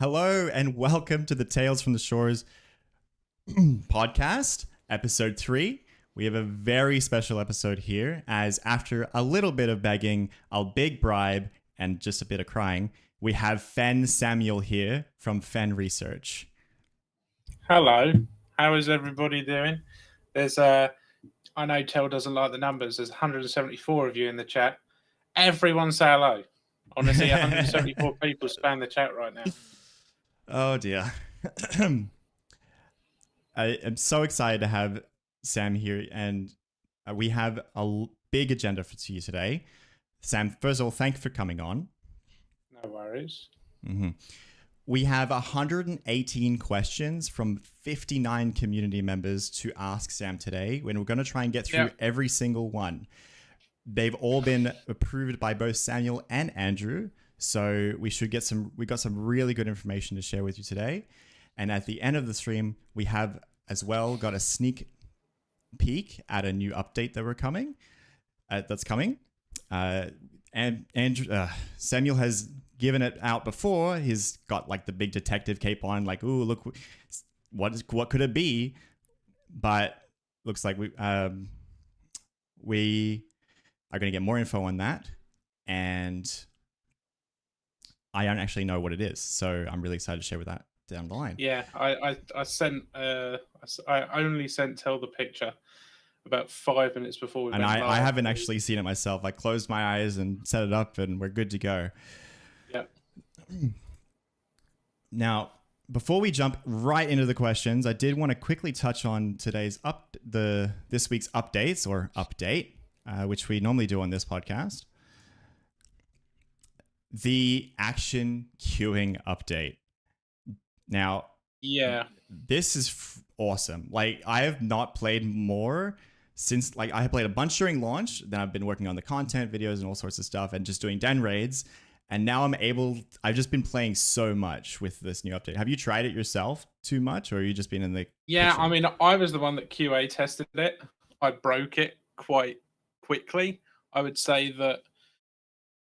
Hello and welcome to the Tales from the Shores podcast, episode 3. We have a very special episode here as after a little bit of begging, a big bribe, and just a bit of crying, we have FenSamuel here from Fen Research. Hello, how is everybody doing? I know Tel doesn't like the numbers. There's 174 of you in the chat. Everyone say hello. Honestly, 174 people spam the chat right now. Oh dear. I am so excited to have Sam here, and we have a big agenda for you today. Sam, first of all, thank you for coming on. No worries. Mm-hmm. We have 118 questions from 59 community members to ask Sam today, when we're going to try and get through every single one. They've all been approved by both Samuel and Andrew, so we got some really good information to share with you today. And at the end of the stream, we have as well got a sneak peek at a new update that that's coming. And Andrew, Samuel has given it out before. He's got like the big detective cape on, like, ooh, look, what could it be? But looks like we are going to get more info on that, and I don't actually know what it is, so I'm really excited to share with that down the line. Yeah, I only sent Tel the picture about 5 minutes before we and went live. I haven't actually seen it myself. I closed my eyes and set it up, and we're good to go. Yep. Now, before we jump right into the questions, I did want to quickly touch on this week's updates or update, which we normally do on this podcast. The action queuing update. Now, this is awesome. Like, I have not played more since, like, I played a bunch during launch. Then I've been working on the content videos and all sorts of stuff and just doing den raids. And now I've just been playing so much with this new update. Have you tried it yourself too much, or have you just been in the Yeah, I mean, I was the one that QA tested it. I broke it quite quickly. I would say that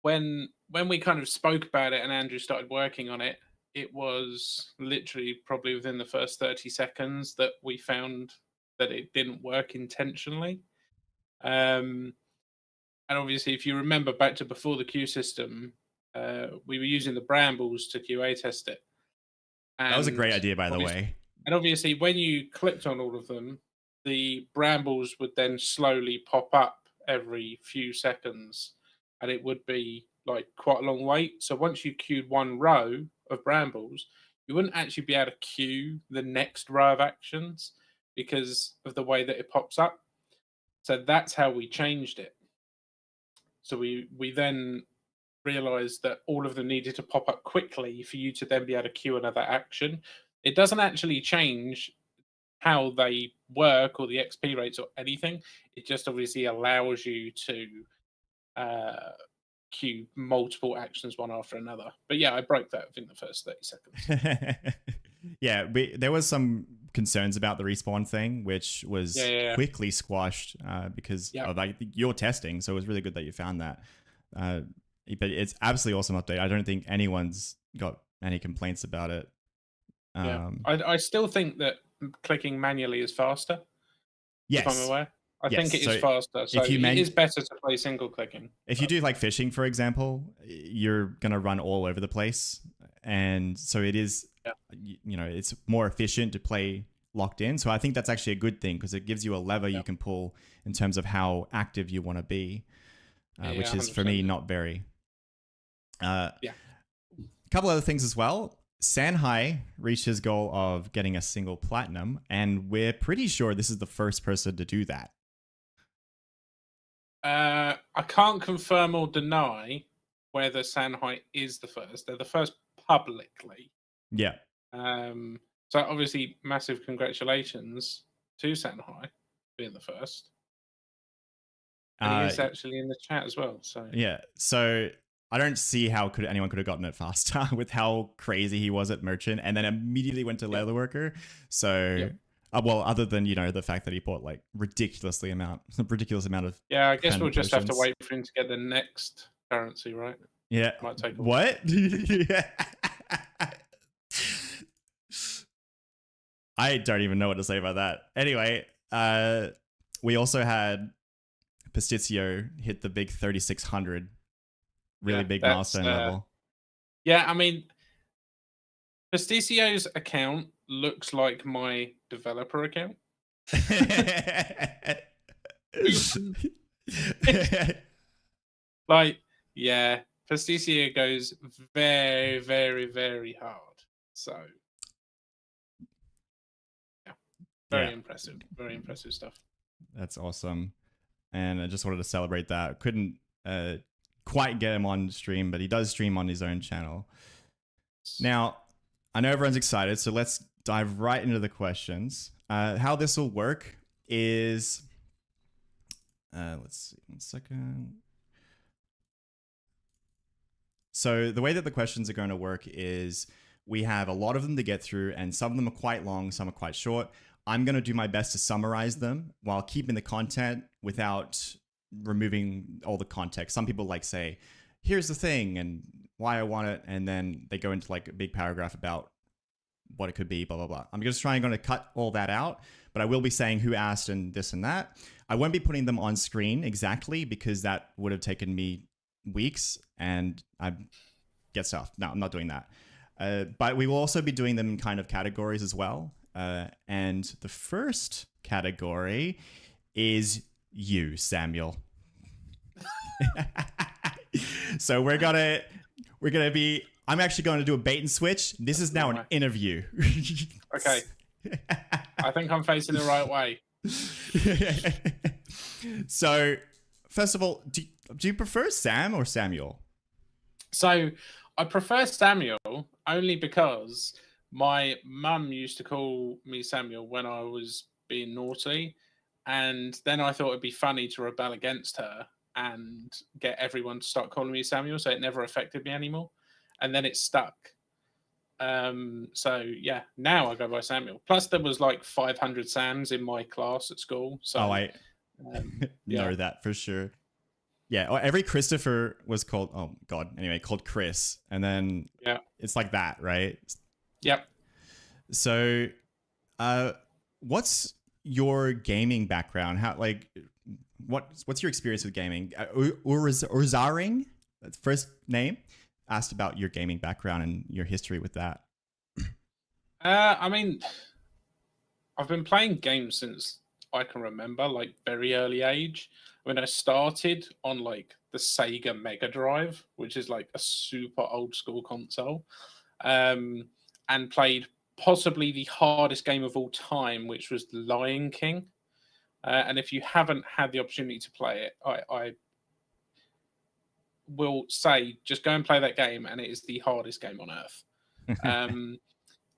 when we kind of spoke about it and Andrew started working on it, it was literally probably within the first 30 seconds that we found that it didn't work intentionally. And obviously, if you remember back to before the queue system, we were using the brambles to QA test it. And that was a great idea, by the way. And obviously, when you clicked on all of them, the brambles would then slowly pop up every few seconds, and it would be like quite a long wait. So once you queued one row of brambles, you wouldn't actually be able to queue the next row of actions because of the way that it pops up. So that's how we changed it. So we then realized that all of them needed to pop up quickly for you to then be able to queue another action. It doesn't actually change how they work or the XP rates or anything. It just obviously allows you to queue multiple actions one after another. But yeah, I broke that within the first 30 seconds. Yeah, there was some concerns about the respawn thing, which was quickly squashed because of like your testing. So it was really good that you found that. But it's absolutely awesome update. I don't think anyone's got any complaints about it. I still think that clicking manually is faster. Yes. If I'm aware. I think it is faster. So it is better to play single clicking. If you do like fishing, for example, you're going to run all over the place. And so it is, it's more efficient to play locked in. So I think that's actually a good thing because it gives you a lever you can pull in terms of how active you want to be, which is 100%. For me, not very. A couple other things as well. Sanhai reached his goal of getting a single platinum, and we're pretty sure this is the first person to do that. I can't confirm or deny whether Sanhai is the first. They're the first publicly. Yeah. So obviously, massive congratulations to Sanhai being the first. And he is actually in the chat as well. So yeah. So I don't see how anyone could have gotten it faster with how crazy he was at Merchant, and then immediately went to Leatherworker. So, well, other than the fact that he bought like ridiculous amount of. Yeah, I guess we'll just have to wait for him to get the next currency, right? Yeah. Might take what? Yeah. I don't even know what to say about that. Anyway, we also had Pasticcio hit the big 3600, really big milestone level. Yeah, I mean, Pasticcio's account looks like my developer account. Like, yeah, Pasticcio goes very, very, very hard. So, yeah, very impressive. Very impressive stuff. That's awesome. And I just wanted to celebrate that. Couldn't quite get him on stream, but he does stream on his own channel. Now, I know everyone's excited, so let's dive right into the questions. How this will work is, let's see, 1 second. So the way that the questions are going to work is we have a lot of them to get through, and some of them are quite long, some are quite short. I'm going to do my best to summarize them while keeping the content without removing all the context. Some people like say, here's the thing and why I want it, and then they go into like a big paragraph about what it could be, blah, blah, blah. I'm just going to cut all that out, but I will be saying who asked and this and that. I won't be putting them on screen exactly because that would have taken me weeks and I get stuff. No, I'm not doing that. But we will also be doing them in kind of categories as well. And the first category is you, Samuel. So we're gonna be. I'm actually going to do a bait and switch. This is now an interview. Okay. I think I'm facing the right way. So, first of all, do you prefer Sam or Samuel? So, I prefer Samuel only because my mum used to call me Samuel when I was being naughty. And then I thought it'd be funny to rebel against her and get everyone to start calling me Samuel, so it never affected me anymore. And then it stuck. So yeah, now I go by Samuel. Plus, there was like 500 Sams in my class at school. So I know that for sure. Yeah, every Christopher was called. Oh God. Anyway, called Chris, and then it's like that, right? Yep. So, what's your gaming background? How what's your experience with gaming? Urzaring, first name, asked about your gaming background and your history with that. I mean, I've been playing games since I can remember, like very early age. When I started on like the Sega Mega Drive, which is like a super old school console, and played possibly the hardest game of all time, which was The Lion King. And if you haven't had the opportunity to play it, I will say just go and play that game, and it is the hardest game on earth.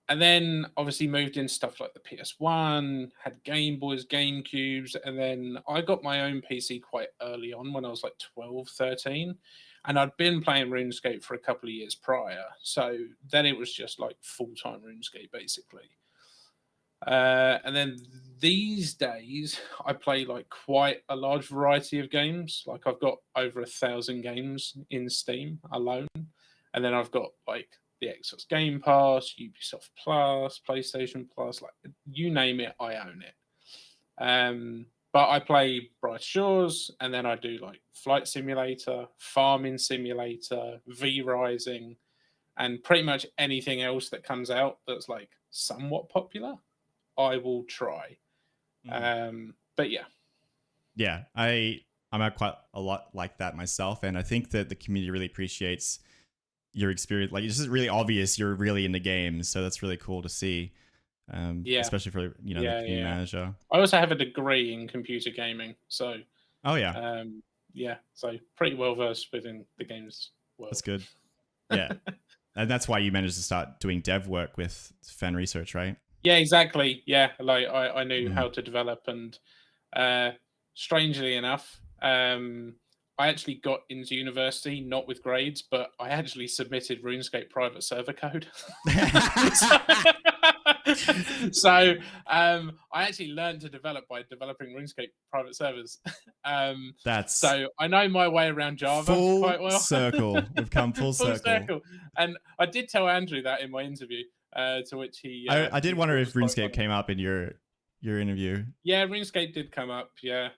And then obviously moved into stuff like the PS1, had Game Boys, GameCubes, and then I got my own PC quite early on when I was like 12, 13. And I'd been playing RuneScape for a couple of years prior. So then it was just like full-time RuneScape, basically. And then these days, I play like quite a large variety of games. Like I've got over 1,000 games in Steam alone. And then I've got like the Xbox Game Pass, Ubisoft Plus, PlayStation Plus, like you name it, I own it. But I play Bright Shores, and then I do like Flight Simulator, Farming Simulator, V-Rising, and pretty much anything else that comes out that's like somewhat popular, I will try. But yeah. Yeah, I'm at quite a lot like that myself, and I think that the community really appreciates your experience. Like it's just really obvious you're really into games, so that's really cool to see. Especially for the community manager. I also have a degree in computer gaming, so so pretty well versed within the games world. That's good. Yeah. And that's why you managed to start doing dev work with Fen Research, right? Yeah, exactly. Yeah, like I knew how to develop, and strangely enough, I actually got into university not with grades, but I actually submitted RuneScape private server code. So I actually learned to develop by developing RuneScape private servers. So I know my way around Java quite well. Circle. We've come full circle. And I did tell Andrew that in my interview. To which he. I did wonder if was quite RuneScape funny. came up in your interview. Yeah, RuneScape did come up. Yeah,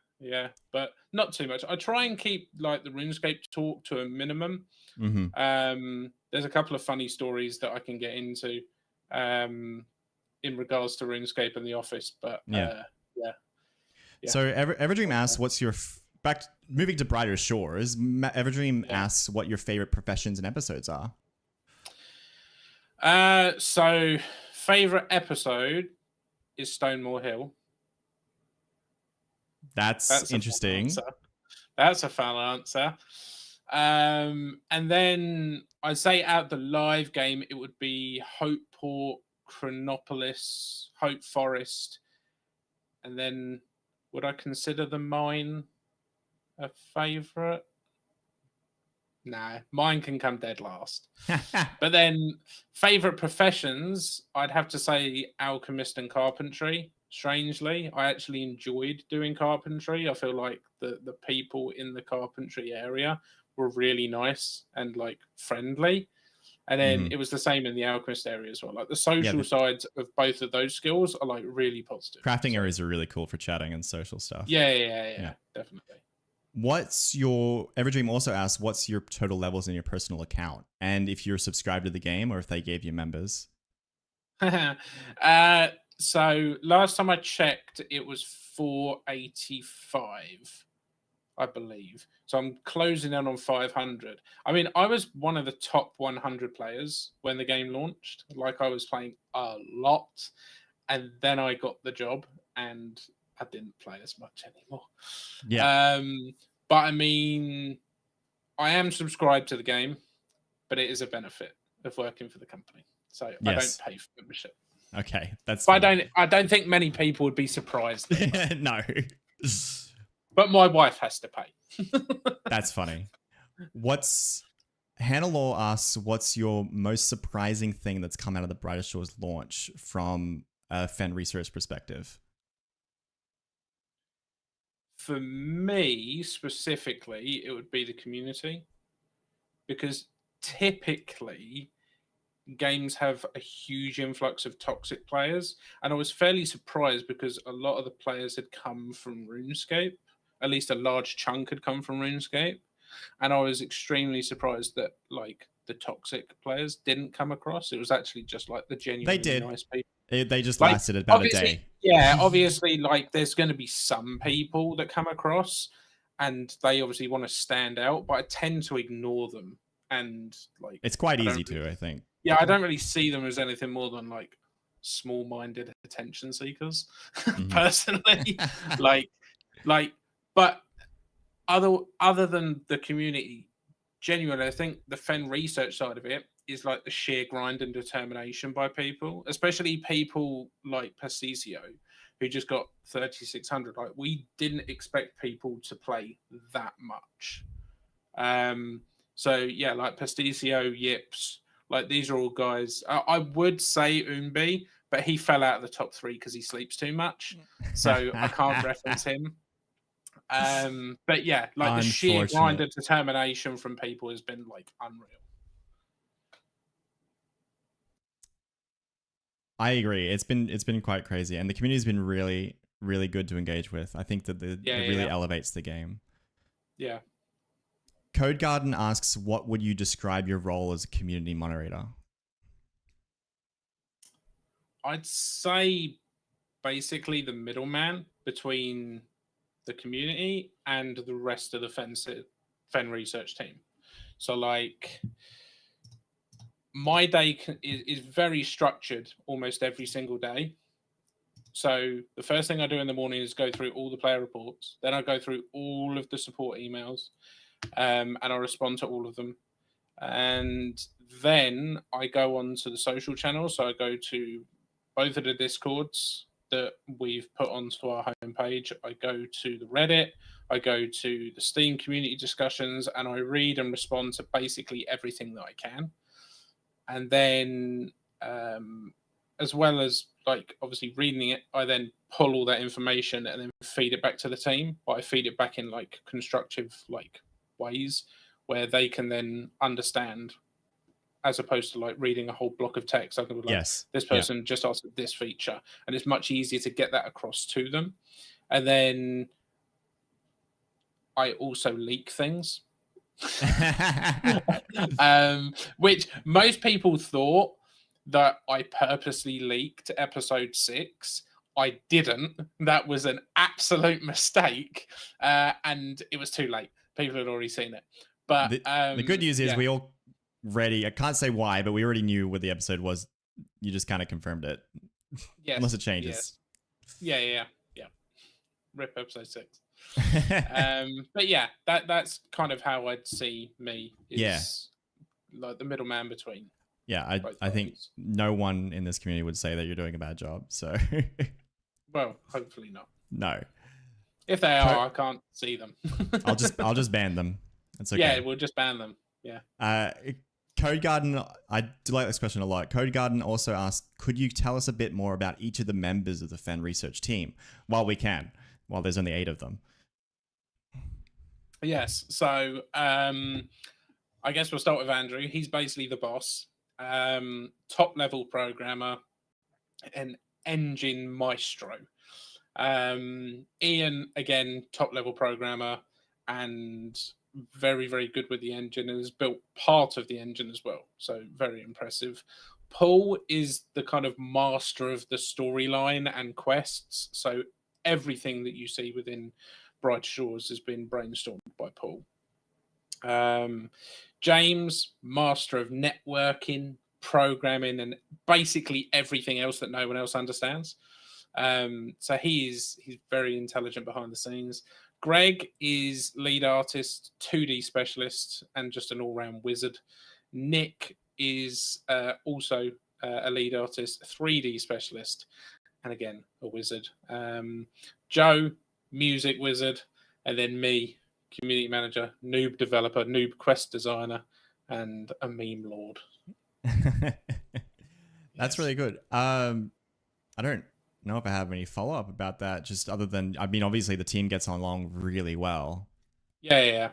but not too much. I try and keep like the RuneScape talk to a minimum. There's a couple of funny stories that I can get into in regards to RuneScape and the office, but yeah. So Everdream asks, "What's your moving to Brighter Shores?" Everdream asks, "What your favorite professions and episodes are?" So favorite episode is Stonemore Hill. That's interesting. That's a fun answer. And then I'd say out the live game, it would be Hopeport, Chronopolis, Hope Forest, and then would I consider the mine a favourite? Nah, mine can come dead last. But then favourite professions, I'd have to say alchemist and carpentry. Strangely, I actually enjoyed doing carpentry. I feel like the people in the carpentry area were really nice and like friendly. And then it was the same in the alchemist area as well. Like the social sides of both of those skills are like really positive. Crafting areas are really cool for chatting and social stuff. Yeah, definitely. Everdream also asks, what's your total levels in your personal account? And if you're subscribed to the game or if they gave you members? So last time I checked, it was 485, I believe. So I'm closing in on 500. I mean, I was one of the top 100 players when the game launched. Like I was playing a lot, and then I got the job, and I didn't play as much anymore. Yeah. But I mean, I am subscribed to the game, but it is a benefit of working for the company. So I don't pay for membership. Okay, that's. But I don't think many people would be surprised. No. But my wife has to pay. That's funny. Hannah Law asks, what's your most surprising thing that's come out of the Brighter Shores launch from a Fen Research perspective? For me, specifically, it would be the community. Because typically, games have a huge influx of toxic players. And I was fairly surprised because a lot of the players had come from RuneScape. At least a large chunk had come from RuneScape. And I was extremely surprised that like the toxic players didn't come across. It was actually just like the genuinely nice people. They just lasted about a day. Yeah, obviously, like there's going to be some people that come across and they obviously want to stand out, but I tend to ignore them. And like it's quite easy to, I think. Yeah, I don't really see them as anything more than like small-minded attention seekers, personally. But other than the community, genuinely, I think the Fen Research side of it is like the sheer grind and determination by people, especially people like Pastisio, who just got 3,600. Like we didn't expect people to play that much. So yeah, like Pastisio, Yips, like these are all guys. I would say Umbi, but he fell out of the top 3 because he sleeps too much, so I can't reference him. But yeah, like the sheer grind and determination from people has been like unreal. I agree. It's been quite crazy, and the community's been really, really good to engage with. I think that it really elevates the game. Yeah. Code Garden asks, what would you describe your role as a community moderator? I'd say basically the middleman between the community and the rest of the Fen Research team. So like my day is very structured almost every single day. So the first thing I do in the morning is go through all the player reports. Then I go through all of the support emails, and I respond to all of them. And then I go on to the social channels. So I go to both of the Discords that we've put onto our homepage. I go to the Reddit. I go to the Steam community discussions, and I read and respond to basically everything that I can. And then, as well as like obviously reading it, I then pull all that information and then feed it back to the team. But I feed it back in like constructive like ways where they can then understand as opposed to like reading a whole block of text. I can be like, this person just asked this feature, and it's much easier to get that across to them. And then I also leak things, which most people thought that I purposely leaked episode 6. I didn't. That was an absolute mistake, and it was too late. People had already seen it. But the good news is we all ready. I can't say why, but we already knew what the episode was. You just kind of confirmed it. Yes. Unless it changes. Yes. Yeah. Rip episode 6. But yeah, that's kind of how I'd see me. Is like the middleman between. Yeah, I think no one in this community would say that you're doing a bad job. So, well, hopefully not. No. If they are, I can't see them. I'll just ban them. It's okay. Yeah, we'll just ban them. Yeah. Code Garden, I do like this question a lot. Code Garden also asked, could you tell us a bit more about each of the members of the Fen Research team? While there's only 8 of them. Yes. So I guess we'll start with Andrew. He's basically the boss, top level programmer, an engine maestro. Ian, again, top level programmer and very, very good with the engine and has built part of the engine as well. So very impressive. Paul is the kind of master of the storyline and quests. So everything that you see within Bright Shores has been brainstormed by Paul. James, master of networking, programming, and basically everything else that no one else understands. So he's very intelligent behind the scenes. Greg is lead artist, 2D specialist, and just an all-round wizard. Nick is also a lead artist, 3D specialist, and again, a wizard. Joe, music wizard, and then me, community manager, noob developer, noob quest designer, and a meme lord. That's really good. I don't know if I have any follow-up about that, just other than, I mean, obviously the team gets along really well. Yeah.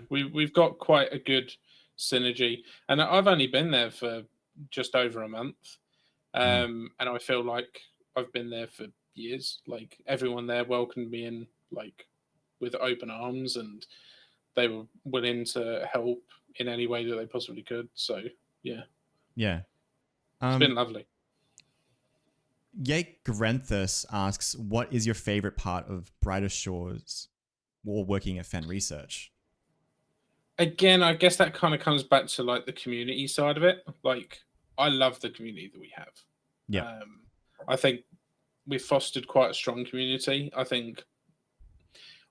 We've got quite a good synergy, and I've only been there for just over a month, and I feel like I've been there for years. Like everyone there welcomed me in like with open arms, and they were willing to help in any way that they possibly could. So yeah, it's been lovely. Yake Grenthus asks, what is your favorite part of Brighter Shores while working at Fen Research? Again, I guess that kind of comes back to like the community side of it. Like I love the community that we have. Yeah. I think we've fostered quite a strong community. I think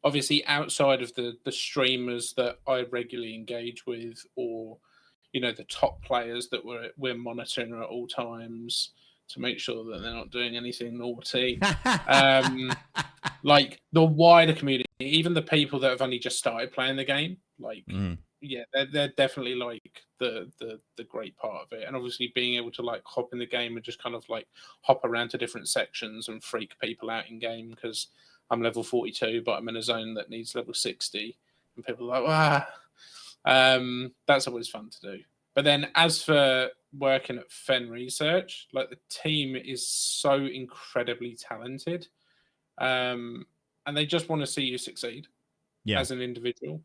obviously outside of the streamers that I regularly engage with, or the top players that we're monitoring at all times to make sure that they're not doing anything naughty. Like the wider community, even the people that have only just started playing the game, like they're definitely like the great part of it. And obviously being able to like hop in the game and just kind of like hop around to different sections and freak people out in game, because I'm level 42, but I'm in a zone that needs level 60, and people are like, that's always fun to do. But then as for working at Fen Research, like the team is so incredibly talented, and they just want to see you succeed as an individual.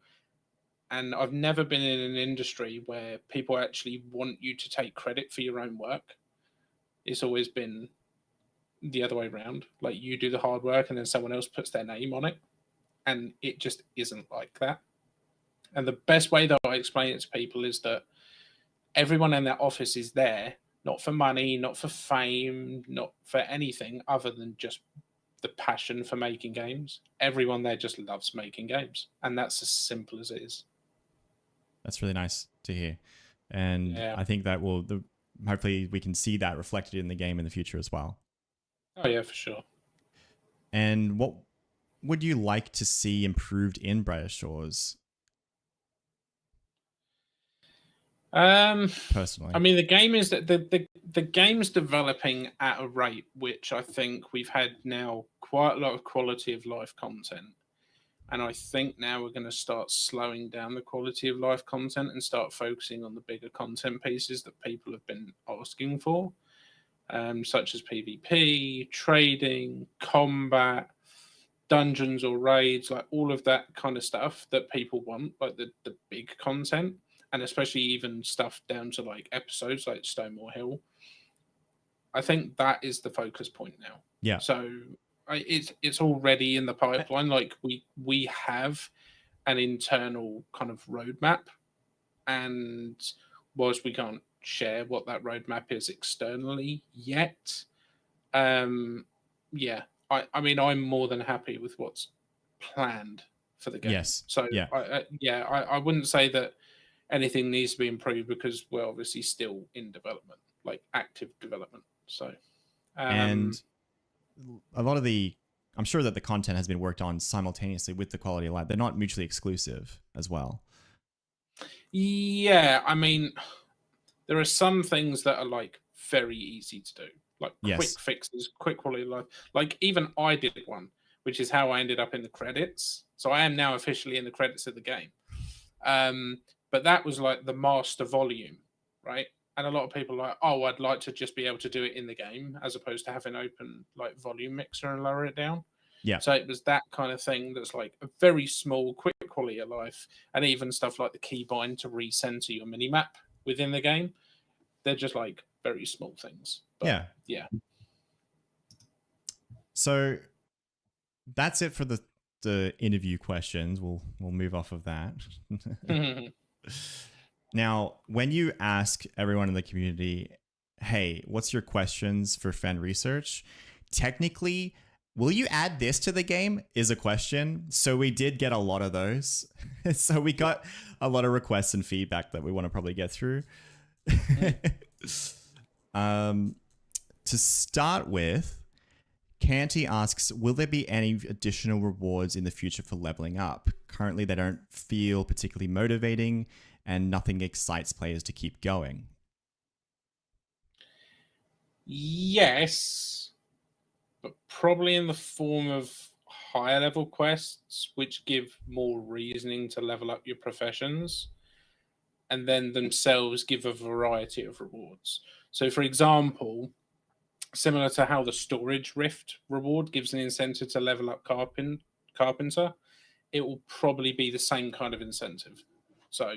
And I've never been in an industry where people actually want you to take credit for your own work. It's always been the other way around. Like you do the hard work and then someone else puts their name on it. And it just isn't like that. And the best way that I explain it to people is that everyone in that office is there, not for money, not for fame, not for anything other than just the passion for making games. Everyone there just loves making games. And that's as simple as it is. That's really nice to hear. And I think that hopefully we can see that reflected in the game in the future as well. Oh yeah, for sure. And what would you like to see improved in Brighter Shores? Personally, I mean, the game is that the game's developing at a rate which I think we've had now quite a lot of quality of life content, And I think now we're going to start slowing down the quality of life content and start focusing on the bigger content pieces that people have been asking for, such as PvP, trading, combat, dungeons or raids, like all of that kind of stuff that people want, like the big content, and especially even stuff down to like episodes like Stonewall Hill. I think that is the focus point now. Yeah. So it's already in the pipeline. Like we have an internal kind of roadmap, and whilst we can't share what that roadmap is externally yet, yeah, I mean, I'm more than happy with what's planned for the game. Yes. So yeah, I wouldn't say that anything needs to be improved because we're obviously still in development, like active development. So, and a lot of I'm sure that the content has been worked on simultaneously with the quality of life. They're not mutually exclusive as well. Yeah, I mean, there are some things that are like very easy to do, like quick fixes, quick quality of life. Like even I did one, which is how I ended up in the credits. So I am now officially in the credits of the game. But that was like the master volume, right? And a lot of people are like, oh, I'd like to just be able to do it in the game as opposed to having open like volume mixer and lower it down. Yeah. So it was that kind of thing that's like a very small, quick quality of life, and even stuff like the keybind to recenter your minimap within the game. They're just like very small things. But yeah. So that's it for the interview questions. We'll move off of that. Now, when you ask everyone in the community, hey, what's your questions for Fen Research? Technically, will you add this to the game is a question. So we did get a lot of those. So we got a lot of requests and feedback that we want to probably get through. To start with, Canty asks, will there be any additional rewards in the future for leveling up? Currently, they don't feel particularly motivating and nothing excites players to keep going. Yes, but probably in the form of higher level quests, which give more reasoning to level up your professions, and then themselves give a variety of rewards. So, for example, similar to how the storage rift reward gives an incentive to level up carpenter, it will probably be the same kind of incentive. So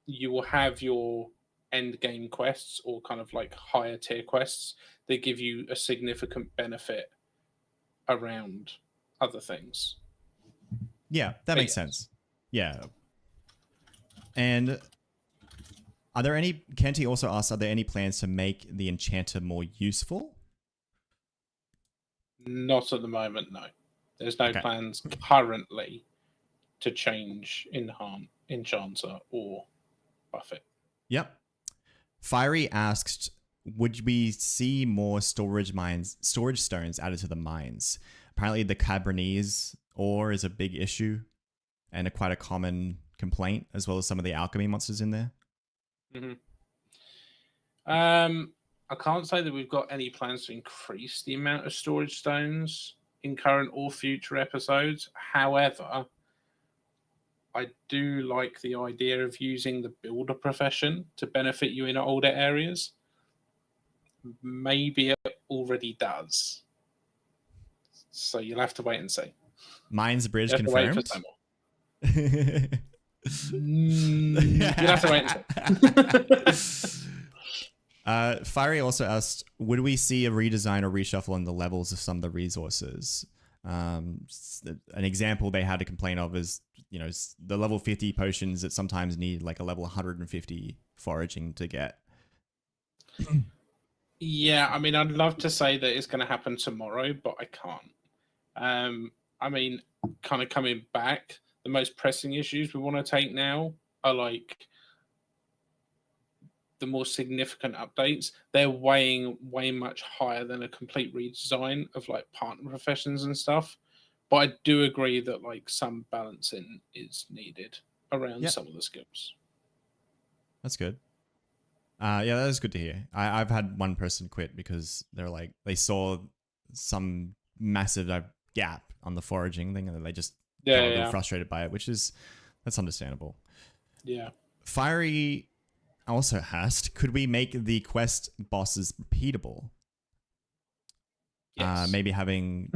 you will have your end game quests or kind of like higher tier quests that give you a significant benefit around other things. Yeah, that makes sense. Yeah. And are there any, Kenty also asks, are there any plans to make the enchanter more useful? Not at the moment, no. There's no plans currently to change enchanter or buff it. Yep. Fiery asked, would we see more storage stones added to the mines? Apparently the Cabronese ore is a big issue and quite a common complaint, as well as some of the alchemy monsters in there. I can't say that we've got any plans to increase the amount of storage stones in current or future episodes. However, I do like the idea of using the builder profession to benefit you in older areas. Maybe it already does. So you'll have to wait and see. Mines Bridge confirmed. You'll have to wait and see. Fiery also asked, would we see a redesign or reshuffle in the levels of some of the resources? An example they had to complain of is, you know, the level 50 potions that sometimes need like a level 150 foraging to get. Yeah, I mean, I'd love to say that it's going to happen tomorrow, but I can't. I mean, kind of coming back, the most pressing issues we want to take now are like the more significant updates. They're weighing way much higher than a complete redesign of like partner professions and stuff. But I do agree that like some balancing is needed around some of the skills. That's good. Yeah, that is good to hear. I've had one person quit because they're like, they saw some massive gap on the foraging thing and they just got Yeah, a little yeah, frustrated by it, that's understandable. yeah. Fiery also asked, could we make the quest bosses repeatable? Yes. Maybe having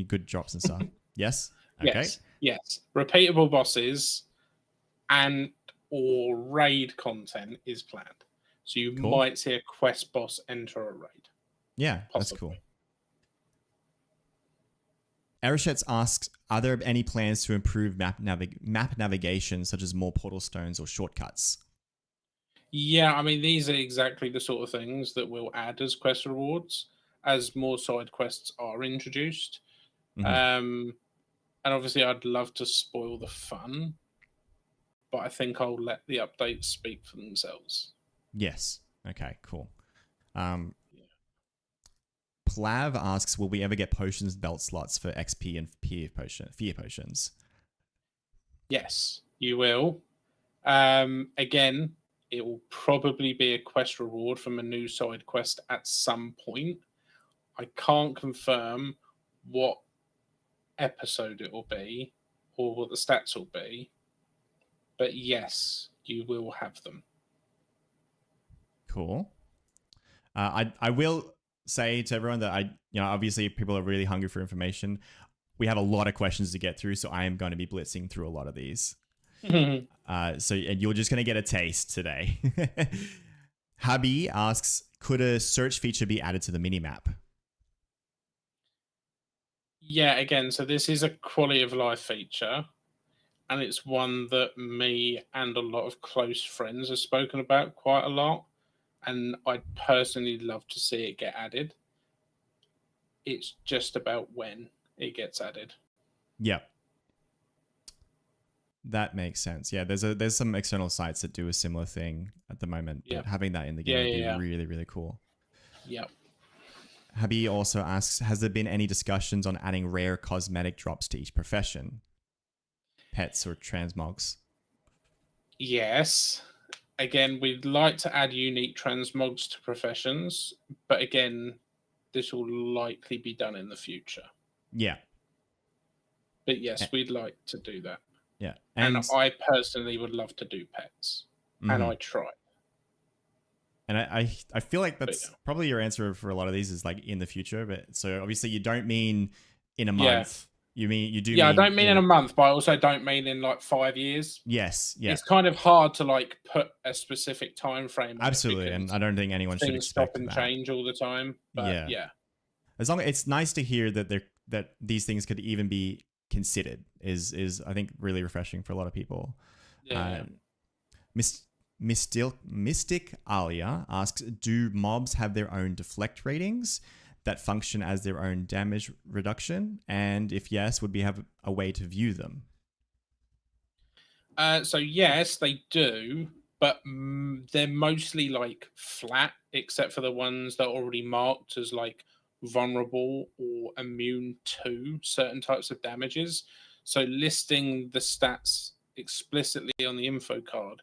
good drops and stuff. Yes. Okay. Yes. Yes. Repeatable bosses and or raid content is planned. So you Cool. might see a quest boss enter a raid. Yeah, Possibly. that's cool. Erichetz asks, are there any plans to improve map navigation, such as more portal stones or shortcuts? Yeah, I mean, these are exactly the sort of things that we'll add as quest rewards as more side quests are introduced. And obviously, I'd love to spoil the fun, but I think I'll let the updates speak for themselves. Yes. Okay, cool. Plav asks, will we ever get potions belt slots for XP and fear potions? Yes, you will. Again, it will probably be a quest reward from a new side quest at some point. I can't confirm what episode it will be or what the stats will be, but yes, you will have them. Cool. I will say to everyone that obviously people are really hungry for information. We have a lot of questions to get through, so I am going to be blitzing through a lot of these. So you're just going to get a taste today. Habi asks, could a search feature be added to the minimap? Yeah, again, so this is a quality of life feature, and it's one that me and a lot of close friends have spoken about quite a lot, and I'd personally love to see it get added. It's just about when it gets added. Yeah. That makes sense. Yeah, there's some external sites that do a similar thing at the moment, but having that in the game would be really, really cool. Yeah. Habi also asks, has there been any discussions on adding rare cosmetic drops to each profession? Pets or transmogs? Yes. Again, we'd like to add unique transmogs to professions, but again, this will likely be done in the future. Yeah. But yes, we'd like to do that. Yeah. And I personally would love to do pets. And I try. And I feel like that's probably your answer for a lot of these is like in the future. But so obviously you don't mean in a month. You do mean... I don't mean in a month, but I also don't mean in like 5 years. Yes. Yeah. It's kind of hard to like put a specific time frame on Absolutely. And I don't think anyone should expect things stop and that. Change all the time. But yeah. As long as it's nice to hear that these things could even be considered is I think really refreshing for a lot of people. Yeah. Mystic Alia asks, do mobs have their own deflect ratings that function as their own damage reduction? And if yes, would we have a way to view them? So yes, they do, but they're mostly like flat, except for the ones that are already marked as like vulnerable or immune to certain types of damages. So listing the stats explicitly on the info card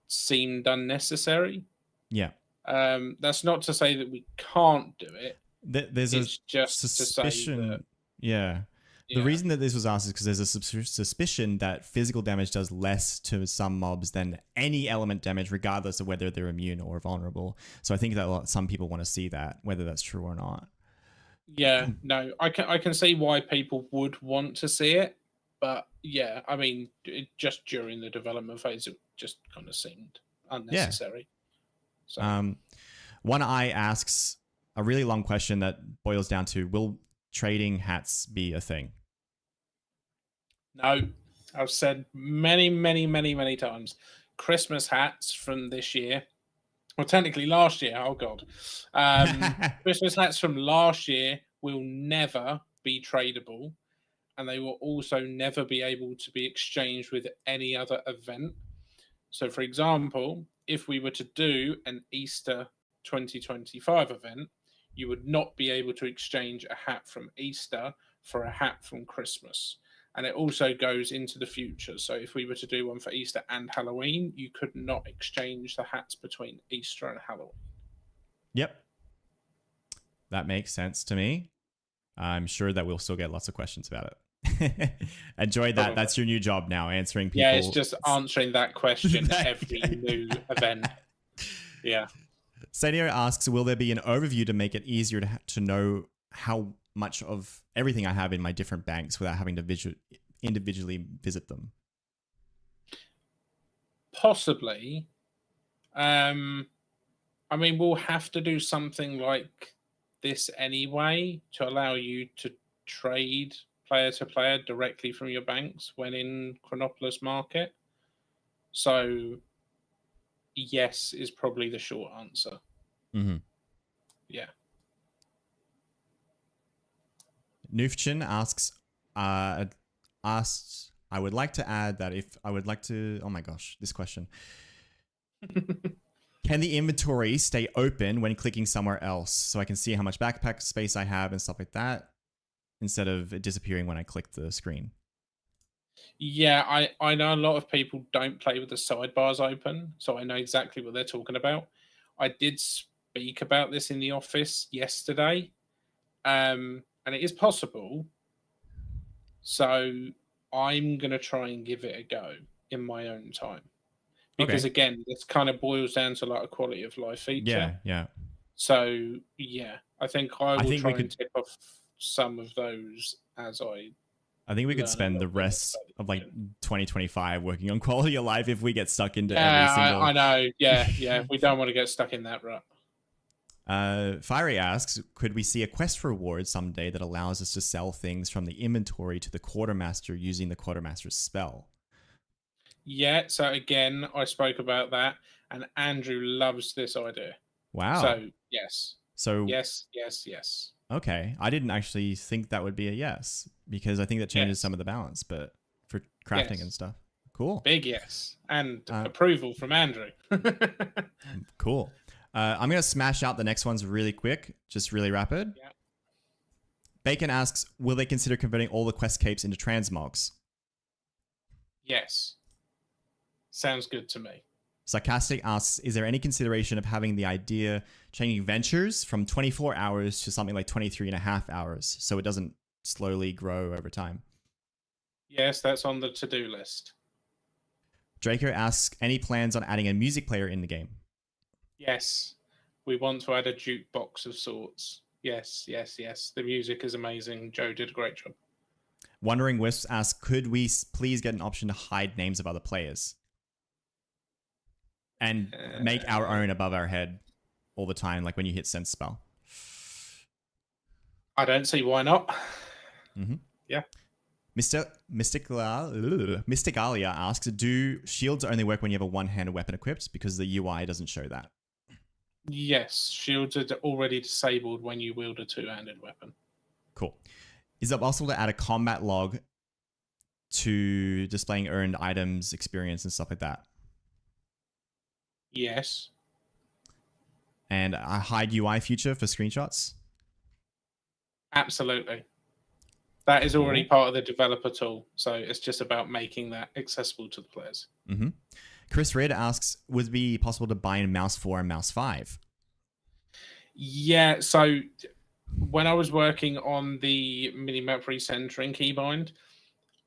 seemed unnecessary. Yeah. That's not to say that we can't do it. There's it's just suspicion. To say that, yeah. The reason that this was asked is because there's a suspicion that physical damage does less to some mobs than any element damage, regardless of whether they're immune or vulnerable. So I think that some people want to see that, whether that's true or not. Yeah, no, I can see why people would want to see it, but yeah, I mean, just during the development phase, it just kind of seemed unnecessary. Yeah. So. One Eye asks a really long question that boils down to, will trading hats be a thing? No, I've said many, many, many, many times. Christmas hats from this year, well, technically last year. Oh God, Christmas hats from last year will never be tradable, and they will also never be able to be exchanged with any other event. So, for example, if we were to do an Easter 2025 event, you would not be able to exchange a hat from Easter for a hat from Christmas. And it also goes into the future. So if we were to do one for Easter and Halloween, you could not exchange the hats between Easter and Halloween. Yep. That makes sense to me. I'm sure that we'll still get lots of questions about Enjoy that. Probably. That's your new job now, answering people. Yeah, it's just answering that question every new event. Yeah. Sadio asks, will there be an overview to make it easier to know how much of everything I have in my different banks without having to individually visit them? Possibly. I mean, we'll have to do something like this anyway to allow you to trade player to player directly from your banks when in Chronopolis Market. So, yes, is probably the short answer. Mm-hmm. Yeah. Nufchin asks, I would like to add that if I would like to, oh my gosh, this question. Can the inventory stay open when clicking somewhere else so I can see how much backpack space I have and stuff like that instead of it disappearing when I click the screen? Yeah, I know a lot of people don't play with the sidebars open, so I know exactly what they're talking about. I did speak about this in the office yesterday, and it is possible. So I'm going to try and give it a go in my own time. Because again, this kind of boils down to like a quality of life feature. Yeah. So yeah, I think I will try and tip off some of those as I think we could spend the rest of like 2025 working on quality of life if we get stuck into every single. I know. Yeah. We don't want to get stuck in that rut. Fiery asks, could we see a quest reward someday that allows us to sell things from the inventory to the quartermaster using the quartermaster's spell? Yeah, so again, I spoke about that, and Andrew loves this idea. Wow. So, yes. So yes. Okay. I didn't actually think that would be a yes, because I think that changes some of the balance, but for crafting and stuff. Cool. Big yes. And approval from Andrew. Cool. I'm going to smash out the next ones really quick, just really rapid. Yeah. Bacon asks, will they consider converting all the quest capes into transmogs? Yes. Sounds good to me. Sarcastic asks, is there any consideration of having the idea changing ventures from 24 hours to something like 23 and a half hours so it doesn't slowly grow over time? Yes, that's on the to-do list. Draco asks, any plans on adding a music player in the game? Yes. We want to add a jukebox of sorts. Yes. The music is amazing. Joe did a great job. Wandering Wisps asks, could we please get an option to hide names of other players? And make our own above our head all the time, like when you hit sense spell. I don't see why not. Mm-hmm. Yeah. Mysticalia asks, do shields only work when you have a one-handed weapon equipped? Because the UI doesn't show that. Yes, shields are already disabled when you wield a two-handed weapon. Cool. Is it possible to add a combat log to displaying earned items, experience, and stuff like that? Yes. And a hide UI feature for screenshots? Absolutely. That is already part of the developer tool, so it's just about making that accessible to the players. Mm-hmm. Chris Red asks, would it be possible to bind mouse 4 and mouse 5? Yeah, so when I was working on the minimap recentering keybind,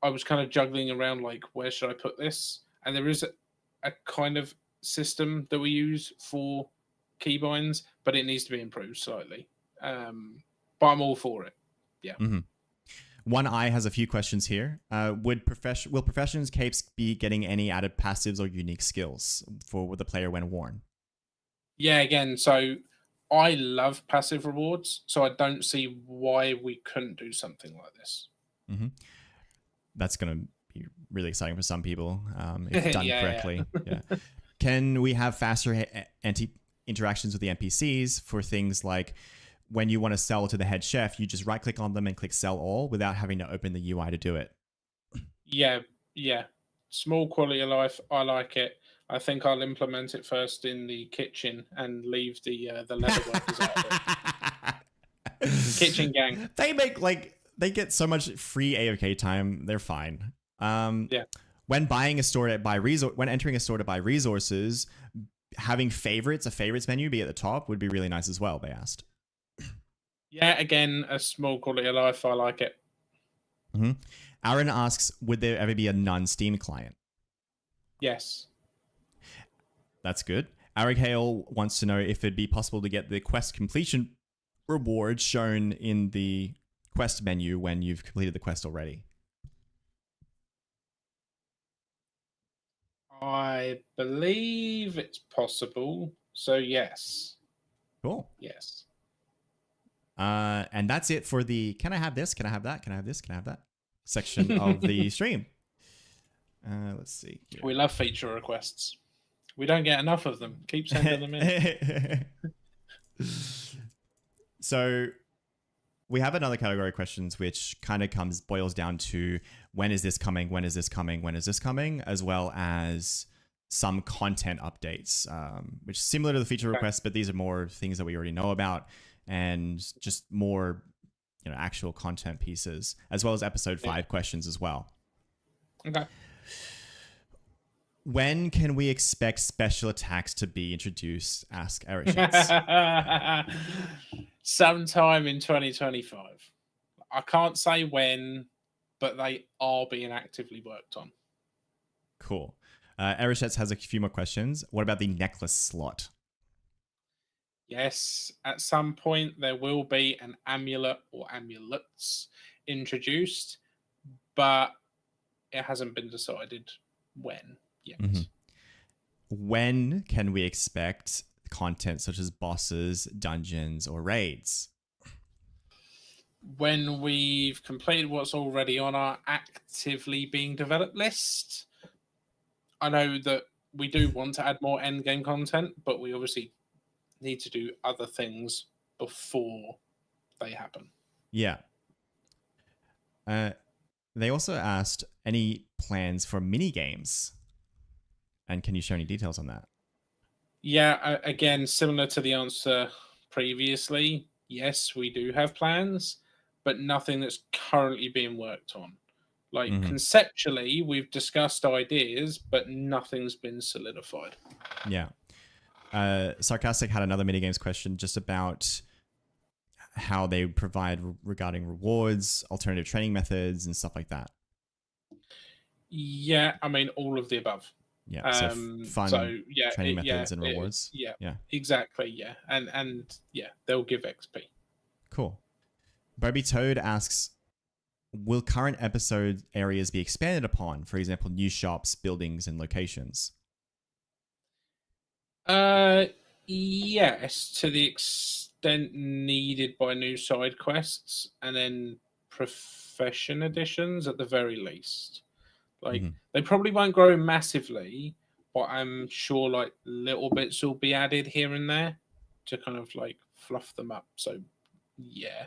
I was kind of juggling around like, where should I put this? And there is a kind of system that we use for keybinds, but it needs to be improved slightly. But I'm all for it. Yeah. Mm-hmm. One Eye has a few questions here. Will Profession's capes be getting any added passives or unique skills for the player when worn? Yeah, again, so I love passive rewards, so I don't see why we couldn't do something like this. Mm-hmm. That's going to be really exciting for some people if done correctly. Yeah. Can we have faster interactions with the NPCs for things like when you want to sell to the head chef, you just right click on them and click sell all without having to open the UI to do it? Yeah. Small quality of life. I like it. I think I'll implement it first in the kitchen and leave the leatherworkers out of it. Kitchen gang. They get so much free AOK time. They're fine. Yeah. When buying a store when entering a store to buy resources, having a favorites menu be at the top would be really nice as well. They asked. Yeah, again, a small quality of life. I like it. Mm-hmm. Aaron asks, would there ever be a non-Steam client? Yes. That's good. Eric Hale wants to know if it'd be possible to get the quest completion reward shown in the quest menu when you've completed the quest already. I believe it's possible. So yes. Cool. Yes. And that's it for the can I have this? Can I have that? Can I have this? Can I have that? Section of the stream. Let's see. Here. We love feature requests. We don't get enough of them. Keep sending them in. So we have another category of questions which kind of boils down to when is this coming? When is this coming? When is this coming? As well as some content updates, which is similar to the feature requests, but these are more things that we already know about and just more, actual content pieces, as well as episode 5 questions as well. Okay. When can we expect special attacks to be introduced? Ask Eric. Sometime in 2025. I can't say when, but they are being actively worked on. Cool. Erichetz has a few more questions. What about the necklace slot? Yes, at some point there will be an amulet or amulets introduced, but it hasn't been decided when yet. Mm-hmm. When can we expect content such as bosses, dungeons, or raids? When we've completed what's already on our actively being developed list. I know that we do want to add more endgame content, but we obviously need to do other things before they happen. Yeah. They also asked any plans for mini games, and can you share any details on that? Yeah, again, similar to the answer previously, yes, we do have plans, but nothing that's currently being worked on. Like conceptually, we've discussed ideas, but nothing's been solidified. Yeah. Sarcastic had another minigames question just about how they provide regarding rewards, alternative training methods, and stuff like that. Yeah, I mean, all of the above. Yeah, so fun training methods and rewards. Yeah, exactly. Yeah, and yeah, they'll give XP. Cool. Bobby Toad asks, will current episode areas be expanded upon? For example, new shops, buildings, and locations. Yes, to the extent needed by new side quests, and then profession editions at the very least. Like they probably won't grow massively, but I'm sure like little bits will be added here and there to kind of like fluff them up. So yeah.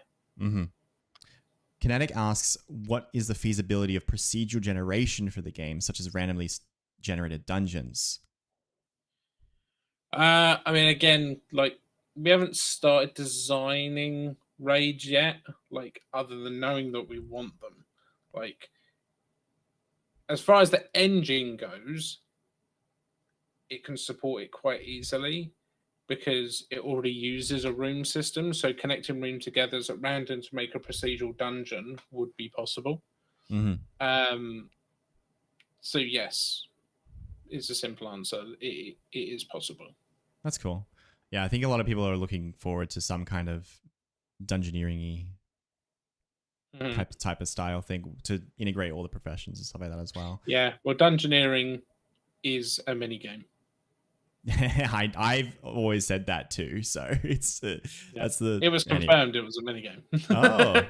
Kinetic asks, what is the feasibility of procedural generation for the game, such as randomly generated dungeons? I mean, again, like we haven't started designing raids yet, like other than knowing that we want them. Like as far as the engine goes, it can support it quite easily because it already uses a room system. So connecting room together at random to make a procedural dungeon would be possible. So yes, it's a simple answer. It is possible. That's cool. Yeah, I think a lot of people are looking forward to some kind of dungeoneering-y type of style thing to integrate all the professions and stuff like that as well. Yeah, well, dungeoneering is a mini game. I've always said that too, so it's that's the. It was confirmed. It was a mini game. Oh.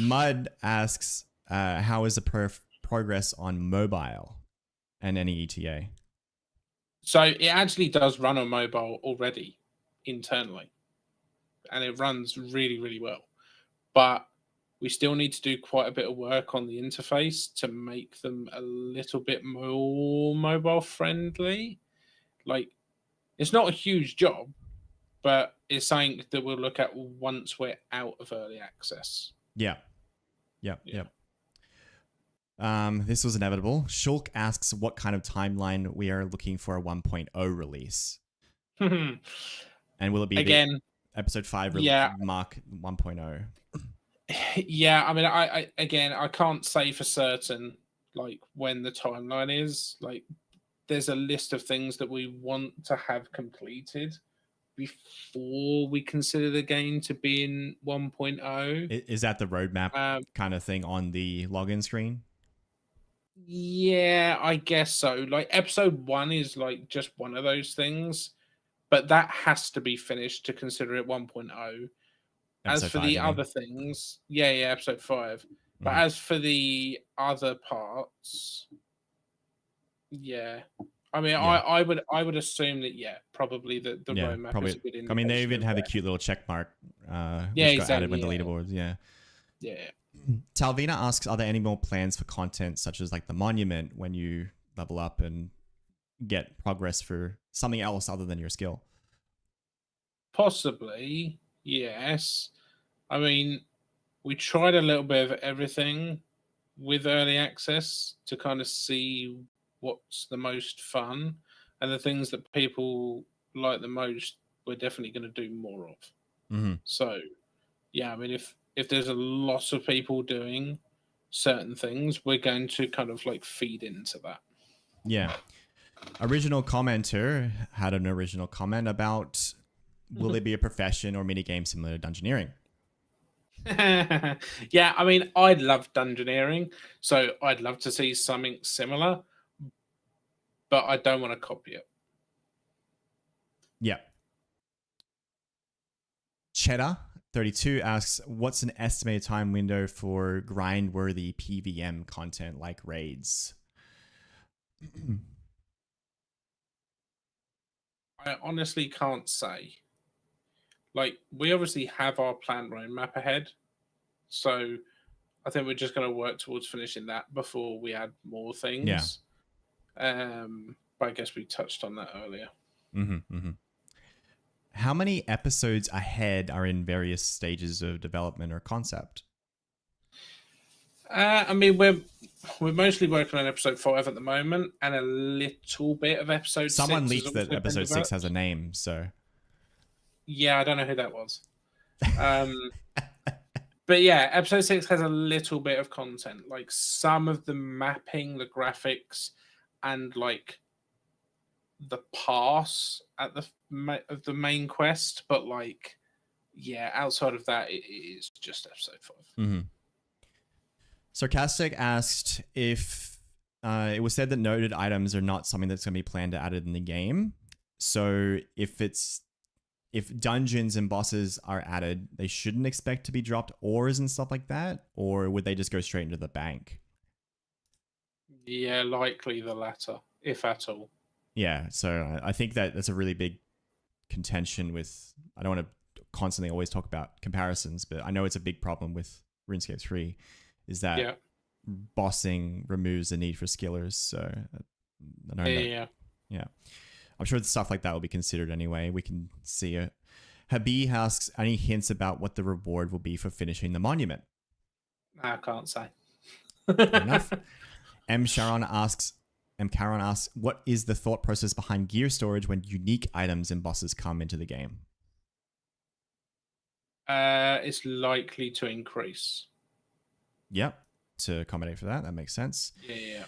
Mud asks, how is the progress on mobile and any ETA? So it actually does run on mobile already internally, and it runs really, really well. But we still need to do quite a bit of work on the interface to make them a little bit more mobile friendly. Like, it's not a huge job, but it's something that we'll look at once we're out of early access. Yeah. This was inevitable. Shulk asks what kind of timeline we are looking for a 1.0 release. And will it be again episode 5 mark 1.0? Yeah, I mean, I again, I can't say for certain like when the timeline is. Like, there's a list of things that we want to have completed before we consider the game to be in 1.0. Is that the roadmap Um, kind of thing on the login screen? yeah, I guess so. Like episode 1 is like just one of those things, but that has to be finished to consider it 1.0. As Episode for 5, the you mean? other things, yeah, episode 5. But Mm-hmm. as for the other parts, yeah. I mean, Yeah. I would assume that, yeah, probably the Yeah, roadmap is probably. a good I mean, they indication even of have the where. cute little check mark, Yeah, which got added when exactly. the Yeah, leaderboards. Yeah. yeah. Talvina asks, are there any more plans for content such as like the monument when you level up and get progress for something else other than your skill? Possibly, yes. I mean, we tried a little bit of everything with early access to kind of see what's the most fun, and the things that people like the most we're definitely going to do more of. Mm-hmm. So yeah, I mean, if there's a lot of people doing certain things, we're going to kind of like feed into that. Yeah. Original commenter had an original comment about, will there be a profession or mini game similar to Dungeoneering? Yeah, I mean, I'd love Dungeoneering, so I'd love to see something similar, but I don't want to copy it. Yeah. Cheddar 32 asks, what's an estimated time window for grind worthy PVM content like raids? I honestly can't say. Like, we obviously have our planned roadmap ahead, so I think we're just going to work towards finishing that before we add more Yeah. things. But I guess we touched on that earlier. Mm-hmm, mm-hmm. How many episodes ahead are in various stages of development or concept? I mean, we're mostly working on episode 5 at the moment, and a little bit of episode Someone 6 has leaked also that been episode 6 has a developed. name, so. Yeah, I don't know who that was. But yeah, episode 6 has a little bit of content, like some of the mapping, the graphics, and like the pass at of the main quest. But like, yeah, outside of that, it is just episode 5. Mm-hmm. Sarcastic asked if it was said that noted items are not something that's going to be planned to added in the game. So if dungeons and bosses are added, they shouldn't expect to be dropped ores and stuff like that, or would they just go straight into the bank? Yeah, likely the latter, if at all. Yeah, so I think that's a really big contention with. I don't want to constantly always talk about comparisons, but I know it's a big problem with RuneScape 3 is that bossing removes the need for skillers. So I know yeah. I'm sure stuff like that will be considered anyway. We can see it. Habib asks, any hints about what the reward will be for finishing the monument? I can't say. Fair enough. M. Caron asks, what is the thought process behind gear storage when unique items and bosses come into the game? It's likely to increase. Yep. To accommodate for that. That makes sense. Yeah.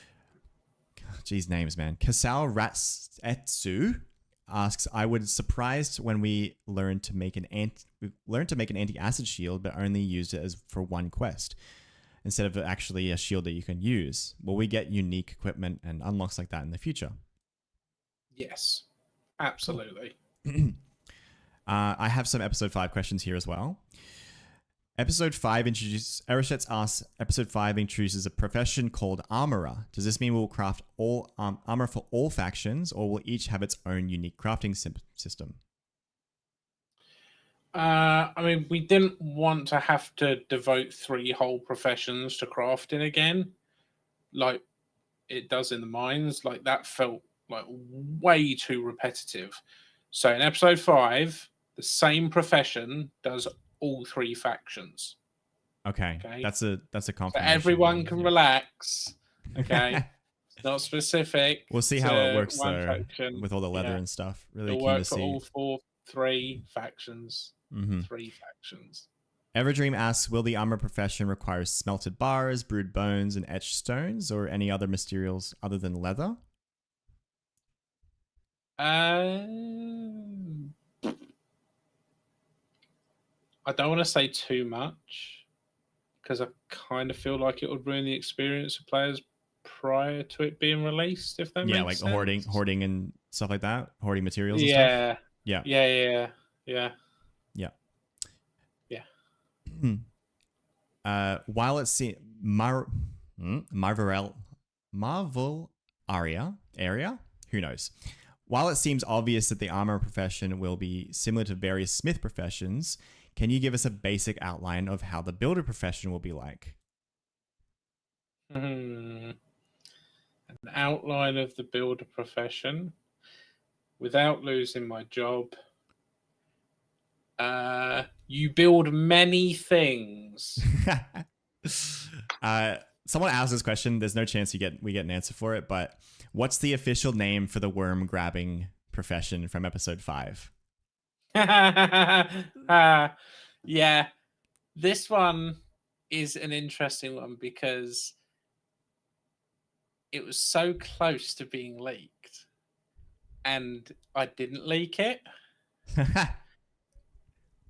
Geez, names, man. Kasao Ratsetsu asks, I was surprised when we learned to make an anti-acid shield, but only used it as for one quest instead of actually a shield that you can use. Will we get unique equipment and unlocks like that in the future? Yes, absolutely. Cool. I have some episode 5 questions here as well. Episode 5 introduces, Eroshetz asks, episode 5 introduces a profession called Armorer. Does this mean we'll craft all armor for all factions, or will each have its own unique crafting system? I mean, we didn't want to have to devote 3 whole professions to crafting again, like it does in the mines. Like that felt like way too repetitive. So in episode 5, the same profession does all 3 factions. Okay. That's a confirmation. So everyone can relax. Okay. It's not specific. We'll see how it works one though faction. with all the leather and stuff. Really It'll keen work to for see. all 3 factions. 3 factions. Everdream asks, will the armor profession require smelted bars, brewed bones, and etched stones, or any other materials other than leather? I don't want to say too much because I kind of feel like it would ruin the experience of players prior to it being released, if that makes sense. Hoarding and stuff like that, hoarding materials and Yeah. stuff. Yeah. Yeah. Yeah. While it seems Marvel area, who knows? While it seems obvious that the armor profession will be similar to various smith professions, can you give us a basic outline of how the builder profession will be like? An outline of the builder profession without losing my job. You build many things. Someone asked this question. There's no chance we get an answer for it, but what's the official name for the worm grabbing profession from episode 5? Yeah, this one is an interesting one because it was so close to being leaked, and I didn't leak it.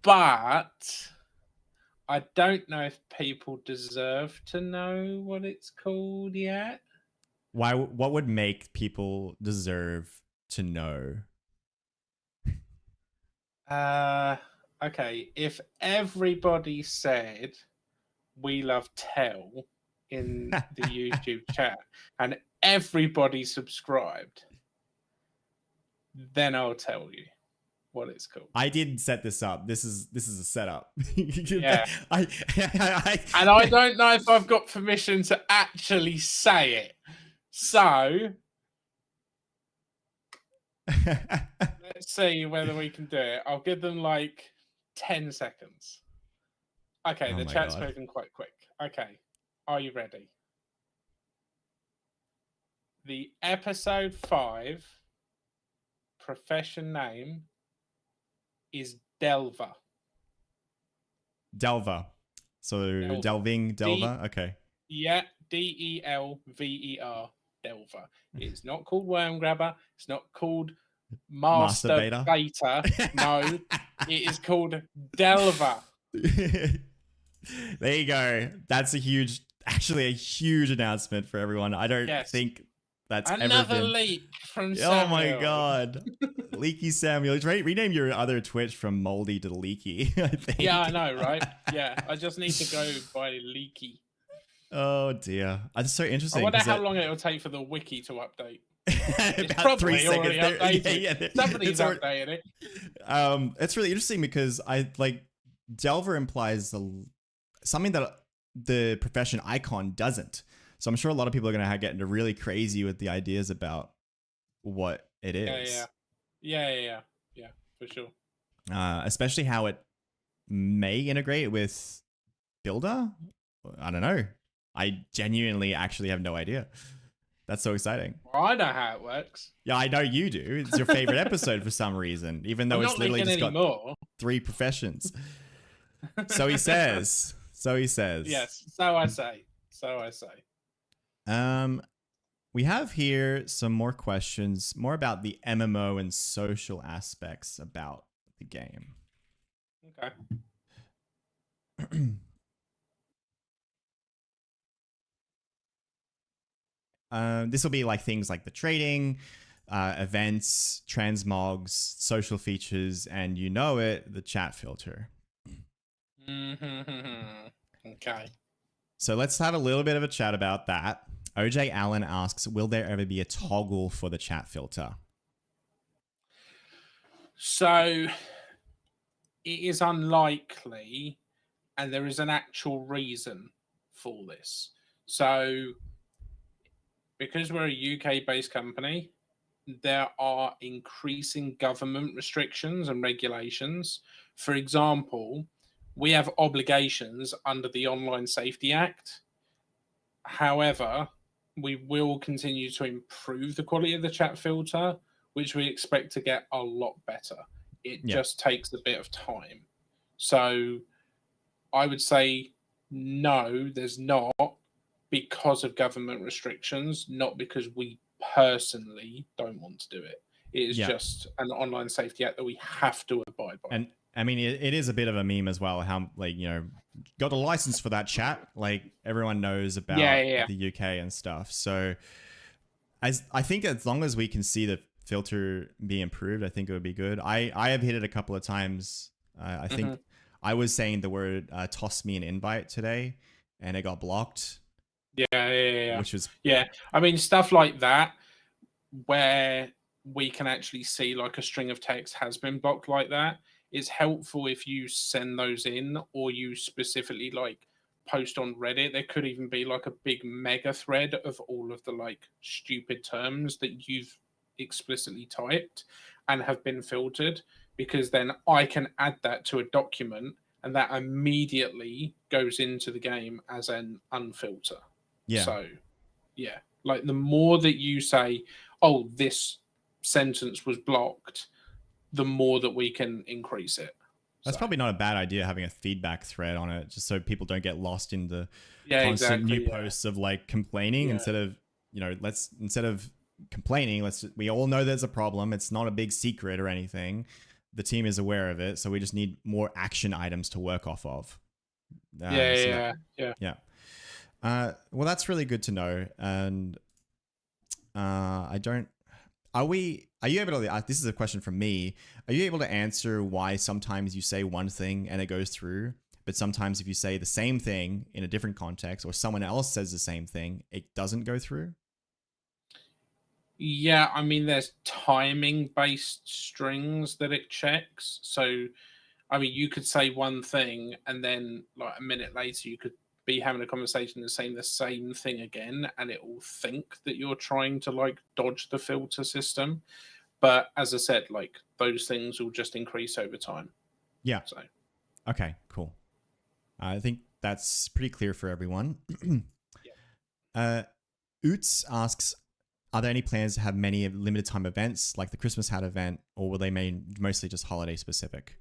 But I don't know if people deserve to know what it's called yet. Why? What would make people deserve to know? Okay. If everybody said "We love Tell" in the YouTube chat and everybody subscribed, then I'll tell you what it's called. I did set this up. This is a setup. Yeah. And I don't know if I've got permission to actually say it. So let's see whether we can do it. I'll give them like 10 seconds. Okay, the chat's moving quite quick. Okay, are you ready? The episode 5 profession name is Delver. Delver. So delving, Delver. Okay. Yeah, Delver. Delver. It's not called Worm Grabber. It's not called Master Beta. No, it is called Delver. There you go. That's a huge announcement for everyone. I don't think that's another ever been... leak from Samuel. Oh my god, Leaky Samuel. Rename your other Twitch from Moldy to Leaky. I think. Yeah, I know, right? Yeah, I just need to go by Leaky. Oh dear, that's so interesting. I wonder how long it will take for the wiki to update. It's probably 3 seconds. Updated. Somebody's updated it. It's really interesting because Delver implies something that the profession icon doesn't. So I'm sure a lot of people are going to get into really crazy with the ideas about what it is. Yeah, for sure. Especially how it may integrate with Builder. I don't know. I genuinely actually have no idea. That's so exciting. Well, I know how it works. Yeah, I know you do. It's your favorite episode for some reason, even though it's literally just got 3 professions. So he says. Yes, so I say. We have here some more questions, more about the MMO and social aspects about the game. Okay. This will be like things like the trading, events, transmogs, social features, and the chat filter. Okay. So let's have a little bit of a chat about that. OJ Allen asks, will there ever be a toggle for the chat filter? So it is unlikely, and there is an actual reason for this. So because we're a UK-based company, there are increasing government restrictions and regulations. For example, we have obligations under the Online Safety Act. However, we will continue to improve the quality of the chat filter, which we expect to get a lot better. It just takes a bit of time. So I would say no, there's not, because of government restrictions, not because we personally don't want to do it. It is just an online safety act that we have to abide by. And I mean, it is a bit of a meme as well. How, like, got a license for that chat. Like, everyone knows about the UK and stuff. So, I think as long as we can see the filter be improved, I think it would be good. I have hit it a couple of times. I think I was saying the word "toss me an invite" today, and it got blocked. Yeah. Which was I mean, stuff like that, where we can actually see like a string of text has been blocked like that. It's helpful if you send those in, or you specifically like post on Reddit. There could even be like a big mega thread of all of the like stupid terms that you've explicitly typed and have been filtered, because then I can add that to a document and that immediately goes into the game as an unfilter. So like the more that you say, oh, this sentence was blocked, the more that we can increase it. That's probably not a bad idea, having a feedback thread on it, just so people don't get lost in the constant new posts of like complaining instead of, instead of complaining, we all know there's a problem. It's not a big secret or anything. The team is aware of it. So we just need more action items to work off of. Yeah. Well, that's really good to know. And are you able to, this is a question from me. Are you able to answer why sometimes you say one thing and it goes through, but sometimes if you say the same thing in a different context, or someone else says the same thing, it doesn't go through? Yeah, I mean, there's timing based strings that it checks. So, I mean, you could say one thing and then like a minute later you could be having a conversation and saying the same thing again, and it will think that you're trying to like dodge the filter system. But as I said, like those things will just increase over time. Yeah. So, okay, cool. I think that's pretty clear for everyone. Oots asks, are there any plans to have many limited time events like the Christmas hat event, or will they mostly just holiday specific?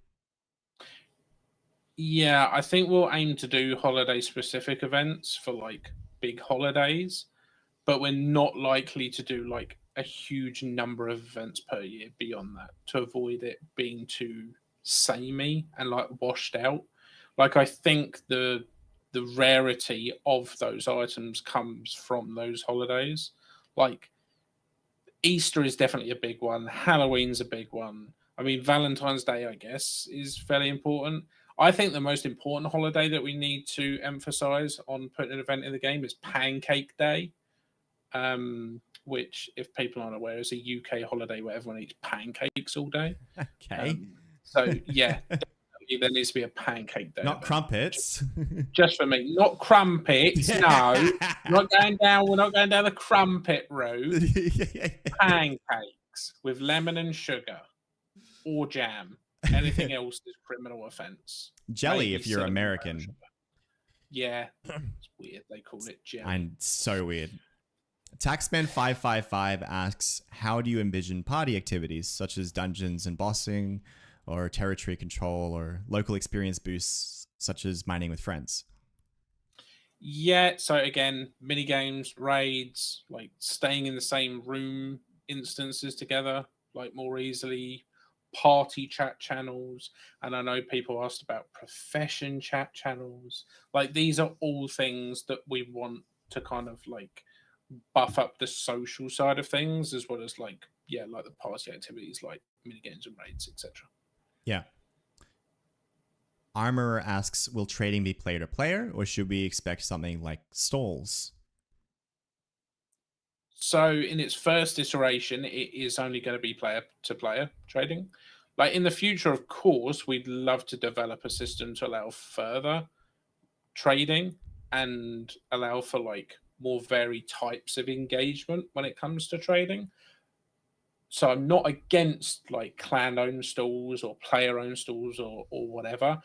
Yeah, I think we'll aim to do holiday specific events for like big holidays, but we're not likely to do like a huge number of events per year beyond that, to avoid it being too samey and like washed out. Like I think the rarity of those items comes from those holidays. Like Easter is definitely a big one. Halloween's a big one. I mean, Valentine's Day, I guess, is fairly important. I think the most important holiday that we need to emphasize on putting an event in the game is Pancake Day, which, if people aren't aware, is a UK holiday where everyone eats pancakes all day. Okay. So, yeah, definitely there needs to be a Pancake Day. Not crumpets. Just for me. Not crumpets, no. We're not going down the crumpet route. Pancakes with lemon and sugar or jam. Anything else is criminal offense. Jelly, if you're American. Yeah, it's weird. They call it jelly. And so weird. Taxman555 asks, how do you envision party activities such as dungeons and bossing, or territory control, or local experience boosts such as mining with friends? Yeah, so again, mini games, raids, like staying in the same room instances together, like more easily, party chat channels. And I know people asked about profession chat channels. Like these are all things that we want to kind of like buff up the social side of things, as well as like the party activities like mini games and raids, etc. Yeah. Armorer asks, will trading be player to player, or should we expect something like stalls? So in its first iteration, it is only going to be player to player trading. Like in the future, of course, we'd love to develop a system to allow further trading and allow for like more varied types of engagement when it comes to trading. So I'm not against like clan owned stalls or player owned stalls or whatever,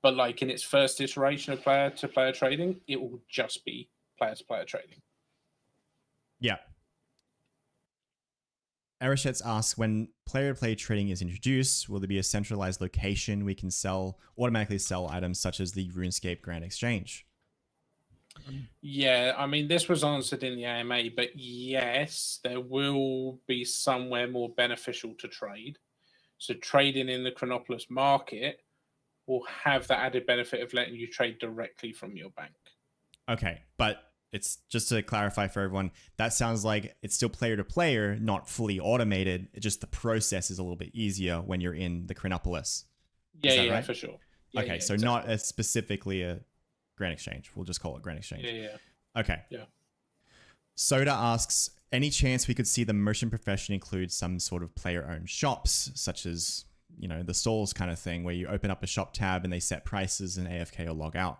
but like in its first iteration of player to player trading, it will just be player to player trading. Yeah. Ereshets asks, when player-to-player trading is introduced, will there be a centralized location we can automatically sell items such as the RuneScape Grand Exchange? Yeah, I mean, this was answered in the AMA, but yes, there will be somewhere more beneficial to trade. So trading in the Chronopolis market will have that added benefit of letting you trade directly from your bank. Okay, but it's just to clarify for everyone, that sounds like it's still player to player, not fully automated. It just the process is a little bit easier when you're in the Chronopolis. Yeah, Is that yeah, right? for sure. Okay, Yeah, so exactly. not specifically a Grand Exchange. We'll just call it Grand Exchange. Yeah. Okay. Yeah. Soda asks, any chance we could see the merchant profession include some sort of player-owned shops, such as, the stalls kind of thing, where you open up a shop tab and they set prices and AFK or log out?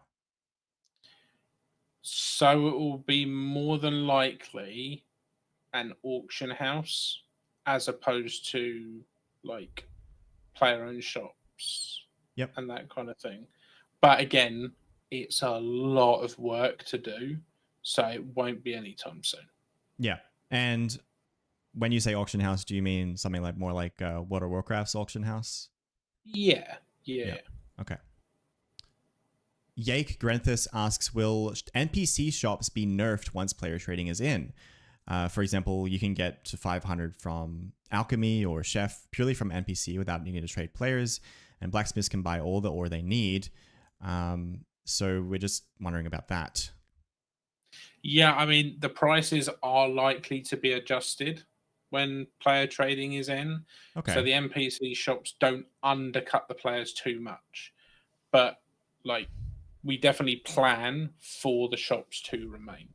So it will be more than likely an auction house as opposed to like player-owned shops. Yep. And that kind of thing. But again, it's a lot of work to do, so it won't be anytime soon. Yeah. And when you say auction house, do you mean something like more like World of Warcraft's auction house? Yeah. Okay. Yake Grenthus asks, will NPC shops be nerfed once player trading is in? For example, you can get to 500 from Alchemy or Chef purely from NPC without needing to trade players, and blacksmiths can buy all the ore they need. So we're just wondering about that. Yeah, I mean, the prices are likely to be adjusted when player trading is in. Okay. So the NPC shops don't undercut the players too much. But like we definitely plan for the shops to remain.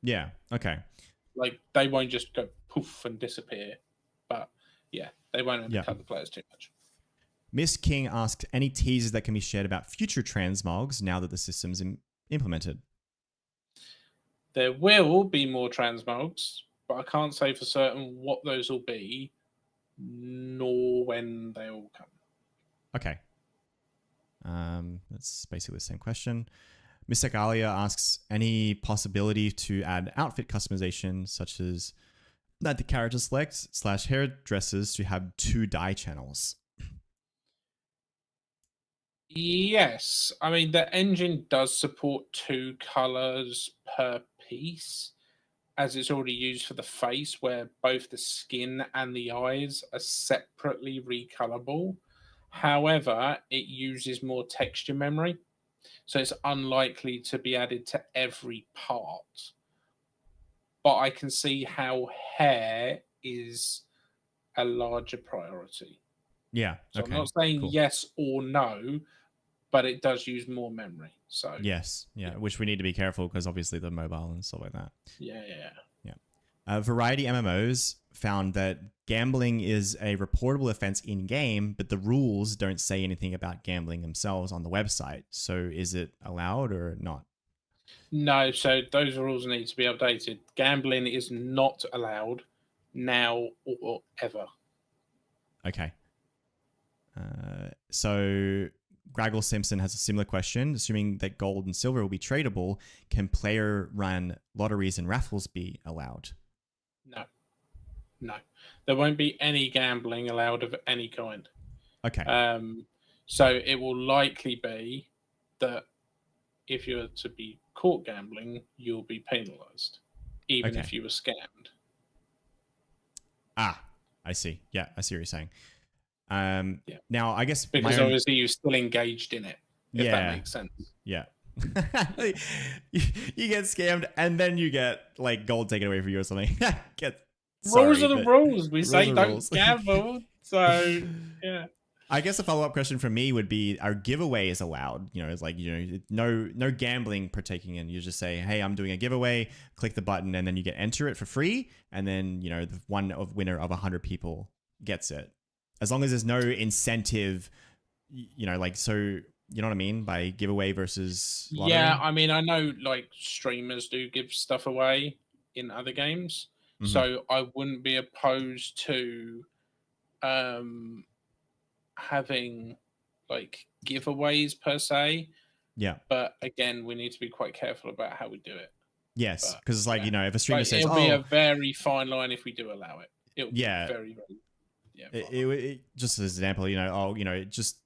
Yeah. Okay. Like they won't just go poof and disappear. But yeah, they won't undercut the players too much. Miss King asks, any teasers that can be shared about future transmogs now that the system's implemented? There will be more transmogs, but I can't say for certain what those will be, nor when they will come. Okay. That's basically the same question. Miss Agalia asks, any possibility to add outfit customization, such as that the character select / hairdressers to have 2 dye channels? Yes, I mean the engine does support 2 colors per piece, as it's already used for the face, where both the skin and the eyes are separately recolorable. However, it uses more texture memory, so it's unlikely to be added to every part. But I can see how hair is a larger priority. Yeah. So okay. I'm not saying cool. yes or no, but it does use more memory. So yes, yeah, which we need to be careful because obviously the mobile and stuff like that. Yeah. Variety MMOs found that gambling is a reportable offense in game, but the rules don't say anything about gambling themselves on the website. So is it allowed or not? No, so those rules need to be updated. Gambling is not allowed now or ever. Okay. So Graggle Simpson has a similar question. Assuming that gold and silver will be tradable, can player-run lotteries and raffles be allowed? No. There won't be any gambling allowed of any kind. Okay. So it will likely be that if you're to be caught gambling, you'll be penalized, even if you were scammed. I see. Yeah, I see what you're saying. Now, I guess because obviously you're still engaged in it, if that makes sense. Yeah. you get scammed and then you get like gold taken away from you or something. Rules are the rules. We say don't gamble. So, yeah. I guess a follow-up question from me would be, are giveaways allowed? It's like, no gambling partaking in. You just say, hey, I'm doing a giveaway, click the button, and then you get enter it for free. And then, the winner of 100 people gets it. As long as there's no incentive, so you know what I mean? By giveaway versus lottery? Yeah, I mean, I know like streamers do give stuff away in other games. Mm-hmm. So I wouldn't be opposed to having like giveaways per se. Yeah. But again, we need to be quite careful about how we do it. Yes, because it's like, if a streamer says, it'll be a very fine line if we do allow it. It'll be very, very just as an example, just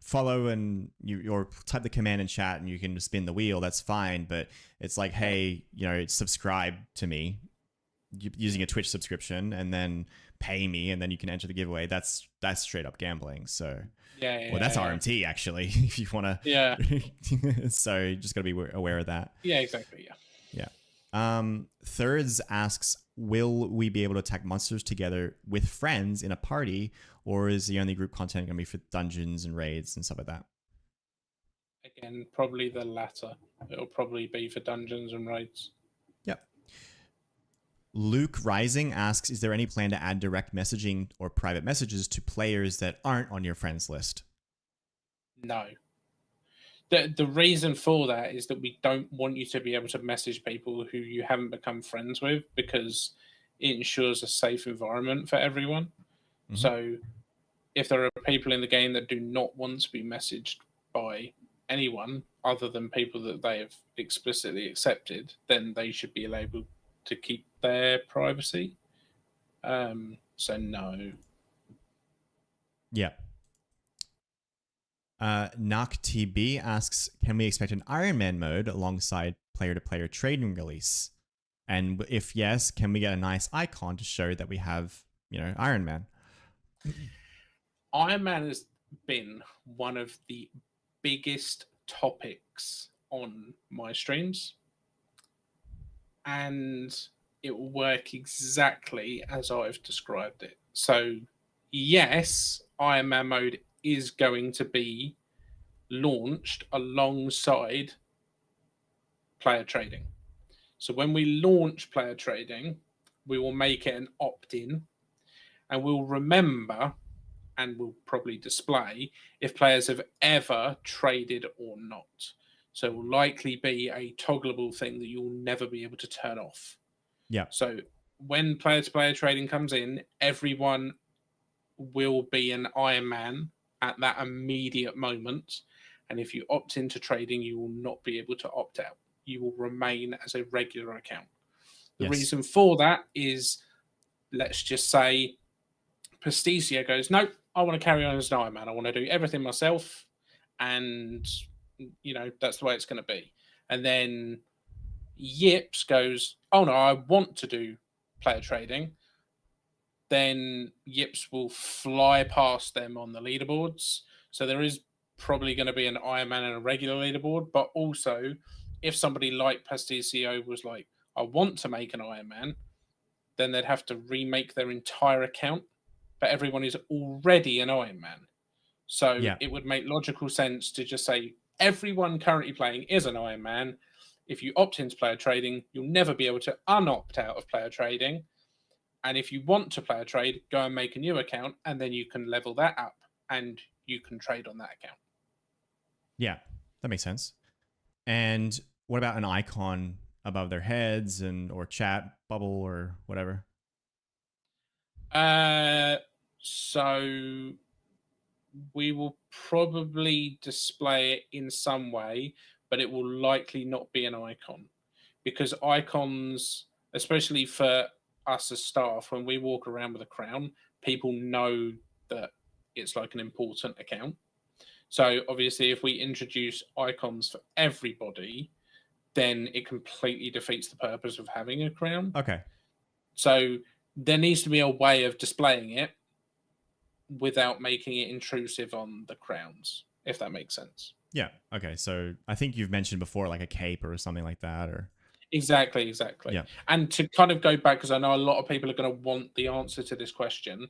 follow and or type the command in chat and you can spin the wheel. That's fine, but it's like, hey, subscribe to me using a Twitch subscription and then pay me and then you can enter the giveaway. That's straight up gambling. So that's RMT actually, if you want to. So you just got to be aware of that. Yeah, exactly. Thirds asks, will we be able to attack monsters together with friends in a party, or is the only group content going to be for dungeons and raids and stuff like that? Again, probably the latter. It'll probably be for dungeons and raids. Yep. Luke Rising asks, is there any plan to add direct messaging or private messages to players that aren't on your friends list? No. The reason for that is that we don't want you to be able to message people who you haven't become friends with, because it ensures a safe environment for everyone. Mm-hmm. So if there are people in the game that do not want to be messaged by anyone other than people that they have explicitly accepted, then they should be able to keep their privacy. So no. Yeah. NockTB asks, can we expect an Iron Man mode alongside player-to-player trading release? And if yes, can we get a nice icon to show that we have, Iron Man? Iron Man has been one of the biggest topics on my streams, and it will work exactly as I've described it. So yes, Iron Man mode is going to be launched alongside player trading. So when we launch player trading, we will make it an opt-in, and we'll remember and we'll probably display if players have ever traded or not. So it will likely be a toggleable thing that you'll never be able to turn off. Yeah. So when player-to-player trading comes in, everyone will be an Iron Man at that immediate moment. And if you opt into trading, you will not be able to opt out. You will remain as a regular account. The reason for that is, let's just say Pastisio goes, nope, I want to carry on as an Iron Man. I want to do everything myself. And, that's the way it's going to be. And then Yips goes, oh no, I want to do player trading. Then Yips will fly past them on the leaderboards. So there is probably going to be an Iron Man and a regular leaderboard. But also, if somebody like Pastisio was like, I want to make an Iron Man, then they'd have to remake their entire account. But everyone is already an Iron Man. So it would make logical sense to just say, everyone currently playing is an Iron Man. If you opt into player trading, you'll never be able to unopt out of player trading. And if you want to play a trade, go and make a new account, and then you can level that up and you can trade on that account. Yeah, that makes sense. And what about an icon above their heads or chat bubble or whatever? So we will probably display it in some way, but it will likely not be an icon, because icons, especially for us as staff, when we walk around with a crown, people know that it's like an important account. So obviously, if we introduce icons for everybody, then it completely defeats the purpose of having a crown. Okay. So there needs to be a way of displaying it without making it intrusive on the crowns, if that makes sense. Yeah. Okay. So I think you've mentioned before, like a cape or something like that, or... Exactly. Yeah. And to kind of go back, because I know a lot of people are going to want the answer to this question,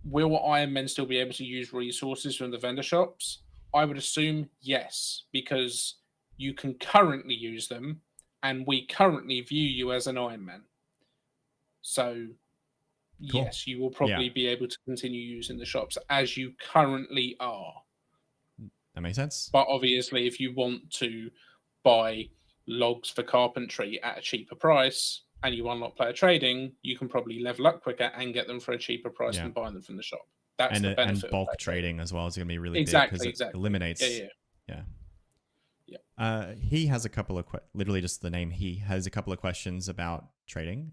will Iron Men still be able to use resources from the vendor shops? I would assume yes, because you can currently use them, and we currently view you as an Iron Man. So cool. Yes, you will probably be able to continue using the shops as you currently are. That makes sense. But obviously, if you want to buy logs for carpentry at a cheaper price and you unlock player trading, you can probably level up quicker and get them for a cheaper price than buying them from the shop. That's the benefit. And bulk trading as well is going to be really big because it eliminates. Yeah. He has a couple of literally just the name. He has a couple of questions about trading.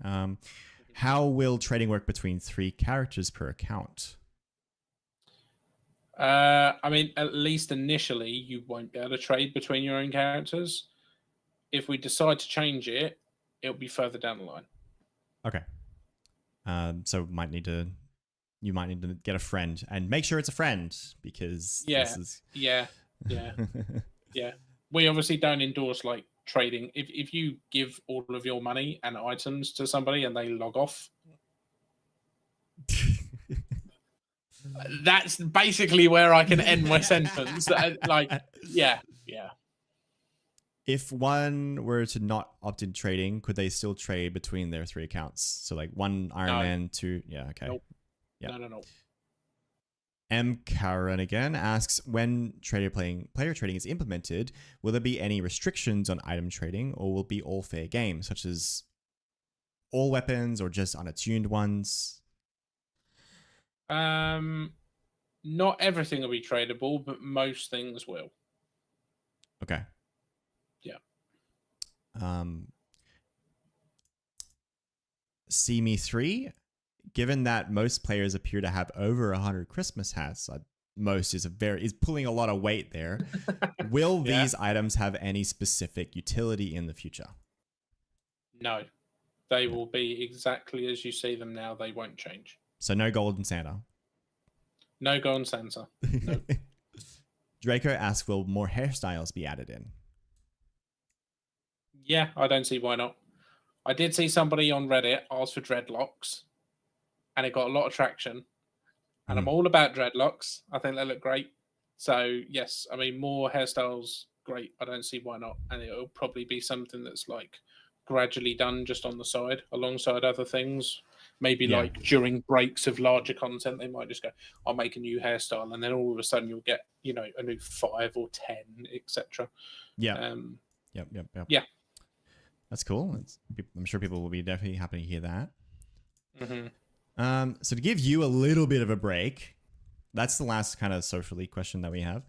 How will trading work between 3 characters per account? I mean, at least initially, you won't be able to trade between your own characters. If we decide to change it, it'll be further down the line. Okay. So you might need to get a friend and make sure it's a friend, because this is yeah. We obviously don't endorse like trading. If you give all of your money and items to somebody and they log off, that's basically where I can end my sentence. Like, yeah. If one were to not opt in trading, could they still trade between their 3 accounts? So like 1 Iron Man, 2. Yeah, okay. Nope. Yeah. No. M. Karen again asks, when player trading is implemented, will there be any restrictions on item trading, or will it be all fair game, such as all weapons or just unattuned ones? Not everything will be tradable, but most things will. Okay. Yeah. See Me 3, given that most players appear to have over 100 Christmas hats, most is pulling a lot of weight there. Will these items have any specific utility in the future? No. They will be exactly as you see them now. They won't change. So no Golden Santa. No Golden Santa. No. Draco asks, will more hairstyles be added in? Yeah, I don't see why not. I did see somebody on Reddit ask for dreadlocks, and it got a lot of traction. And I'm all about dreadlocks. I think they look great. So yes, I mean, more hairstyles, great. I don't see why not. And it'll probably be something that's like gradually done just on the side alongside other things. Maybe like during breaks of larger content, they might just go, I'll make a new hairstyle, and then all of a sudden you'll get, a new 5 or 10, etc. Yeah. Yep. Yeah. That's cool. I'm sure people will be definitely happy to hear that. Mm-hmm. So to give you a little bit of a break, that's the last kind of socially question that we have.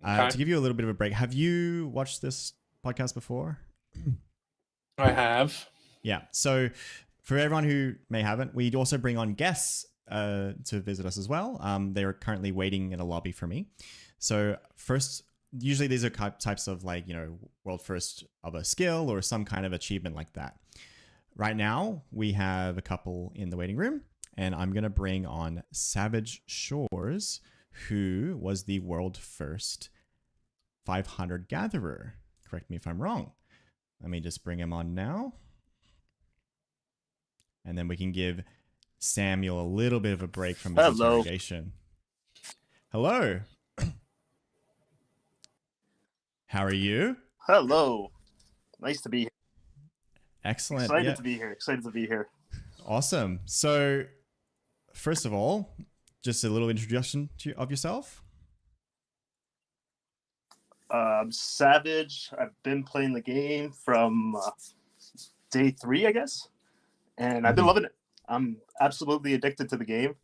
Okay. To give you a little bit of a break, have you watched this podcast before? I have. Yeah. So for everyone who may haven't, we also bring on guests to visit us as well. They're currently waiting in a lobby for me. So first, usually these are types of like, world first of a skill or some kind of achievement like that. Right now, we have a couple in the waiting room, and I'm going to bring on Savage Shores, who was the world first 500 gatherer. Correct me if I'm wrong. Let me just bring him on now. And then we can give Samuel a little bit of a break from his interrogation. Hello. How are you? Hello. Nice to be here. Excellent. Excited to be here. Awesome. So, first of all, just a little introduction of yourself. Savage. I've been playing the game from day 3, I guess. And I've been loving it. I'm absolutely addicted to the game.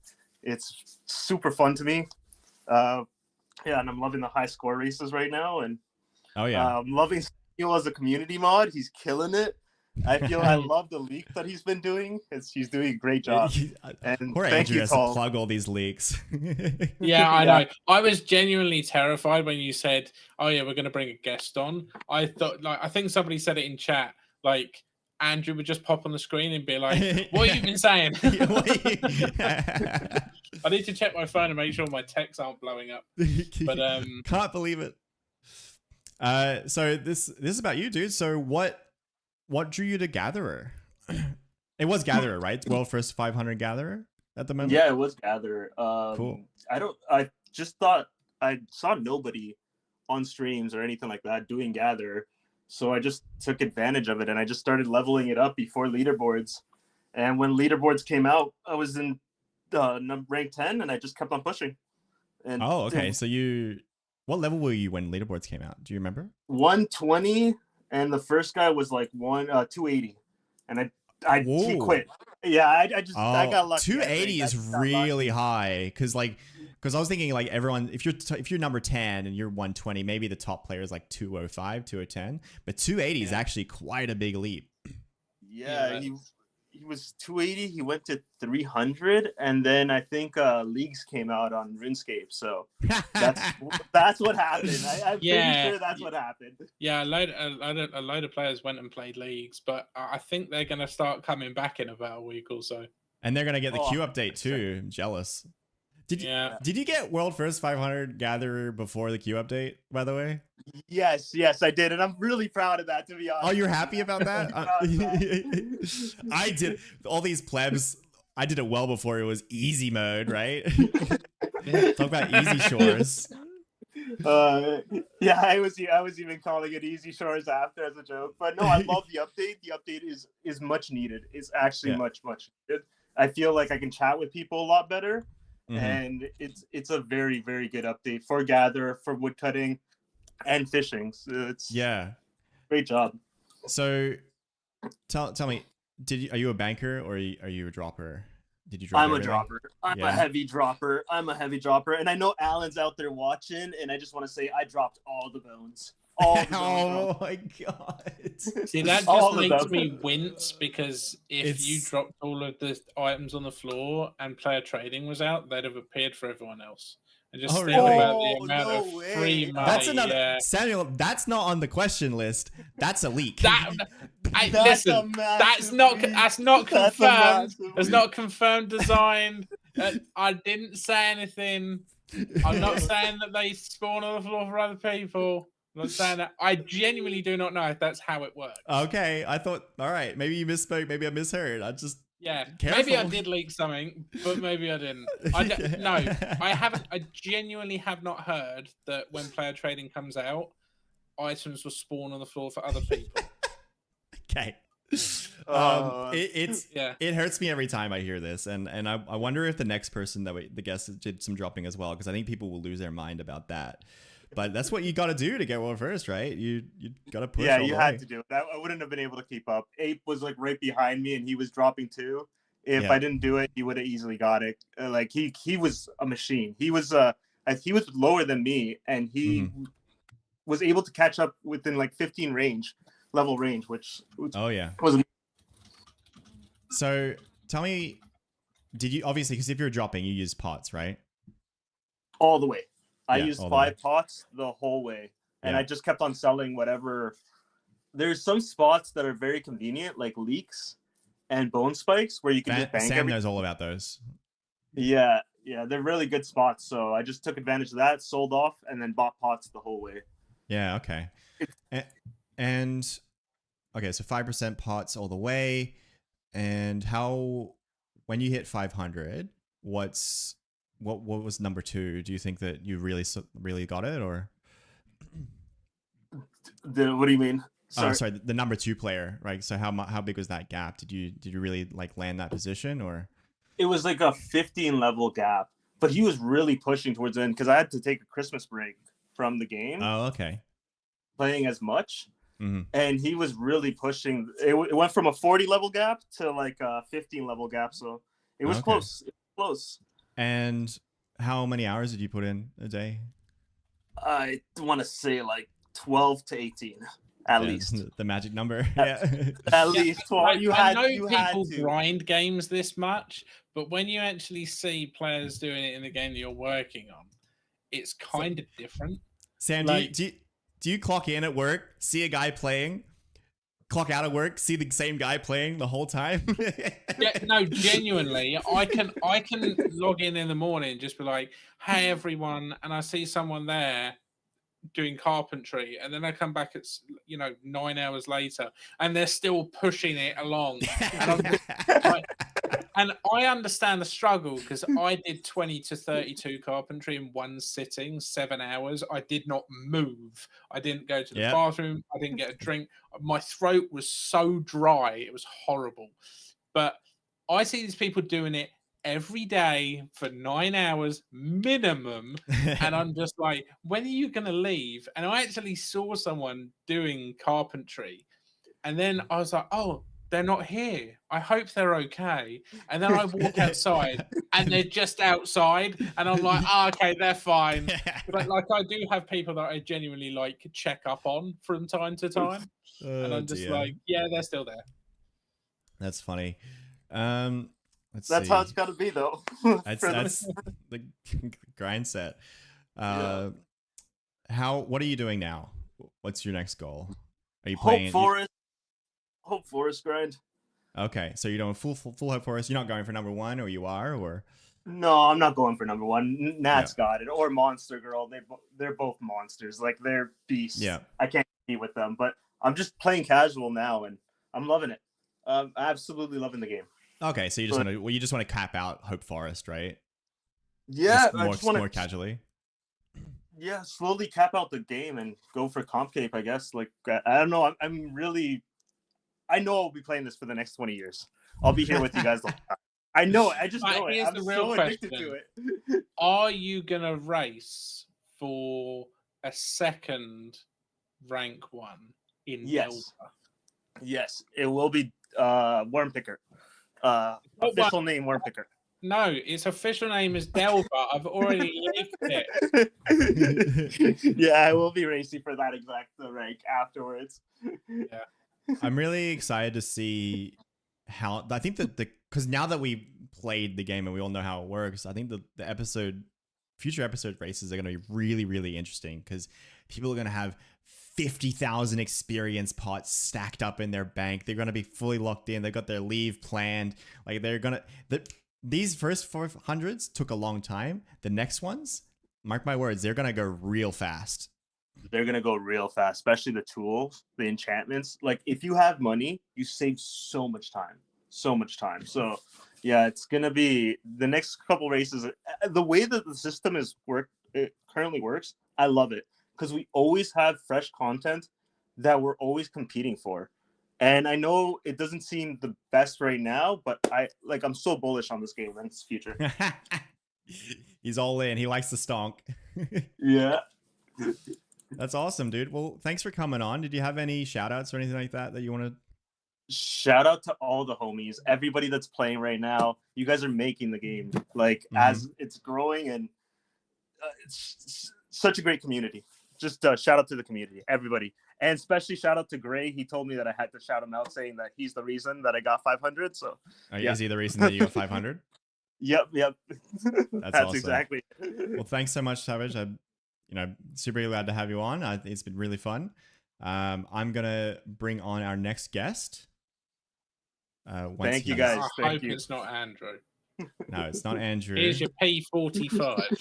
It's super fun to me. And I'm loving the high score races right now. And I'm loving Samuel as a community mod. He's killing it. I feel I love the leak that he's been doing. He's doing a great job. And poor thank Andrew you, has Paul. to plug all these leaks. Yeah, I know. I was genuinely terrified when you said, "Oh yeah, we're going to bring a guest on." I thought, I think somebody said it in chat, like Andrew would just pop on the screen and be like, "What have you been saying?" I need to check my phone and make sure my texts aren't blowing up. But can't believe it. So this is about you, dude. So what drew you to Gatherer? It was Gatherer, right? World first 500 Gatherer at the moment. Yeah, it was Gatherer. Cool. I just thought I saw nobody on streams or anything like that doing Gatherer, so I just took advantage of it and I just started leveling it up before leaderboards. And when leaderboards came out, I was in rank 10, and I just kept on pushing. And okay. So what level were you when leaderboards came out? Do you remember? 120, and the first guy was like 280, and he quit. Yeah, I got lucky. 280 is really high because I was thinking like everyone, if you're number 10 and you're 120, maybe the top player is like 205, 210, but 280 is actually quite a big leap. Yeah, he was 280. He went to 300, and then I think leagues came out on RuneScape. So that's what happened. I'm pretty sure that's what happened. Yeah, a load of players went and played leagues, but I think they're going to start coming back in about a week or so. And they're going to get the queue update too. I'm jealous. Did you get World First 500 Gatherer before the queue update, by the way? Yes, I did, and I'm really proud of that, to be honest. Oh, you're happy about that? I did. All these plebs, I did it well before it was easy mode, right? Talk about easy shores. Yeah, I was even calling it easy shores after as a joke. But no, I love the update. The update is much needed. It's actually much needed. I feel like I can chat with people a lot better. Mm-hmm. And it's a very, very good update for gather, for woodcutting, and fishing. So it's great job. So tell me, are you a banker or are you a dropper? Did you drop? I'm everything? A dropper. I'm a heavy dropper. And I know Alan's out there watching, and I just want to say I dropped all the bones. Oh my god! See, that just makes me wince, because if you dropped all of the items on the floor and player trading was out, they'd have appeared for everyone else. And just think about the amount of free money. That's another Samuel. That's not on the question list. That's a leak. Listen, that's not confirmed. It's not confirmed. Designed. I didn't say anything. I'm not saying that they spawn on the floor for other people. I'm not saying that. I genuinely do not know if that's how it works. Okay, I thought, all right, maybe you misspoke, maybe I misheard. I just careful. Maybe I did leak something, but maybe I didn't. No, I haven't. I genuinely have not heard that when player trading comes out, items will spawn on the floor for other people. Okay. It hurts me every time I hear this, and I wonder if the next person the guest did some dropping as well, because I think people will lose their mind about that. But that's what you got to do to get world first, right? You got to push. Yeah, you had to do it. I wouldn't have been able to keep up. Ape was like right behind me, and he was dropping too. If I didn't do it, he would have easily got it. Like he was a machine. He was lower than me, and he was able to catch up within like 15 level range, which was. So tell me, did you obviously, because if you're dropping, you use pots, right? All the way. I used 5 pots the whole way, and I just kept on selling whatever. There's some spots that are very convenient, like leaks and bone spikes, where you can just bank Sam everything. knows all about those. Yeah, they're really good spots. So I just took advantage of that, sold off, and then bought pots the whole way. Yeah, okay. And okay, so 5% pots all the way. And when you hit 500, what was number 2? Do you think that you really got it, or what do you mean? Sorry, the number 2 player, right? So how big was that gap? Did you really like land that position, or? It was like a 15 level gap, but he was really pushing towards the end because I had to take a Christmas break from the game. Oh, okay. Playing as much. And he was really pushing. It went from a 40 level gap to like a 15 level gap. So it was close. It was close. And how many hours did you put in a day? I want to say like 12 to 18 at least. The magic number. At least 12. I know people grind games this much, but when you actually see players doing it in the game that you're working on, it's kind of different. Sam, do you clock in at work, see a guy playing, clock out of work, see the same guy playing the whole time? No, genuinely, I can log in the morning and just be like, "Hey, everyone," and I see someone there doing carpentry, and then I come back at 9 hours later, and they're still pushing it along, and I'm just like, and I understand the struggle because I did 20 to 32 carpentry in one sitting, 7 hours. I did not move. I didn't go to the bathroom. I didn't get a drink. My throat was so dry. It was horrible. But I see these people doing it every day for 9 hours minimum. And I'm just like, when are you going to leave? And I actually saw someone doing carpentry. And then I was like, oh, they're not here. I hope they're okay. And then I walk outside and they're just outside. And I'm like, oh, okay, they're fine. But like, I do have people that I genuinely like check up on from time to time. And I'm just like, yeah, they're still there. That's funny. Let's That's see. how it's got to be, though. That's the grind set. Yeah. What are you doing now? What's your next goal? Are you Hope playing? Forest grind. Okay, so you're doing full Hope Forest. You're not going for number 1, or you are, or No, I'm not going for number 1. Nat's Yeah. got it, or Monster Girl. They're both monsters. Like, they're beasts. Yeah. I can't compete with them. But I'm just playing casual now, and I'm loving it. Absolutely loving the game. Okay, so you just want to cap out Hope Forest, right? Yeah, I just want more casually. Yeah, slowly cap out the game and go for comp cape, I guess. Like, I don't know. I'm really. I know I'll be playing this for the next 20 years. I'll be here with you guys the whole time. I know it. I just know it. I'm so addicted to it. Are you gonna race for a second rank 1 in Delta? Yes, it will be Worm Picker. Official name Worm Picker. No, its official name is Delta. I've already leaked it. Yeah, I will be racing for that exact rank afterwards. Yeah. I'm really excited to see how. I think that because now that we played the game and we all know how it works, I think the future episode races are going to be really, really interesting because people are going to have 50,000 experience pots stacked up in their bank. They're going to be fully locked in. They've got their leave planned. Like these first 400s took a long time. The next ones, mark my words, they're going to go real fast. They're going to go real fast, especially the tools, the enchantments. Like, if you have money, you save so much time. So, yeah, it's going to be the next couple races. The way that the system it currently works, I love it. Because we always have fresh content that we're always competing for. And I know it doesn't seem the best right now, but I'm so bullish on this game and its future. He's all in. He likes the stonk. Yeah. That's awesome, dude. Well, thanks for coming on. Did you have any shout outs or anything like that you want to? Shout out to all the homies, everybody that's playing right now. You guys are making the game as it's growing, and it's such a great community. Just shout out to the community, everybody. And especially shout out to Gray. He told me that I had to shout him out, saying that he's the reason that I got 500. So, Is he the reason that you got 500? Yep. That's awesome. Exactly. Well, thanks so much, Savage. I'm, super glad to have you on. It's been really fun. I'm gonna bring on our next guest. Thank you, guys. I hope it's not Andrew. No, it's not Andrew. Here's your P45.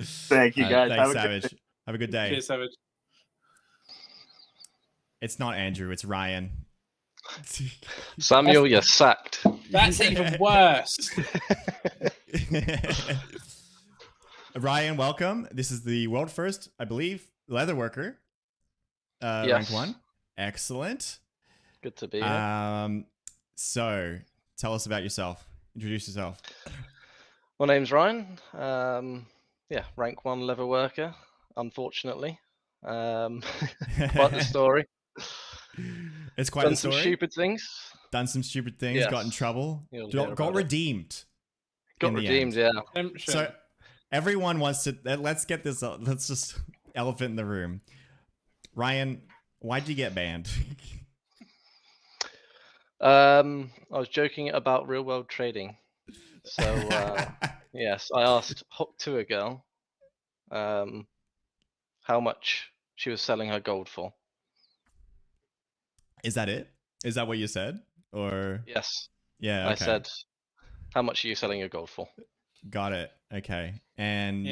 Thank you, guys. Thanks, Savage. Have a good day. Cheers, Savage. It's not Andrew. It's Ryan. Samuel, you're sacked. That's even worse. Ryan, welcome. This is the world first, I believe, Leatherworker. Yes. Rank 1. Excellent. Good to be here. So, tell us about yourself. Introduce yourself. My name's Ryan. Rank 1 Leatherworker, unfortunately. Quite the story. It's quite Done a story. some stupid things. Done some stupid things. Yes. Got in trouble. Got redeemed. Got redeemed, yeah. So everyone wants to. Let's get this. Let's just elephant in the room. Ryan, why did you get banned? I was joking about real world trading. So yes, I asked Hook to a girl how much she was selling her gold for. Is that it? Is that what you said? Or yes. Yeah. Okay. I said, how much are you selling your gold for? Got it. Okay. And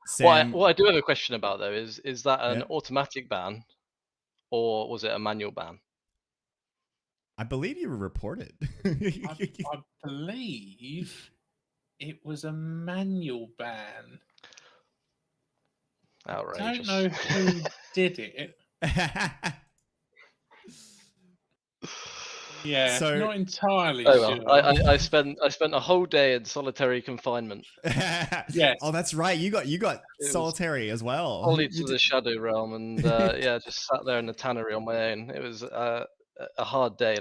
Sam... what I do have a question about though is that an automatic ban or was it a manual ban? I believe you were reported. I believe it was a manual ban. Outrageous. I don't know who did it. Yeah, so, not entirely sure. I spent a whole day in solitary confinement. Yes. Oh, that's right. You got solitary as well. Only to the Shadow Realm, and just sat there in the tannery on my own. It was a hard day,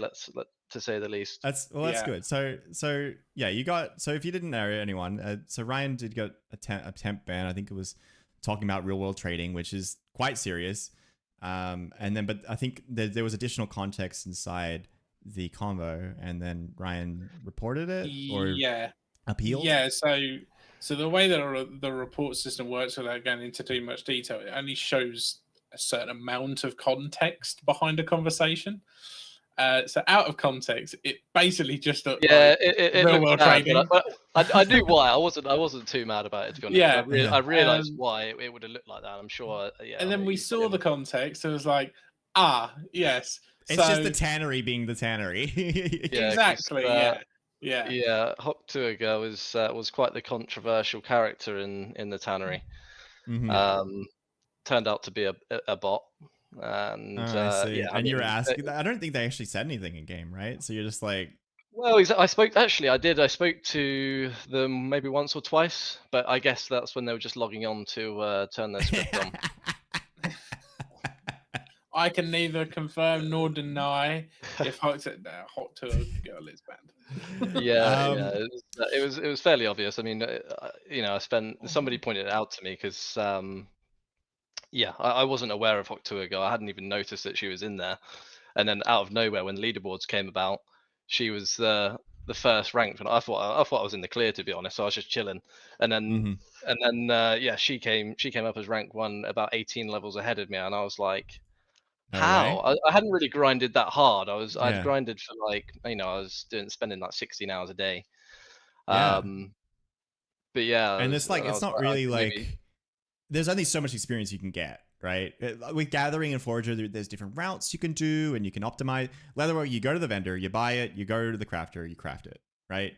to say the least. That's good. So you got. So if you didn't know anyone, so Ryan did get a temp ban. I think it was talking about real world trading, which is quite serious. But I think there was additional context inside the combo, and then Ryan reported it or Yeah. appealed. Yeah. So the way that the report system works, without going into too much detail, it only shows a certain amount of context behind a conversation. So out of context, it basically just looked Yeah, like it real looked world bad, trading. but I knew why. I wasn't too mad about it, to be honest. Yeah. I realized Um, why it would have looked like that. I'm sure. Yeah. and then we you probably saw the context. It was like, yes. It's just So the tannery being the tannery. Yeah, 'cause, exactly. Yeah. yeah, Hoktuaga was quite the controversial character in the tannery. Mhm. Turned out to be a bot, and Oh, I see. yeah, I And you were mean, asking. I don't think they actually said anything in game, right? So you're just like, well, I spoke actually. I did. I spoke to them maybe once or twice, but I guess that's when they were just logging on to turn their script on. I can neither confirm nor deny if Hot to a girl is banned. Yeah, it was fairly obvious. I mean, I somebody pointed it out to me because yeah, I wasn't aware of Hoktuaga. I hadn't even noticed that she was in there, and then out of nowhere, when leaderboards came about, she was the first ranked, and I thought I was in the clear, to be honest. So I was just chilling, and then mhm. yeah, she came up as rank 1, about 18 levels ahead of me, and I was like, No how? way. I hadn't really grinded that hard. I'd Yeah. grinded for like, I was spending like 16 hours a day. Yeah. But yeah, And it's like, I it's was not like, really okay, maybe. like, there's only so much experience you can get, right? With Gathering and Forager, there's different routes you can do and you can optimize. Leatherworker, you go to the vendor, you buy it, you go to the crafter, you craft it, right?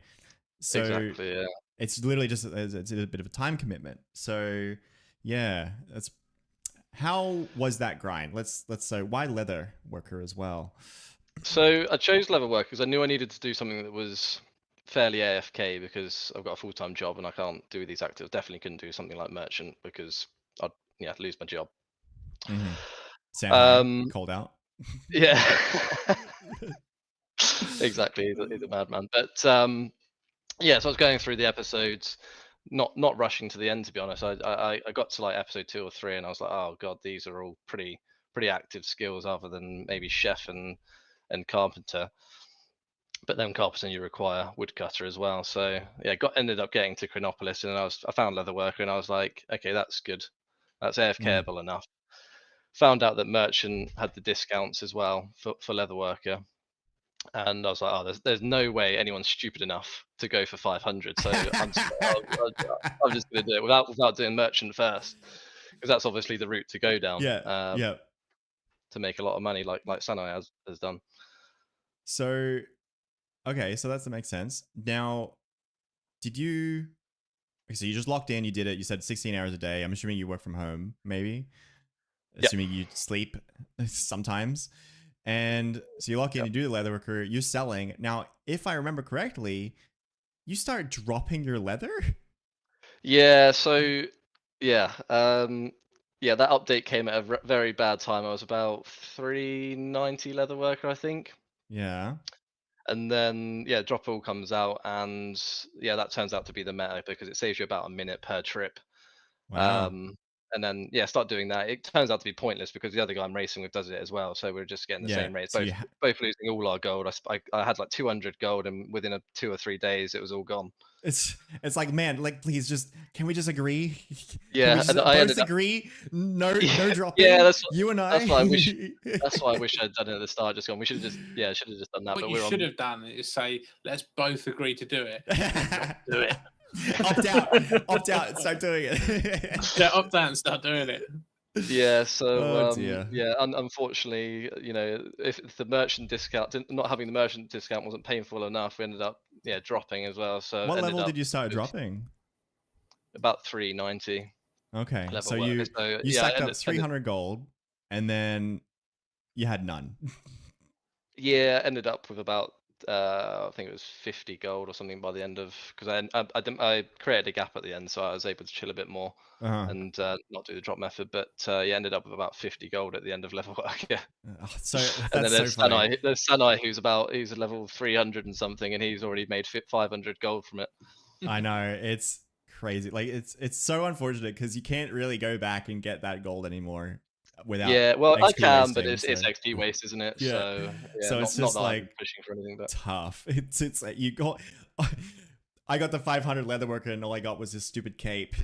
So Exactly, yeah. it's literally just, it's a bit of a time commitment. So yeah, that's, how was that grind? Let's say, why Leatherworker as well? So I chose Leatherworker because I knew I needed to do something that was fairly AFK, because I've got a full-time job and I can't do these actives. Definitely couldn't do something like merchant because I'd lose my job. Mm-hmm. Samurai Um, called out. yeah, exactly. He's a madman. But yeah, so I was going through the episodes, not rushing to the end, to be honest. I got to like episode 2 or 3, and I was like, oh god, these are all pretty active skills, other than maybe chef and carpenter. But then carpenter, you require woodcutter as well. So yeah, ended up getting to Chronopolis, and I found Leatherworker, and I was like, okay, that's good. That's AFKable enough. Found out that merchant had the discounts as well for Leatherworker, and I was like, oh, there's no way anyone's stupid enough to go for 500. So I'm just going to do it without doing merchant first, because that's obviously the route to go down. Yeah. Yeah. To make a lot of money, like Sanai has done. So, okay, so that makes sense. Now, did you? So you just locked in, you did it. You said 16 hours a day. I'm assuming you work from home, maybe. Assuming you sleep sometimes. And so you lock in, you do the Leatherworker, you're selling. Now, if I remember correctly, you start dropping your leather? Yeah, so yeah, yeah, that update came at a very bad time. I was about 390 Leatherworker, I think. Yeah. And then yeah, drop all comes out, and yeah, that turns out to be the meta, because it saves you about a minute per trip. Wow. And then yeah, start doing that. It turns out to be pointless because the other guy I'm racing with does it as well. So we're just getting the Yeah. same rates, So both losing all our gold. I had like 200 gold, and within 2 or 3 days, it was all gone. it's like, man, like, please, just, can we just agree? Yeah, can we just and I ended up, agree? No dropping. yeah, You and I. that's why I wish that's why I wish I'd done it at the start. Just gone. We should have just done that. What But you should have done is say, let's both agree to do it. Do it. Opt out, and start doing it. Yeah, opt out and start doing it. Yeah, so Oh, dear. yeah, unfortunately, if the merchant discount, not having the merchant discount wasn't painful enough, we ended up dropping as well. So What ended level up did you start with dropping? about 390 Okay, level so worker. you So you yeah, stacked up 300 gold, and then you had none. ended up with about I think it was 50 gold or something by the end of, because I created a gap at the end, so I was able to chill a bit more and not do the drop method. But yeah, ended up with about 50 gold at the end of level work. Yeah. So And then that's so funny. there's Sanai who's a level 300 and something, and he's already made 500 gold from it. I know, it's crazy. Like, it's so unfortunate because you can't really go back and get that gold anymore. without Yeah, well, I XP can, but wasting, it's so. XP waste, isn't it? Yeah. So yeah, So it's not just that I'm like pushing for anything, but tough. It's like you got. I got the 500 Leatherworker and all I got was this stupid cape.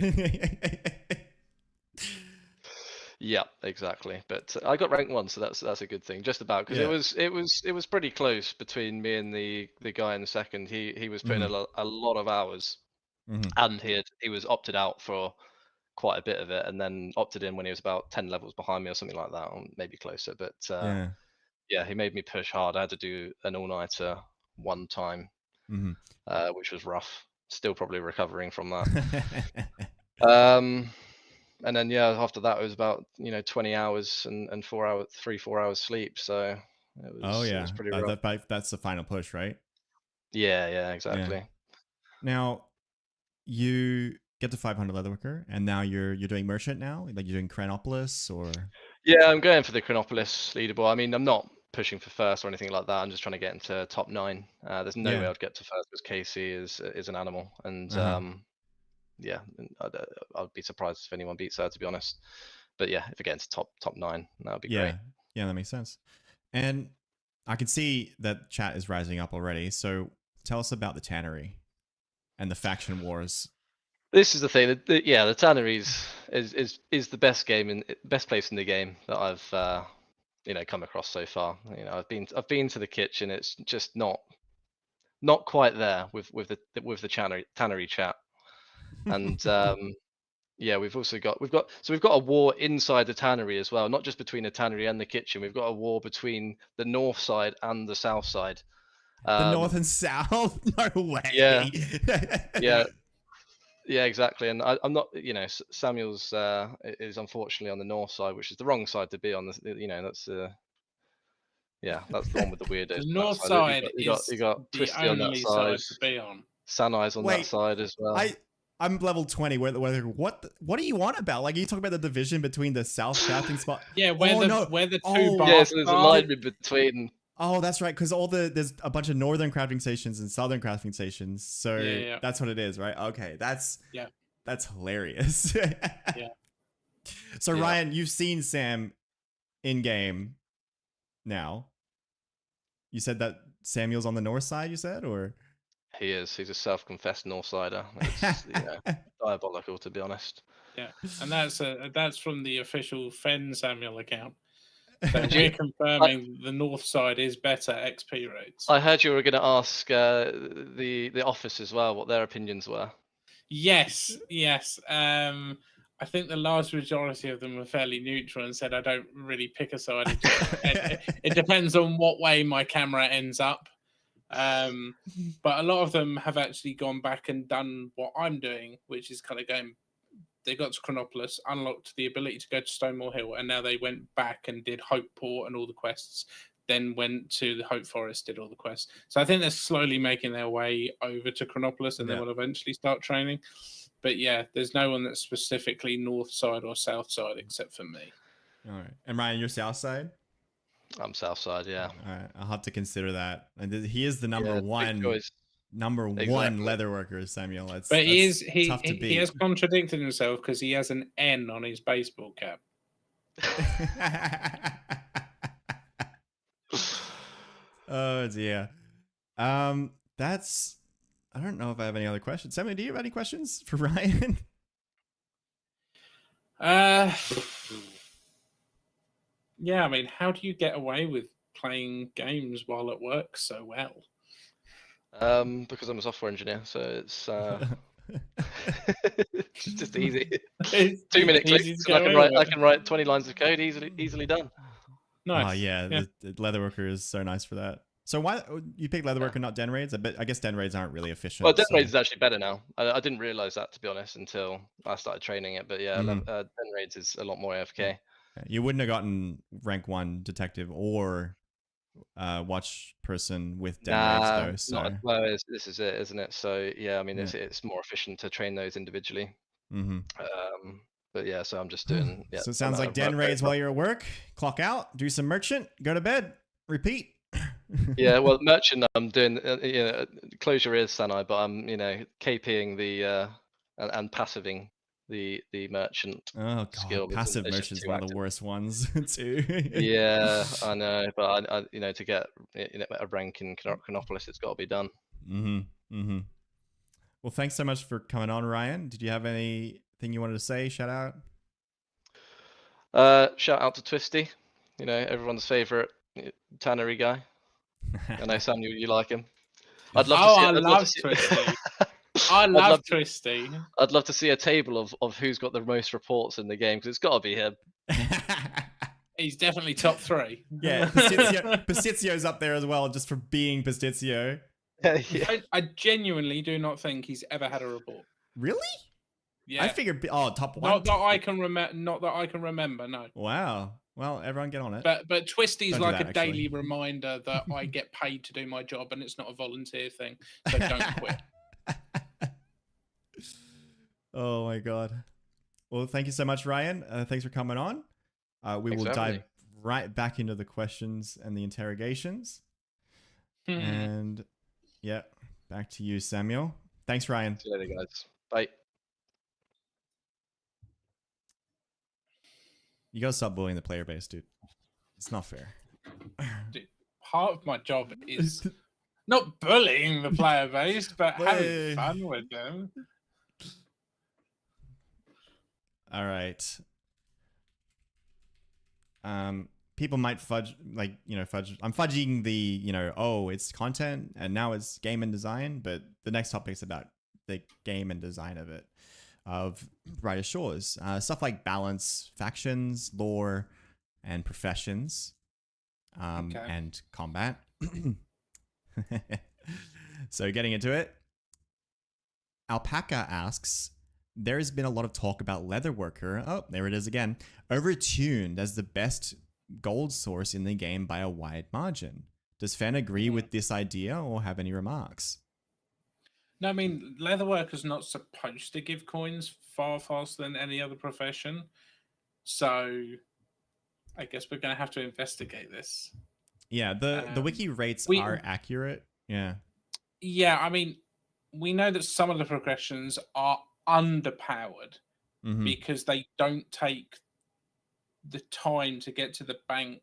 yeah, exactly. But I got rank 1, so that's a good thing. Just about, because Yeah. it was pretty close between me and the guy in the second. He was putting a lot of hours, and he was opted out for quite a bit of it, and then opted in when he was about 10 levels behind me or something like that, or maybe closer. But Yeah. yeah, he made me push hard. I had to do an all-nighter one time, which was rough. Still probably recovering from that. And then yeah, after that it was about 20 hours and 4 hours sleep. So it was pretty rough. That's the final push, right? Yeah, Yeah. exactly. Now you get to 500 Leatherworker, and now you're doing merchant now. Like you're doing Chronopolis, or Yeah, I'm going for the Chronopolis leaderboard. I mean, I'm not pushing for first or anything like that. I'm just trying to get into top 9. There's no way I'd get to first because Casey is an animal, and yeah, I'd be surprised if anyone beats her, to be honest. But yeah, if it gets top 9, that would be great. Yeah, that makes sense. And I can see that chat is rising up already. So tell us about the tannery and the faction wars. This is the thing. The tannery is the best place in the game that I've come across so far. I've been to the kitchen. It's just not quite there with the tannery chat. And yeah, we've got a war inside the tannery as well, not just between the tannery and the kitchen. We've got a war between the north side and the south side. The north and south? No way. Yeah, exactly. And I'm not, Samuel's is unfortunately on the north side, which is the wrong side to be on. That's that's the one with the weirdos. The north side is you got the Twisty on that only side to be on. Sanai's on that side as well. I'm level 20. What are you on about? Like, are you talking about the division between the south crafting spot? Yeah, where the two bars. Yeah, so there's alignment between. Oh, that's right. Because there's a bunch of northern crafting stations and southern crafting stations. So that's what it is, right? Okay, that's hilarious. Yeah. So Ryan, you've seen Sam in game now. You said that Samuel's on the north side. You said, or he is. He's a self-confessed Northsider. It's diabolical, to be honest. Yeah, and that's from the official FenSamuel account. So we're confirming the north side is better XP rates. I heard you were going to ask the office as well what their opinions were. Yes. I think the large majority of them were fairly neutral and said, I don't really pick a side. It depends on what way my camera ends up. But a lot of them have actually gone back and done what I'm doing, which is kind of going. They got to Chronopolis, unlocked the ability to go to Stonewall Hill, and now they went back and did Hopeport and all the quests. Then went to the Hope Forest, did all the quests. So I think they're slowly making their way over to Chronopolis, and they will eventually start training. But yeah, there's no one that's specifically north side or south side except for me. All right. And Ryan, you're south side? I'm south side, yeah. All right. I'll have to consider that. And he is the number one leatherworker, Samuel. But he has contradicted himself because he has an N on his baseball cap. Oh dear. I don't know if I have any other questions. Samuel, do you have any questions for Ryan? Yeah, I mean, how do you get away with playing games while at work so well? Because I'm a software engineer, so it's just easy. 2-minute clicks, and I can write 20 lines of code easily done. Nice. Oh yeah, the Leatherworker is so nice for that. So why you pick Leatherworker, not Den Raids? I guess Den Raids aren't really efficient. Well, Den Raids is actually better now. I didn't realize that, to be honest, until I started training it. But yeah, Den Raids is a lot more AFK. You wouldn't have gotten rank 1 detective or watch person with Den Raids though. No, this is it, isn't it? So yeah, I mean, it's more efficient to train those individually. But yeah, so I'm just doing. Yeah, so it sounds like Den Raids while you're at work. Clock out, do some merchant, go to bed, repeat. Yeah, well, merchant, I'm doing. Close your ears, Sanai, but I'm KPing the and passiving the merchant Oh skill. god, passive It's just merchant's too one of active. the worst ones too. Yeah, I know, but I you know, to get a rank in Chronopolis, it's got to be done. Well, thanks so much for coming on, Ryan. Did you have anything you wanted to say? Shout out. Shout out to Twisty, you know, everyone's favorite tannery guy. I know Samuel, you like him. I'd love to see. I I'd love to see, Twisty. I I'd love love to, Twisty. I'd love to see a table of who's got the most reports in the game, because it's got to be him. He's definitely top 3. Yeah, Pastizio's up there as well, just for being Pastizio. Yeah. I genuinely do not think he's ever had a report. Really? Yeah. I figured. Oh, top 1. Not that I can remember. Not that I can remember. No. Wow. Well, everyone get on it. But Twisty's Don't like do that, a daily reminder that I get paid to do my job, and it's not a volunteer thing. So don't quit. Oh my god. Well, thank you so much, Ryan. Thanks for coming on. We will dive right back into the questions and the interrogations. And yeah, back to you, Samuel. Thanks, Ryan. See you later, guys. Bye. You gotta stop bullying the player base, dude. It's not fair. Dude, part of my job is not bullying the player base, but having fun with them. All right. People might fudge, fudge. I'm fudging the, it's content and now it's game and design, but the next topic's about the game and design of it, of Brighter Shores. Stuff like balance, factions, lore, and professions, and combat. So getting into it, Alpaca asks, there's been a lot of talk about Leatherworker. Oh, there it is again. Overtuned as the best gold source in the game by a wide margin. Does Fen agree with this idea or have any remarks? No, I mean, Leatherworker's not supposed to give coins far faster than any other profession. So I guess we're going to have to investigate this. Yeah, the wiki rates are accurate. Yeah. Yeah, I mean, we know that some of the progressions are underpowered because they don't take the time to get to the bank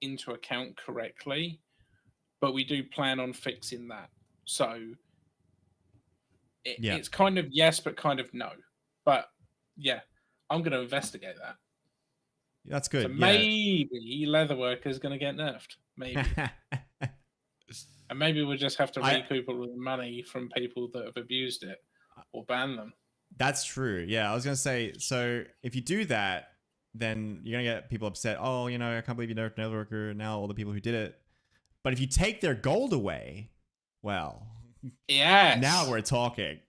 into account correctly, but we do plan on fixing that. So it's kind of yes, but kind of no. But yeah, I'm going to investigate that. That's good. So maybe Leatherworker is going to get nerfed. Maybe. And maybe we'll just have to recoup all the money from people that have abused it or ban them. That's true. Yeah, I was going to say, so if you do that, then you're going to get people upset. Oh, I can't believe you nerfed Leatherworker. Now all the people who did it. But if you take their gold away, well, yes. Now we're talking.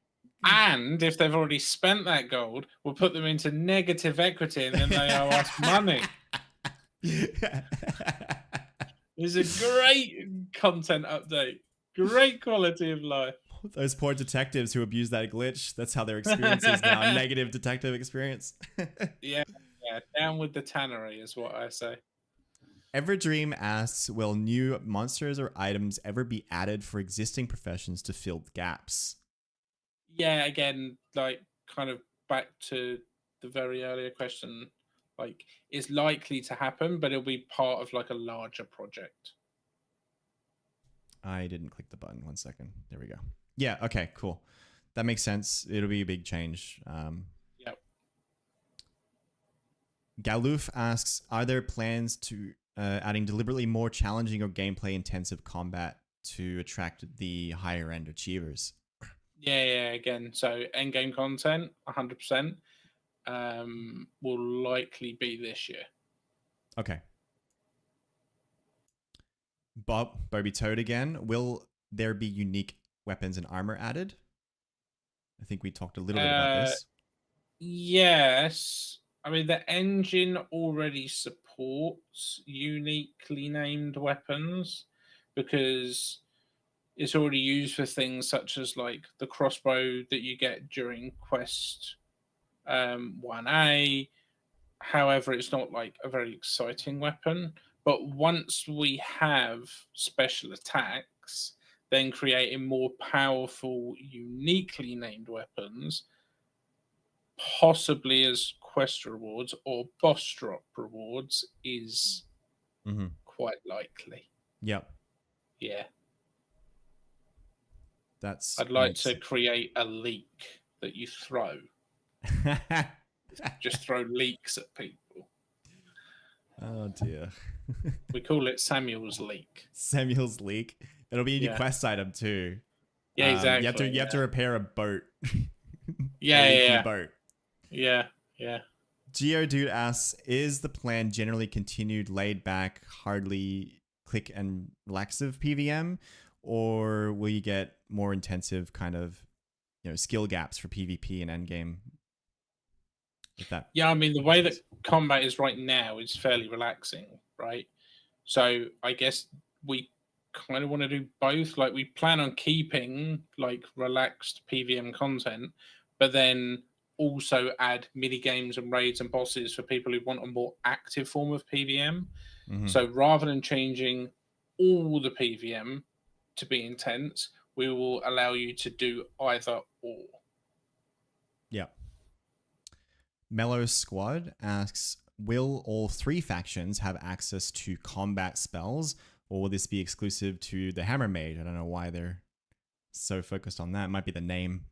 And if they've already spent that gold, we'll put them into negative equity and then they owe us money. It's a great content update. Great quality of life. Those poor detectives who abuse that glitch. That's how their experience is now. A negative detective experience. Yeah. Down with the tannery is what I say. Everdream asks, will new monsters or items ever be added for existing professions to fill the gaps? Yeah, again, kind of back to the very earlier question, it's likely to happen, but it'll be part of a larger project. I didn't click the button. 1 second. There we go. Yeah. Okay, cool. That makes sense. It'll be a big change. Yep. Galoof asks, are there plans to adding deliberately more challenging or gameplay intensive combat to attract the higher end achievers? Yeah, again, so endgame content, 100%, will likely be this year. Okay. Bobby Toad again. Will there be unique weapons and armor added? I think we talked a little bit about this. Yes. I mean, the engine already supports uniquely named weapons because it's already used for things such as the crossbow that you get during quest 1A. However, it's not a very exciting weapon. But once we have special attacks, then creating more powerful, uniquely named weapons possibly as quest rewards or boss drop rewards is quite likely. Yep. Yeah. That's. I'd like to create a leak that you throw. Just throw leaks at people. Oh dear. We call it Samuel's leak. Samuel's leak. It'll be a new quest item too. Yeah, exactly. You have to repair a boat. Yeah. Boat. Yeah. Geodude asks, is the plan generally continued laid back, hardly click and relaxive PVM, or will you get more intensive kind of, skill gaps for PvP and endgame? Yeah, I mean, the way that combat is right now is fairly relaxing, right? So I guess we kind of want to do both. Like, we plan on keeping like relaxed PVM content, but then also add mini games and raids and bosses for people who want a more active form of PVM. So rather than changing all the PVM to be intense, we will allow you to do either or. Yeah. Mellow Squad asks, will all 3 factions have access to combat spells, or will this be exclusive to the Hammer Mage? I don't know why they're so focused on that. It might be the name.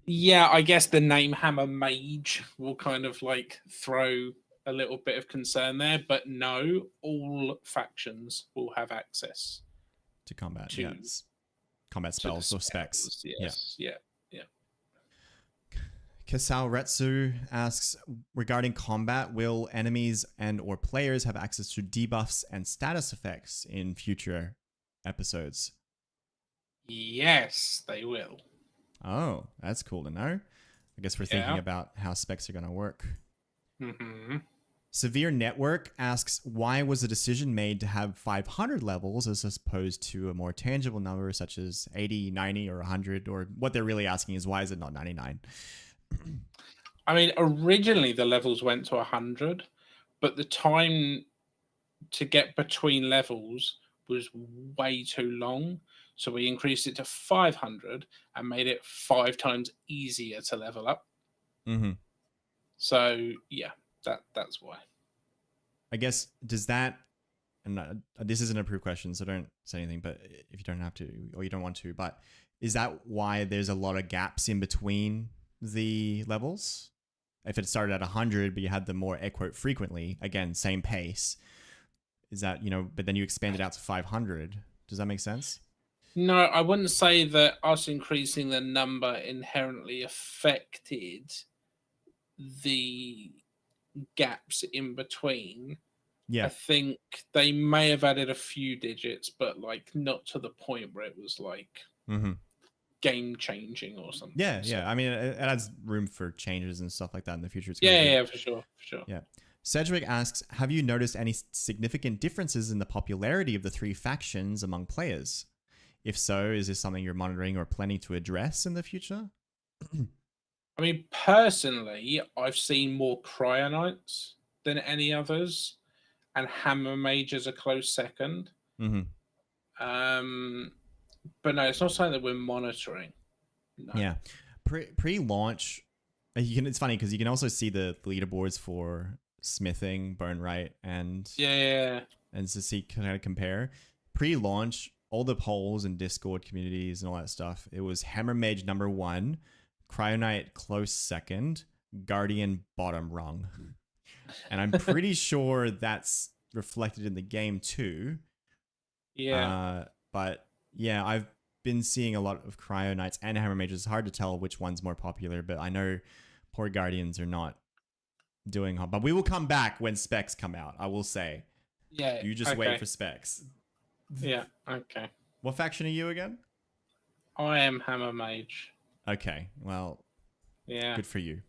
Yeah, I guess the name Hammer Mage will kind of like throw a little bit of concern there, but no, all factions will have access to combat. Combat spells or specs. Yes. Yeah. Kasao Retsu asks, regarding combat, will enemies and or players have access to debuffs and status effects in future episodes? Yes, they will. Oh, that's cool to know. I guess we're thinking about how specs are going to work. Severe Network asks, why was the decision made to have 500 levels as opposed to a more tangible number such as 80, 90, or 100? Or what they're really asking is, why is it not 99? I mean, originally the levels went to 100, but the time to get between levels was way too long. So we increased it to 500 and made it 5 times easier to level up. So, yeah, that's why. I guess, does that, and this is an approved question, so don't say anything, but if you don't have to or you don't want to, but is that why there's a lot of gaps in between the levels? If it started at 100 but you had them more quote frequently, again, same pace, is that, but then you expand it out to 500? Does that make sense? No, I wouldn't say that us increasing the number inherently affected the gaps in between. I think they may have added a few digits, but like not to the point where it was like game changing or something. I mean, it adds room for changes and stuff like that in the future. For sure. Yeah. Cedric asks, have you noticed any significant differences in the popularity of the 3 factions among players? If so, is this something you're monitoring or planning to address in the future? I mean, personally, I've seen more Cryonites than any others, and Hammer Mage is a close second. But no, it's not something that we're monitoring. No. Yeah. Pre-launch, it's funny because you can also see the leaderboards for smithing, bone right, and to see, kind of compare. Pre-launch, all the polls and Discord communities and all that stuff, it was Hammer Mage number 1, Cryonite close second, Guardian bottom rung. And I'm pretty sure that's reflected in the game too. But yeah, I've been seeing a lot of Cryonites and Hammer Mages. It's hard to tell which one's more popular, but I know poor Guardians are not doing hot. But we will come back when specs come out, I will say. Yeah. You just wait for specs. Yeah, okay. What faction are you again? I am Hammer Mage. Okay, well, yeah, good for you.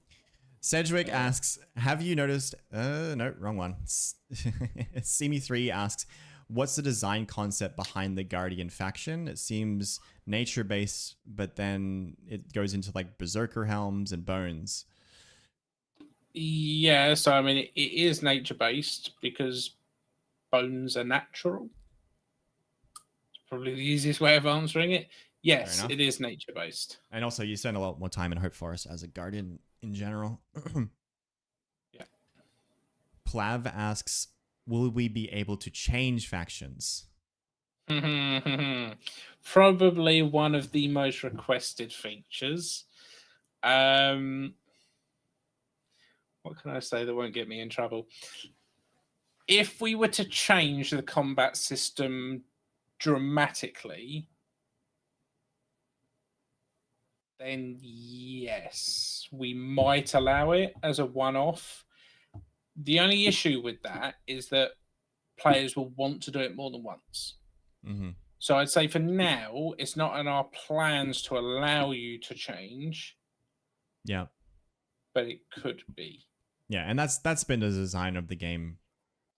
Sedgwick asks, have you noticed... no, wrong one. Simi3 asks, what's the design concept behind the Guardian faction? It seems nature-based, but then it goes into like Berserker helms and bones. Yeah, so I mean, it is nature-based because bones are natural. It's probably the easiest way of answering it. Yes, it is nature-based. And also, you spend a lot more time in Hope Forest as a Guardian in general. Yeah. Plav asks, will we be able to change factions? Probably one of the most requested features. What can I say that won't get me in trouble? If we were to change the combat system dramatically, then yes, we might allow it as a one-off. The only issue with that is that players will want to do it more than once. Mm-hmm. So I'd say for now, it's not in our plans to allow you to change. Yeah. But it could be. Yeah, and that's been the design of the game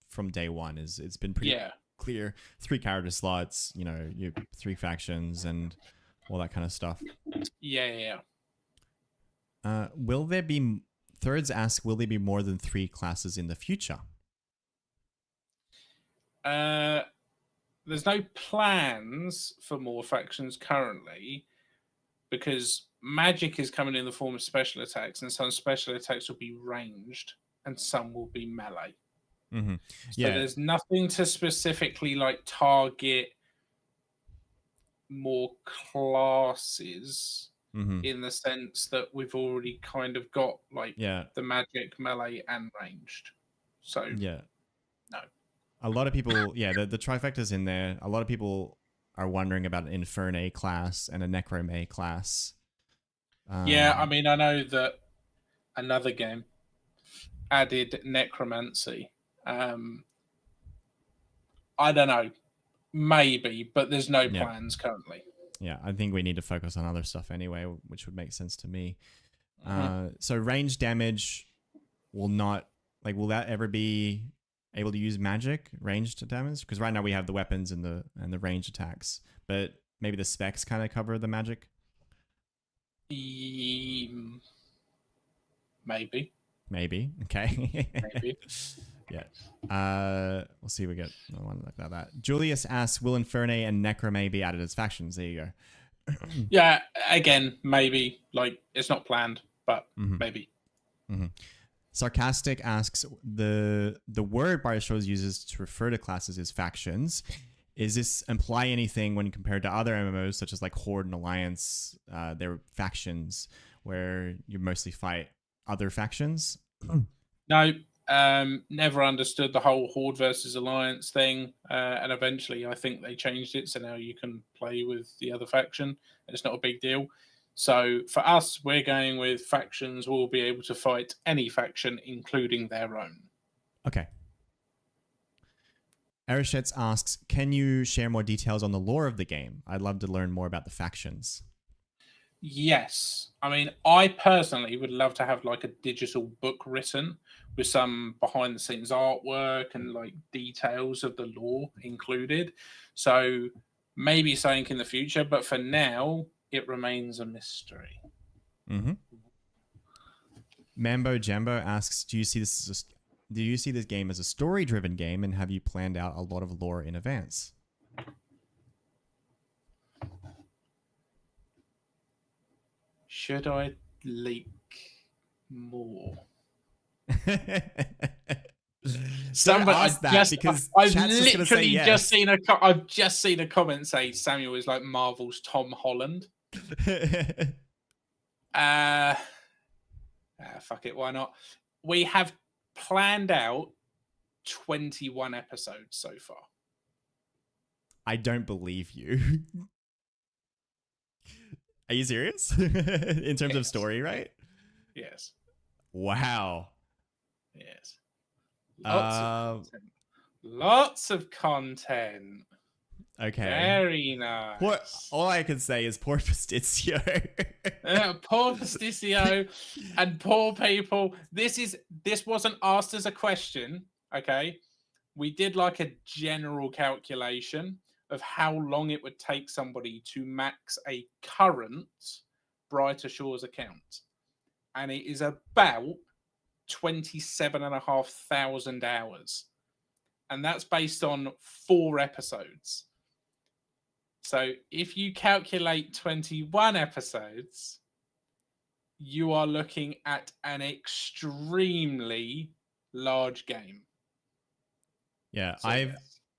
from day one. Is it's been pretty clear. 3 character slots, you 3 factions and all that kind of stuff. Yeah. Will there be Thirds ask, will there be more than 3 classes in the future? There's no plans for more factions currently because magic is coming in the form of special attacks, and some special attacks will be ranged and some will be melee. Mm-hmm. So there's nothing to specifically target more classes in the sense that we've already kind of got the magic, melee, and ranged. So no. A lot of people, the trifecta's in there. A lot of people are wondering about an Infernae class and a Necromay class. I mean, I know that another game added necromancy. I don't know, maybe, but there's no plans currently. Yeah, I think we need to focus on other stuff anyway, which would make sense to me. So range damage will not, will that ever be able to use magic ranged damage? Because right now we have the weapons and the range attacks, but maybe the specs kind of cover the magic. Maybe. Okay. Maybe. Yeah. We'll see. We get another one like that. Julius asks, will Infernae and Necromay be added as factions? There you go. Yeah. Again, maybe. It's not planned, but maybe. Mm-hmm. Sarcastic asks, the word Bioshows uses to refer to classes is factions. Is this imply anything when compared to other MMOs such as Horde and Alliance? They're factions where you mostly fight other factions. No, never understood the whole Horde versus Alliance thing, and eventually I think they changed it so now you can play with the other faction. It's not a big deal. So for us, we're going with factions will be able to fight any faction, including their own. Okay. Erishets asks, can you share more details on the lore of the game? I'd love to learn more about the factions. Yes. I mean, I personally would love to have a digital book written with some behind the scenes artwork and details of the lore included. So maybe something in the future, but for now, it remains a mystery. Mm-hmm. Mambo Jambo asks, do you see this game as a story-driven game, and have you planned out a lot of lore in advance? Should I leak more? Somebody asked that because I've chat's just gonna say yes. I've just seen a comment say Samuel is like Marvel's Tom Holland. Fuck it, why not? We have planned out 21 episodes so far. I don't believe you. Are you serious? In terms of story, right? Yes. Wow. Yes. Lots of content. Okay. Very nice. All I can say is poor Pasticcio. Poor Pasticcio and poor people. This wasn't asked as a question, okay? We did a general calculation of how long it would take somebody to max a current Brighter Shores account. And it is about 27,500 hours. And that's based on 4 episodes. So if you calculate 21 episodes, you are looking at an extremely large game. Yeah, So, I've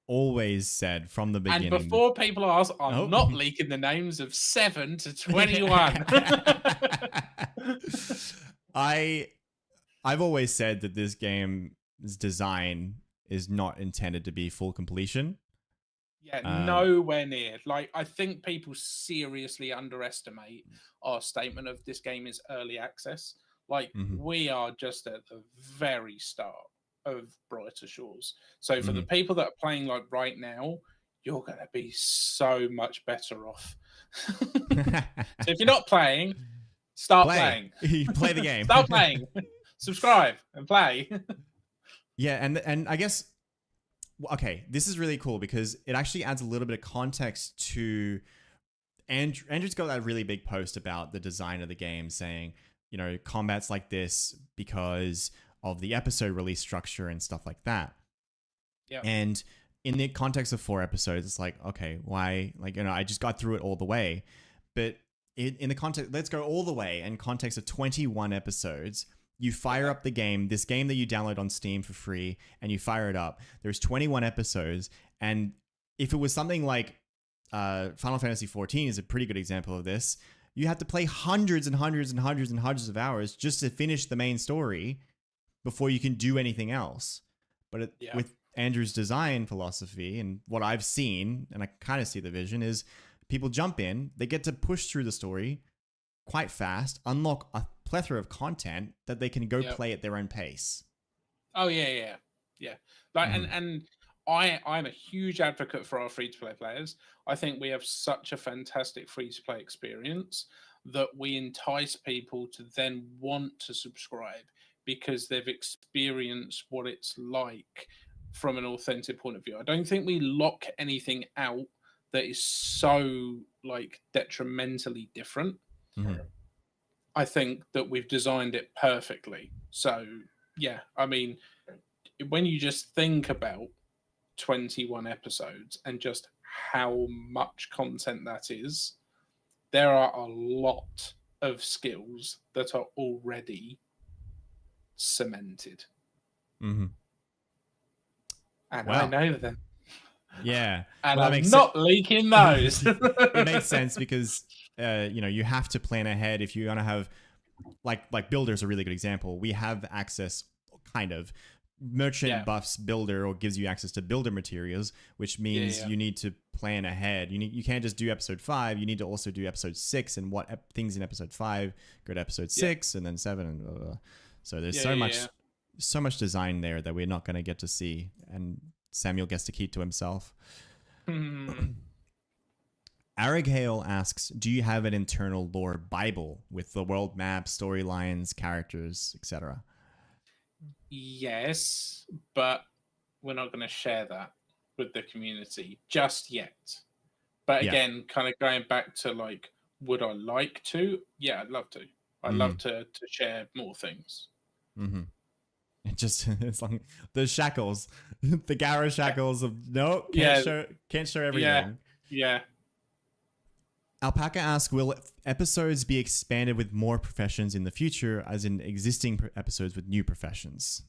always said from the beginning. And before people ask, I'm not leaking the names of 7 to 21. I've always said that this game's design is not intended to be full completion. Yeah, nowhere near. Like, I think people seriously underestimate our statement of this game is early access. Like, we are just at the very start of Brighter Shores. So for the people that are playing like right now, you're going to be so much better off. So if you're not playing, start playing. Play the game. Start playing. Subscribe and play. Yeah, and I guess, okay, this is really cool because it actually adds a little bit of context to Andrew's got that really big post about the design of the game saying, you know, combat's like this because of the episode release structure and stuff like that. Yeah. And in the context of 4 episodes, it's like, okay, why? Like, you know, I just got through it all the way. But in the context, let's go all the way in context of 21 episodes. You fire up the game, this game that you download on Steam for free, and you fire it up. There's 21 episodes. And if it was something like Final Fantasy XIV is a pretty good example of this, you have to play hundreds and hundreds and hundreds and hundreds of hours just to finish the main story before you can do anything else. But with Andrew's design philosophy and what I've seen, and I kind of see the vision, is people jump in, they get to push through the story quite fast, unlock a plethora of content that they can go play at their own pace. Oh yeah. Like and I'm a huge advocate for our free-to-play players. I think we have such a fantastic free-to-play experience that we entice people to then want to subscribe because they've experienced what it's like from an authentic point of view. I don't think we lock anything out that is so like detrimentally different. I think that we've designed it perfectly. So yeah, I mean, when you just think about 21 episodes and just how much content that is, there are a lot of skills that are already cemented. And I know them. Yeah. And I'm not leaking those. It makes sense because you know, you have to plan ahead if you're gonna have like Builder's a really good example. We have access, kind of. Merchant buffs Builder or gives you access to Builder materials, which means you need to plan ahead. You can't just do episode 5. You need to also do episode 6 and what things in episode 5 go to episode 6 and then 7 and blah, blah, blah. So there's so much design there that we're not going to get to see, and Samuel gets to keep to himself. Arigale asks, do you have an internal lore Bible with the world map, storylines, characters, etc.? Yes, but we're not going to share that with the community just yet. But again, kind of going back to like, would I like to? Yeah, I'd love to. I'd love to share more things. It's like the shackles, the Gara shackles of can't show everything. Yeah. Alpaca asks, will episodes be expanded with more professions in the future, as in existing episodes with new professions?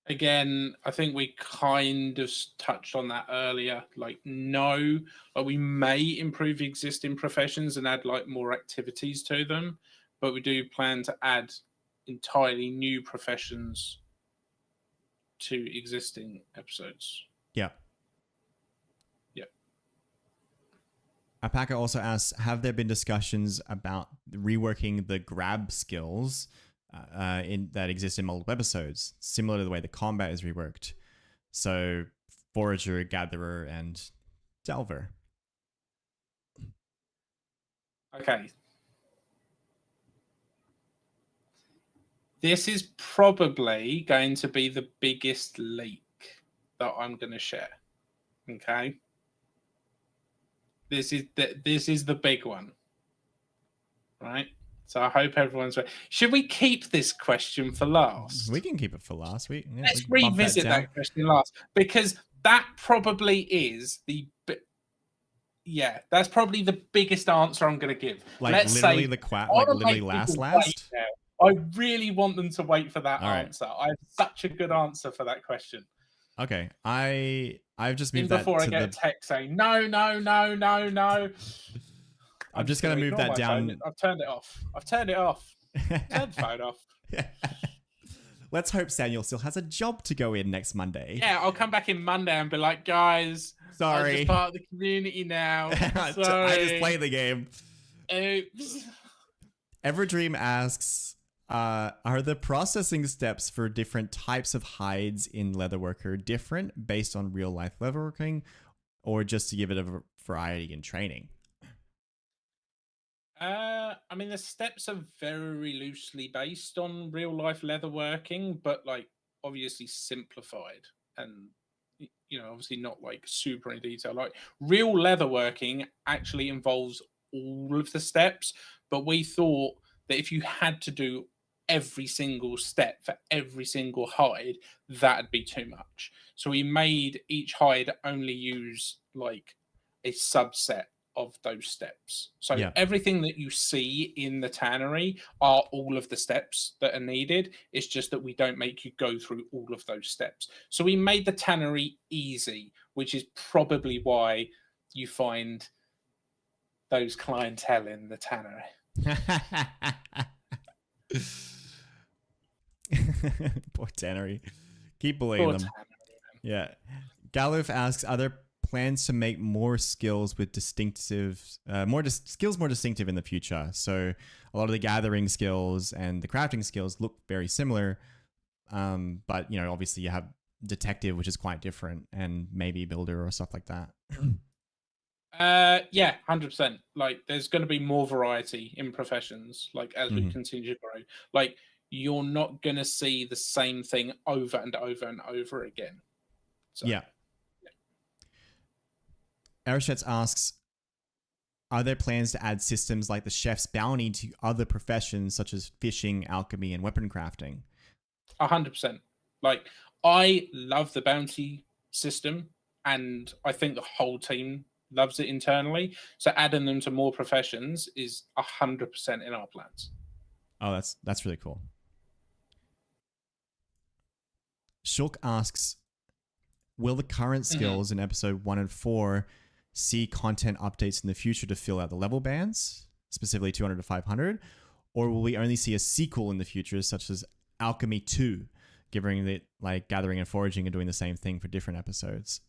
Again, I think we kind of touched on that earlier. Like, no, like we may improve existing professions and add like more activities to them, but we do plan to add entirely new professions to existing episodes. Yeah. Alpaca also asks, have there been discussions about reworking the grab skills that exist in multiple episodes, similar to the way the combat is reworked? So, Forager, Gatherer, and Delver. Okay. This is probably going to be the biggest leak that I'm going to share. Okay. This is the big one, right? So I hope everyone's ready. Should we keep this question for last? We can keep it for last. Let's revisit that question last, because that probably is Yeah, that's probably the biggest answer I'm going to give. Like Let's literally say the I wanna literally make last. people wait now. I really want them to wait for that All right. answer. I have such a good answer for that question. Okay, I've just moved Before that I to get a the. text saying no, no, no, no, no. I'm just gonna move ignore that my down. phone. I've turned it off. Turn the phone off. Let's hope Samuel still has a job to go in next Monday. Yeah, I'll come back in Monday and be like, guys, sorry, I'm just part of the community now. Sorry. I just play the game. Oops. Everdream asks, are the processing steps for different types of hides in Leatherworker different based on real life leatherworking, or just to give it a variety in training? I mean, the steps are very loosely based on real life leatherworking, but like obviously simplified and obviously not like super in detail. Like real leatherworking actually involves all of the steps, but we thought that if you had to do every single step for every single hide, that'd be too much. So we made each hide only use like a subset of those steps. So everything that you see in the tannery are all of the steps that are needed. It's just that we don't make you go through all of those steps. So we made the tannery easy, which is probably why you find those clientele in the tannery. Poor tannery. Keep bullying them. Yeah. Galuf asks, are there plans to make more skills with skills more distinctive in the future? So a lot of the gathering skills and the crafting skills look very similar, but obviously you have detective, which is quite different, and maybe builder or stuff like that. Yeah, 100%. Like there's going to be more variety in professions, like as we continue to grow. Like you're not going to see the same thing over and over and over again. So, yeah. Erishets asks, are there plans to add systems like the chef's bounty to other professions such as fishing, alchemy, and weapon crafting? 100%. Like, I love the bounty system, and I think the whole team loves it internally. So adding them to more professions is 100% in our plans. Oh, that's really cool. Shulk asks, will the current skills in episode 1 and 4 see content updates in the future to fill out the level bands, specifically 200 to 500, or will we only see a sequel in the future, such as Alchemy 2, giving it like gathering and foraging and doing the same thing for different episodes?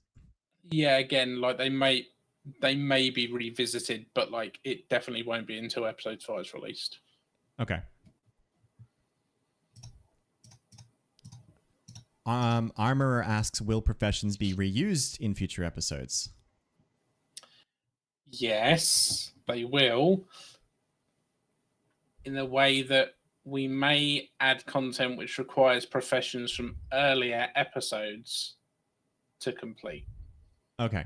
Yeah, again, like they may be revisited, but like it definitely won't be until episode 5 is released. Okay. Armorer asks, will professions be reused in future episodes? Yes, they will. In the way that we may add content which requires professions from earlier episodes to complete. Okay.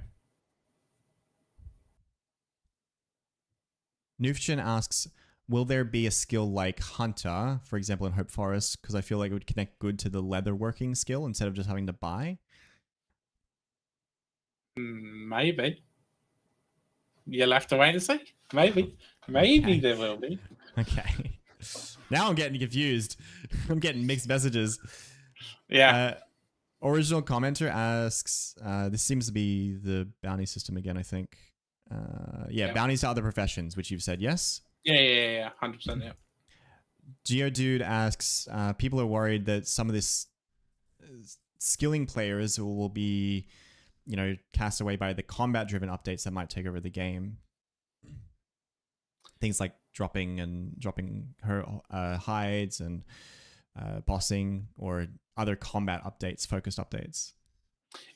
Nufchin asks, will there be a skill like Hunter, for example, in Hope Forest? Because I feel like it would connect good to the leatherworking skill instead of just having to buy. Maybe. You'll have to wait and see. Maybe. Maybe there will be. Okay. Now I'm getting confused. I'm getting mixed messages. Yeah. Original commenter asks, this seems to be the bounty system again, I think. Bounties to other professions, which you've said yes? Yeah. 100%, yeah. Geodude asks, people are worried that some of this skilling players will be, cast away by the combat-driven updates that might take over the game. Things like dropping her hides and bossing or other combat updates, focused updates.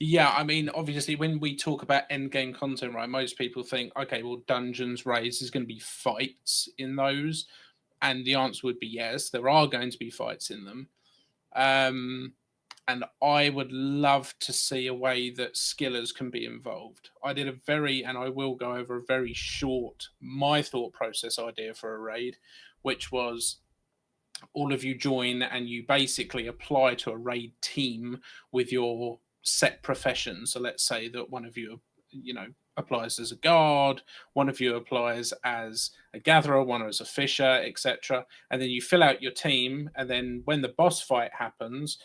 Yeah, I mean, obviously, when we talk about endgame content, right, most people think, okay, well, dungeons, raids, there's going to be fights in those. And the answer would be yes, there are going to be fights in them. And I would love to see a way that skillers can be involved. I will go over a very short, my thought process idea for a raid, which was all of you join and you basically apply to a raid team with your set profession. So let's say that one of you applies as a guard, one of you applies as a gatherer, one as a fisher, etc. And then you fill out your team, and then when the boss fight happens,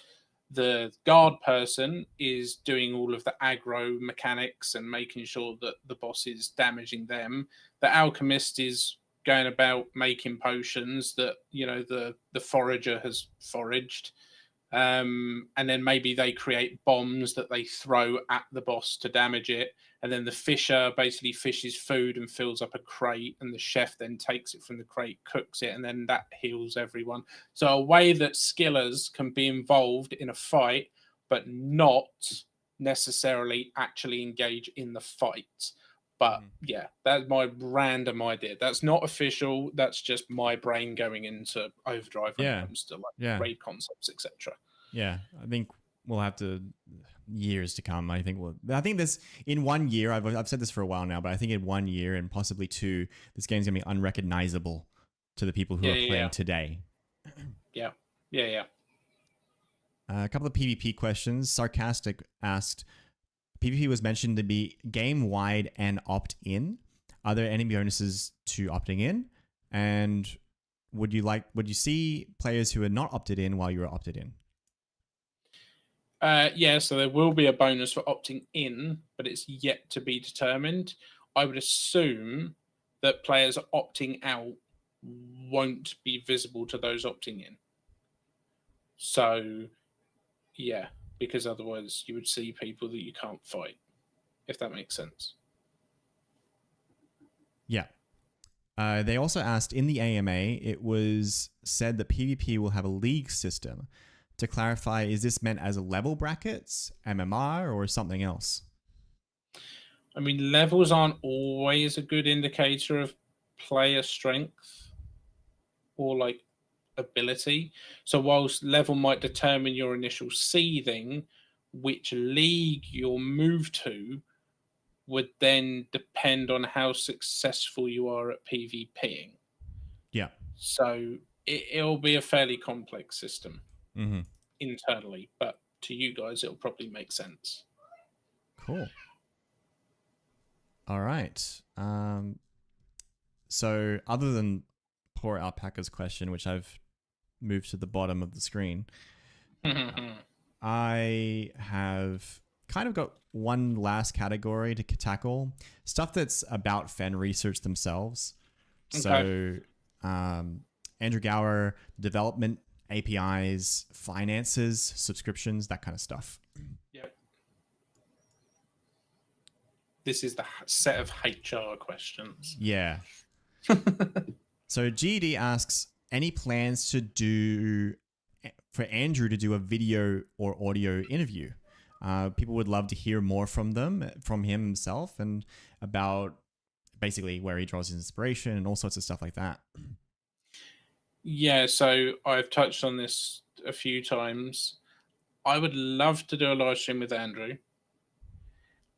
the guard person is doing all of the aggro mechanics and making sure that the boss is damaging them. The alchemist is going about making potions that the forager has foraged. And then maybe they create bombs that they throw at the boss to damage it. And then the fisher basically fishes food and fills up a crate, and the chef then takes it from the crate, cooks it, and then that heals everyone. So a way that skillers can be involved in a fight, but not necessarily actually engage in the fight. But yeah, that's my random idea. That's not official. That's just my brain going into overdrive when it comes to raid concepts, etc. Yeah, I think we'll have to years to come. I think this in 1 year. I've said this for a while now, but I think in 1 year and possibly 2, this game's gonna be unrecognizable to the people who are playing today. Yeah. A couple of PvP questions. Sarcastic asked, PvP was mentioned to be game-wide and opt-in. Are there any bonuses to opting in? And would you see players who are not opted in while you were opted in? Yeah, so there will be a bonus for opting in, but it's yet to be determined. I would assume that players opting out won't be visible to those opting in. So, yeah, because otherwise you would see people that you can't fight, if that makes sense. Yeah. They also asked, in the AMA, it was said that PvP will have a league system. To clarify, is this meant as level brackets, MMR, or something else? I mean, levels aren't always a good indicator of player strength or ability. So whilst level might determine your initial seeding, which league you'll move to would then depend on how successful you are at PvPing. Yeah. So it'll be a fairly complex system internally, but to you guys, it'll probably make sense. Cool. All right. So other than poor alpaca's question, which I've moved to the bottom of the screen, I have kind of got one last category to tackle. Stuff that's about Fen Research themselves. Okay. So Andrew Gower, development, APIs, finances, subscriptions, that kind of stuff. Yep. This is the set of HR questions. Yeah. So GD asks, any plans for Andrew to do a video or audio interview? People would love to hear more from him himself, and about basically where he draws his inspiration and all sorts of stuff like that. Yeah, so I've touched on this a few times. I would love to do a live stream with Andrew.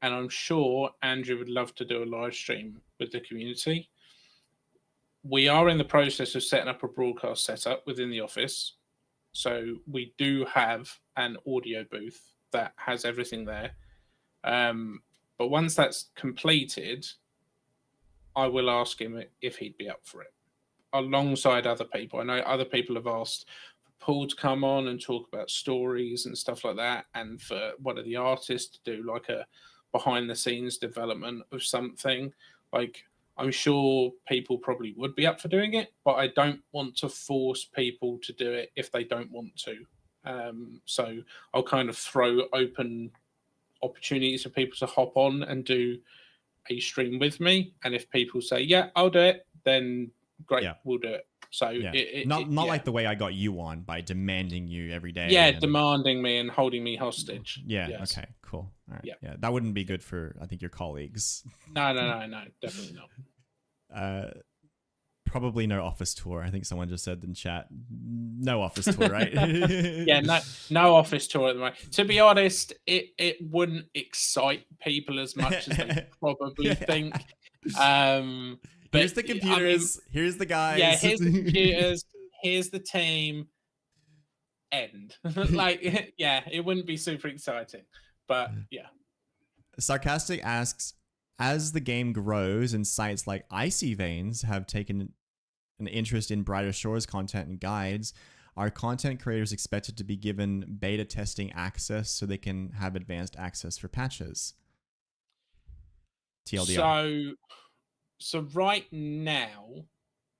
And I'm sure Andrew would love to do a live stream with the community. We are in the process of setting up a broadcast setup within the office. So we do have an audio booth that has everything there. But once that's completed, I will ask him if he'd be up for it, alongside other people. I know other people have asked for Paul to come on and talk about stories and stuff like that, and for one of the artists to do like a behind the scenes development of something. I'm sure people probably would be up for doing it, but I don't want to force people to do it if they don't want to. So I'll kind of throw open opportunities for people to hop on and do a stream with me. And if people say, yeah, I'll do it, then great, we'll do it. So not like the way I got you on, by demanding you every day. Yeah, demanding me and holding me hostage. Yeah. Yes. Okay. Cool. All right. Yeah, that wouldn't be good for, I think, your colleagues. No, definitely not. Probably no office tour. I think someone just said in chat, no office tour, right? Yeah, no office tour at the moment. To be honest, it wouldn't excite people as much as they probably think. But here's the computers. here's the guys. Yeah, here's the computers. Here's the team. End. Yeah, it wouldn't be super exciting. But yeah. Sarcastic asks, as the game grows and sites like Icy Veins have taken an interest in Brighter Shores content and guides, are content creators expected to be given beta testing access so they can have advanced access for patches? TLDR. So right now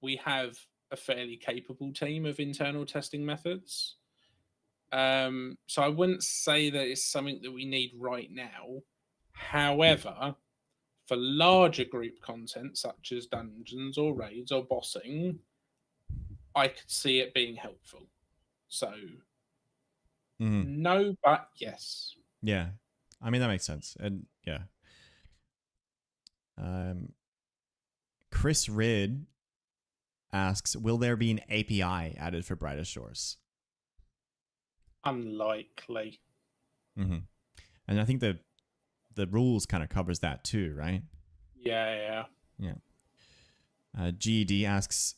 we have a fairly capable team of internal testing methods. So I wouldn't say that it's something that we need right now. However, for larger group content such as dungeons or raids or bossing, I could see it being helpful. So no, but yes. Yeah, I mean that makes sense, and yeah. Chris Ridd asks, will there be an API added for Brighter Shores? Unlikely. And I think the rules kind of covers that too, right? Yeah. GED asks,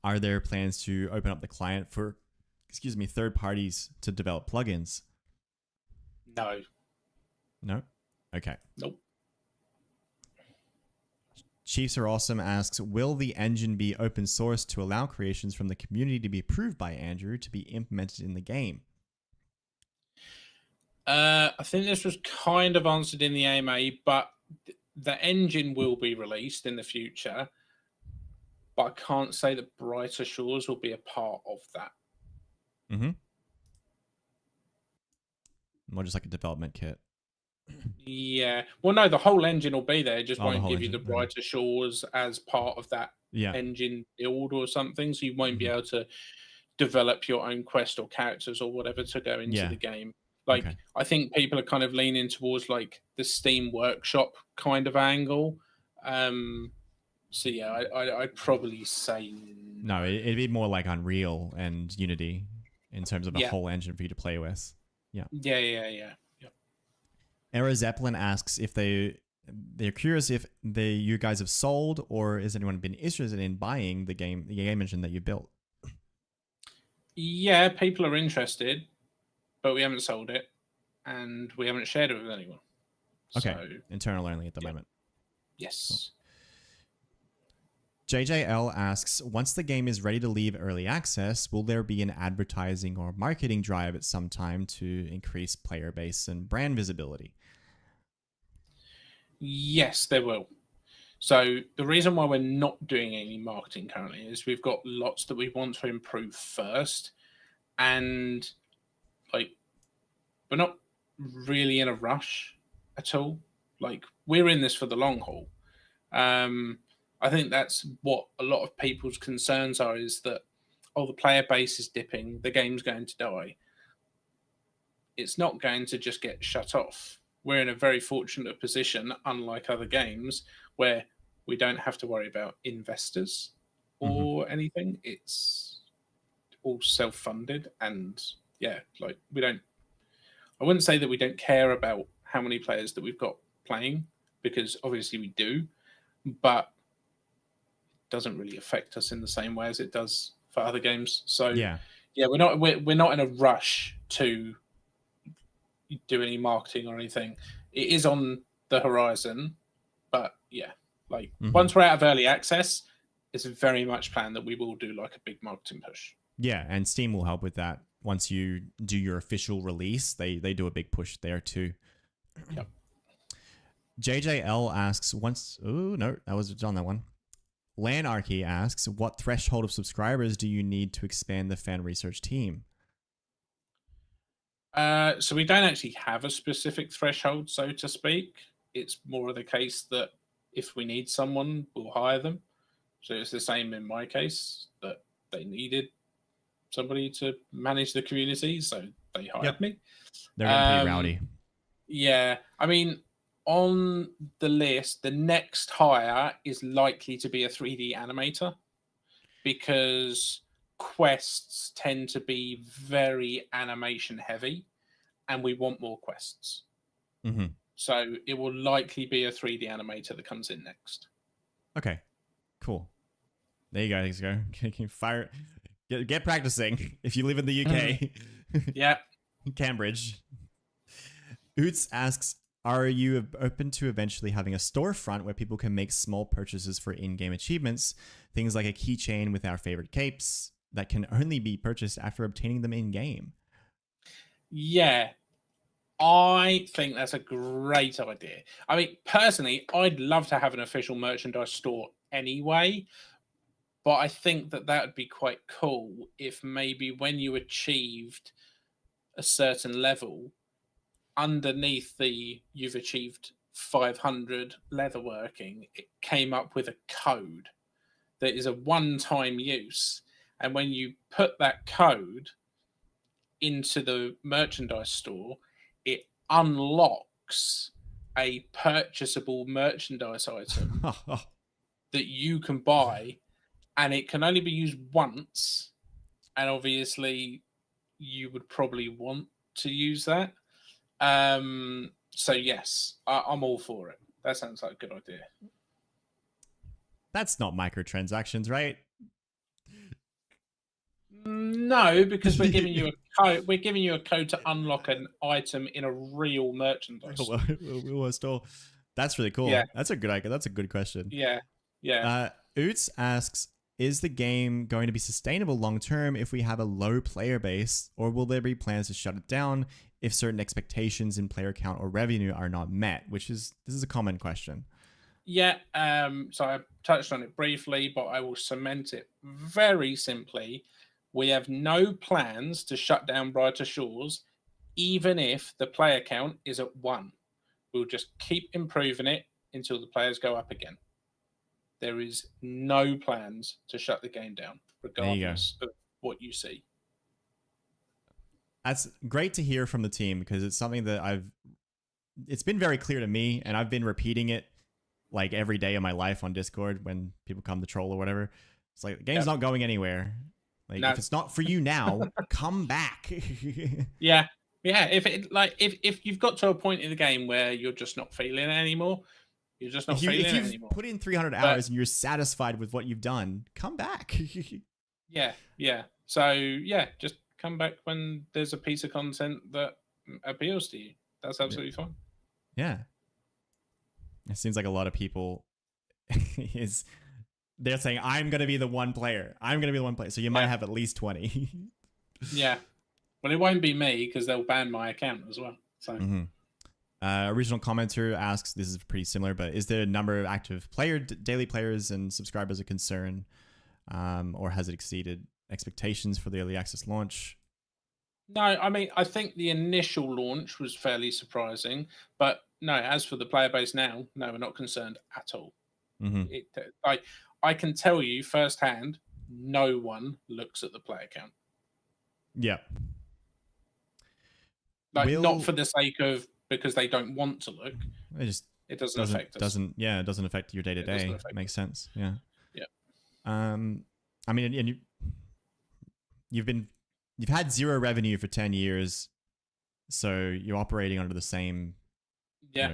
are there plans to open up the client for, third parties to develop plugins? No? Okay. Nope. Chiefs Are Awesome asks, will the engine be open source to allow creations from the community to be approved by Andrew to be implemented in the game? I think this was kind of answered in the AMA, but the engine will be released in the future. But I can't say that Brighter Shores will be a part of that. More just like a development kit. Yeah. Well, no, the whole engine will be there. It just won't give engine. you the Brighter Shores as part of that engine build or something. So you won't be able to develop your own quest or characters or whatever to go into the game. Like, I think people are kind of leaning towards like the Steam Workshop kind of angle. So yeah, I'd probably say no. It'd be more like Unreal and Unity in terms of a whole engine for you to play with. Yeah. Era Zeppelin asks if they're curious if you guys have sold, or has anyone been interested in buying the game engine that you built? Yeah, people are interested, but we haven't sold it and we haven't shared it with anyone. Okay, so, internal only at the moment. Yes. Cool. JJL asks, once the game is ready to leave early access, will there be an advertising or marketing drive at some time to increase player base and brand visibility? Yes, there will. So the reason why we're not doing any marketing currently is we've got lots that we want to improve first. And like, we're not really in a rush at all. Like, we're in this for the long haul. I think that's what a lot of people's concerns are, is that, the player base is dipping, the game's going to die. It's not going to just get shut off. We're in a very fortunate position, unlike other games, where we don't have to worry about investors or anything. It's all self-funded, and I wouldn't say that we don't care about how many players that we've got playing, because obviously we do, but doesn't really affect us in the same way as it does for other games. So we're not in a rush to do any marketing or anything. It is on the horizon, but once we're out of early access, it's very much planned that we will do like a big marketing push. Yeah, and Steam will help with that. Once you do your official release, they do a big push there too. Yep. JJL asks that was on that one. Lanarchy asks, what threshold of subscribers do you need to expand the Fen Research team? So we don't actually have a specific threshold, so to speak. It's more of the case that if we need someone, we'll hire them. So it's the same in my case, that they needed somebody to manage the community, so they hired me. They're getting pretty rowdy. Yeah, I mean, on the list, the next hire is likely to be a 3D animator, because quests tend to be very animation heavy and we want more quests. So it will likely be a 3D animator that comes in next. Okay, cool. There you guys go. Fire. Get practicing if you live in the UK. Yeah. Cambridge. Oots asks, Are you open to eventually having a storefront where people can make small purchases for in-game achievements? Things like a keychain with our favorite capes that can only be purchased after obtaining them in-game. Yeah, I think that's a great idea. I mean, personally, I'd love to have an official merchandise store anyway, but I think that would be quite cool if maybe when you achieved a certain level, underneath you've achieved 500 leatherworking, it came up with a code that is a one-time use. And when you put that code into the merchandise store, it unlocks a purchasable merchandise item that you can buy, and it can only be used once. And obviously, you would probably want to use that. So yes, I'm all for it. That sounds like a good idea. That's not microtransactions, right? No, because we're giving you a code. We're giving you a code to unlock an item in a real merchandise store. That's really cool. Yeah. That's a good idea. That's a good question. Yeah. Oots asks, is the game going to be sustainable long term if we have a low player base, or will there be plans to shut it down if certain expectations in player count or revenue are not met? This is a common question. Yeah. So I touched on it briefly, but I will cement it very simply. We have no plans to shut down Brighter Shores, even if the player count is at 1. We'll just keep improving it until the players go up again. There is no plans to shut the game down, regardless of what you see. That's great to hear from the team, because it's something that it's been very clear to me, and I've been repeating it like every day of my life on Discord when people come to troll or whatever. It's like, the game's not going anywhere. Like, if it's not for you now, come back. Yeah. If you've got to a point in the game where you're just not feeling it anymore, you're just not feeling it anymore. If you've put in 300 hours and you're satisfied with what you've done, come back. Yeah. So yeah, just come back when there's a piece of content that appeals to you. That's absolutely fine. Yeah. It seems like a lot of people they're saying, I'm going to be the one player. I'm going to be the one player. So you might have at least 20. Yeah. Well, it won't be me, because they'll ban my account as well. So. Original commenter asks, this is pretty similar, but is the number of active daily players and subscribers a concern? Or has it exceeded expectations for the early access launch? No, I mean, I think the initial launch was fairly surprising, but no, as for the player base now, no, we're not concerned at all. I can tell you firsthand, no one looks at the player count. Yeah. Not for the sake of because they don't want to look. It doesn't affect us. It doesn't affect your day to day. Makes sense. Yeah. Yeah. I mean, and you've had zero revenue for 10 years, so you're operating under the same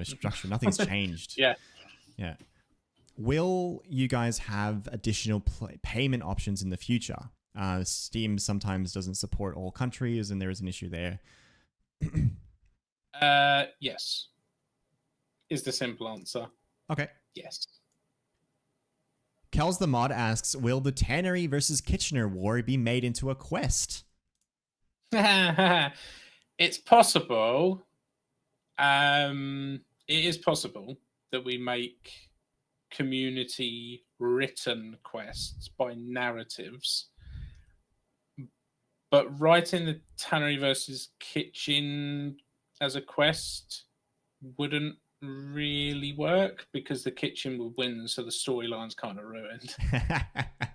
structure. Nothing's changed. Yeah. Will you guys have additional payment options in the future? Steam sometimes doesn't support all countries, and there is an issue there. Yes. Is the simple answer. Okay. Yes. Kels the Mod asks, will the Tannery versus Kitchener war be made into a quest? It's possible. It is possible that we make community written quests by narratives, but writing the Tannery versus Kitchen as a quest wouldn't really work, because the Kitchen would win, so the storyline's kind of ruined.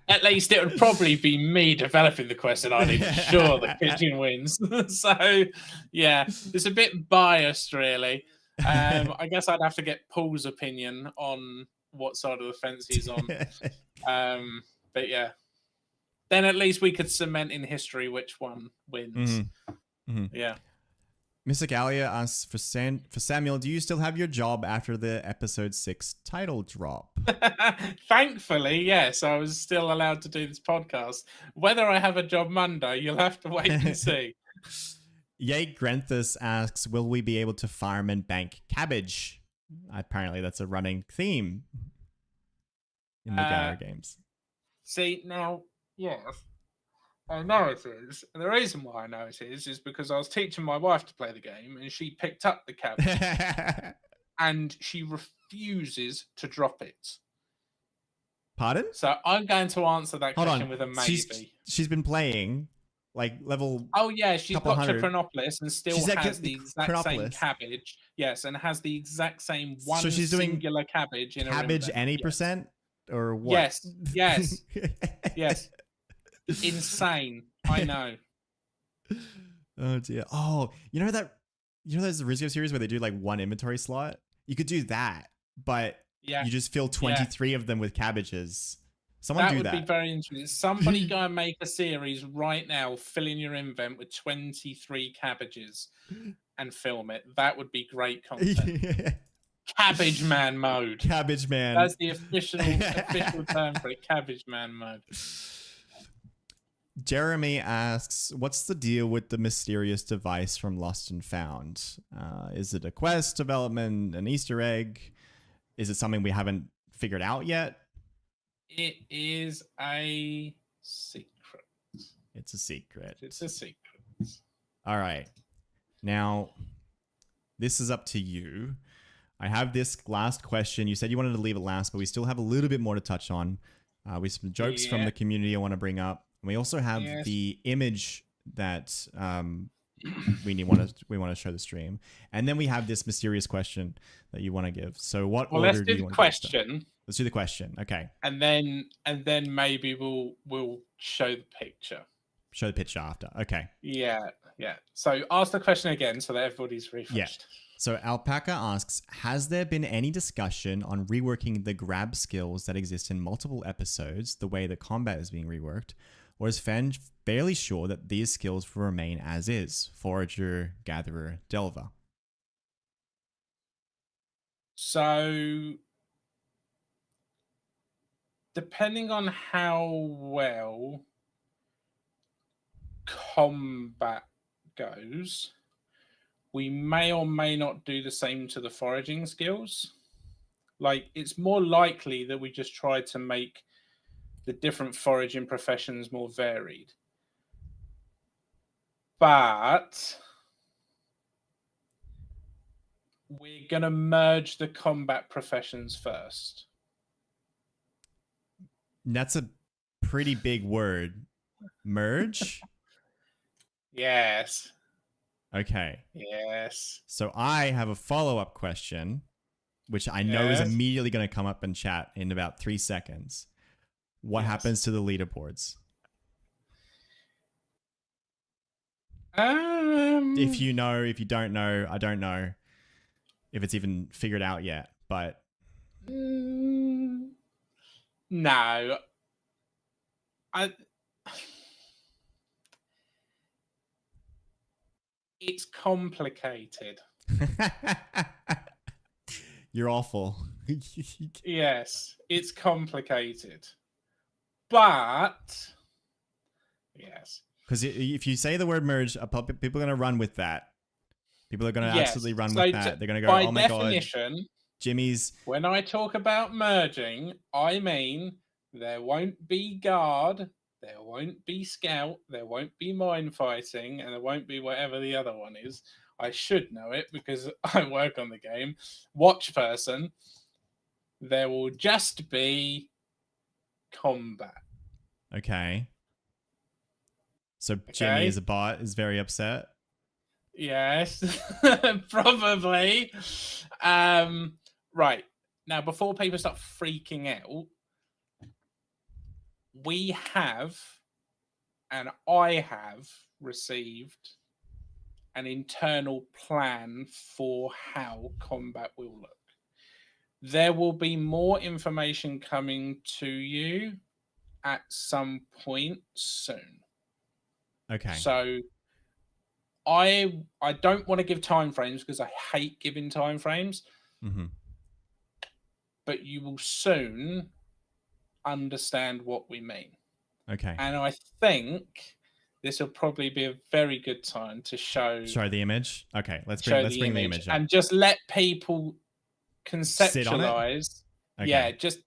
At least it would probably be me developing the quest, and I'd ensure the Kitchen wins. So yeah, it's a bit biased, really. I guess I'd have to get Paul's opinion on what side of the fence he's on. But yeah, then at least we could cement in history which one wins. Yeah. Mystic Alia asks, for Samuel, do you still have your job after the episode 6 title drop? Thankfully, yes, I was still allowed to do this podcast. Whether I have a job Monday, you'll have to wait and see. Yay Grenthus asks, will we be able to farm and bank cabbage? Apparently that's a running theme in the Gara games. See, now, yes, I know it is. And the reason why I know it is because I was teaching my wife to play the game and she picked up the cabbage and she refuses to drop it. Pardon? So I'm going to answer that question with a maybe. She's been playing like level. Oh yeah, she's got to 100. Chronopolis and still has the exact same cabbage. Yes, and has the exact same one singular cabbage in cabbage her any percent or what? Yes. Yes. Insane. I know. Oh dear. Oh, you know those Rizio series where they do like one inventory slot? You could do that, but you just fill 23 of them with cabbages. Someone do that. That would be very interesting. Somebody go and make a series right now, fill in your invent with 23 cabbages and film it. That would be great content. Cabbage Man mode. Cabbage Man. That's the official term for it. Cabbage Man mode. Jeremy asks, what's the deal with the mysterious device from Lost and Found? Is it a quest development, an Easter egg? Is it something we haven't figured out yet? It is a secret. It's a secret. It's a secret. All right. Now, this is up to you. I have this last question. You said you wanted to leave it last, but we still have a little bit more to touch on. We have some jokes from the community I want to bring up. And we also have the image that we want to show the stream, and then we have this mysterious question that you want to give. So, what order do you want to question? Let's do the question. Okay. And then maybe we'll show the picture. Show the picture after. Okay. Yeah. So ask the question again so that everybody's refreshed. Yeah. So Alpaca asks, has there been any discussion on reworking the grab skills that exist in multiple episodes, the way the combat is being reworked? Or is Fen fairly sure that these skills will remain as is? Forager, Gatherer, Delver. So, depending on how well combat goes, we may or may not do the same to the foraging skills. Like, it's more likely that we just try to make the different foraging professions more varied. But we're going to merge the combat professions first. That's a pretty big word. Merge? Yes. Okay. Yes. So I have a follow-up question, which I know is immediately going to come up in chat in about 3 seconds. What happens to the leaderboards? If you know, if you don't know, I don't know if it's even figured out yet, but no. It's complicated. You're awful. Yes, it's complicated. But yes. Because if you say the word merge, people are going to run with that. People are going to absolutely run with that. They're going to go, oh my God, Jimmy's. When I talk about merging, I mean there won't be guard, there won't be scout, there won't be mine fighting, and there won't be whatever the other one is. I should know it because I work on the game. Watch person. There will just be combat. Okay. So Jimmy is a bot, is very upset. Yes, probably. Right. Now, before people start freaking out, we have, and I have received an internal plan for how combat will look. There will be more information coming to you at some point soon. Okay. So I don't want to give timeframes because I hate giving timeframes. Mm-hmm. But you will soon understand what we mean. Okay. And I think this will probably be a very good time to show the image. Okay, let's show bring the image up. and just let people Sit on it? conceptualize. Okay. Yeah, just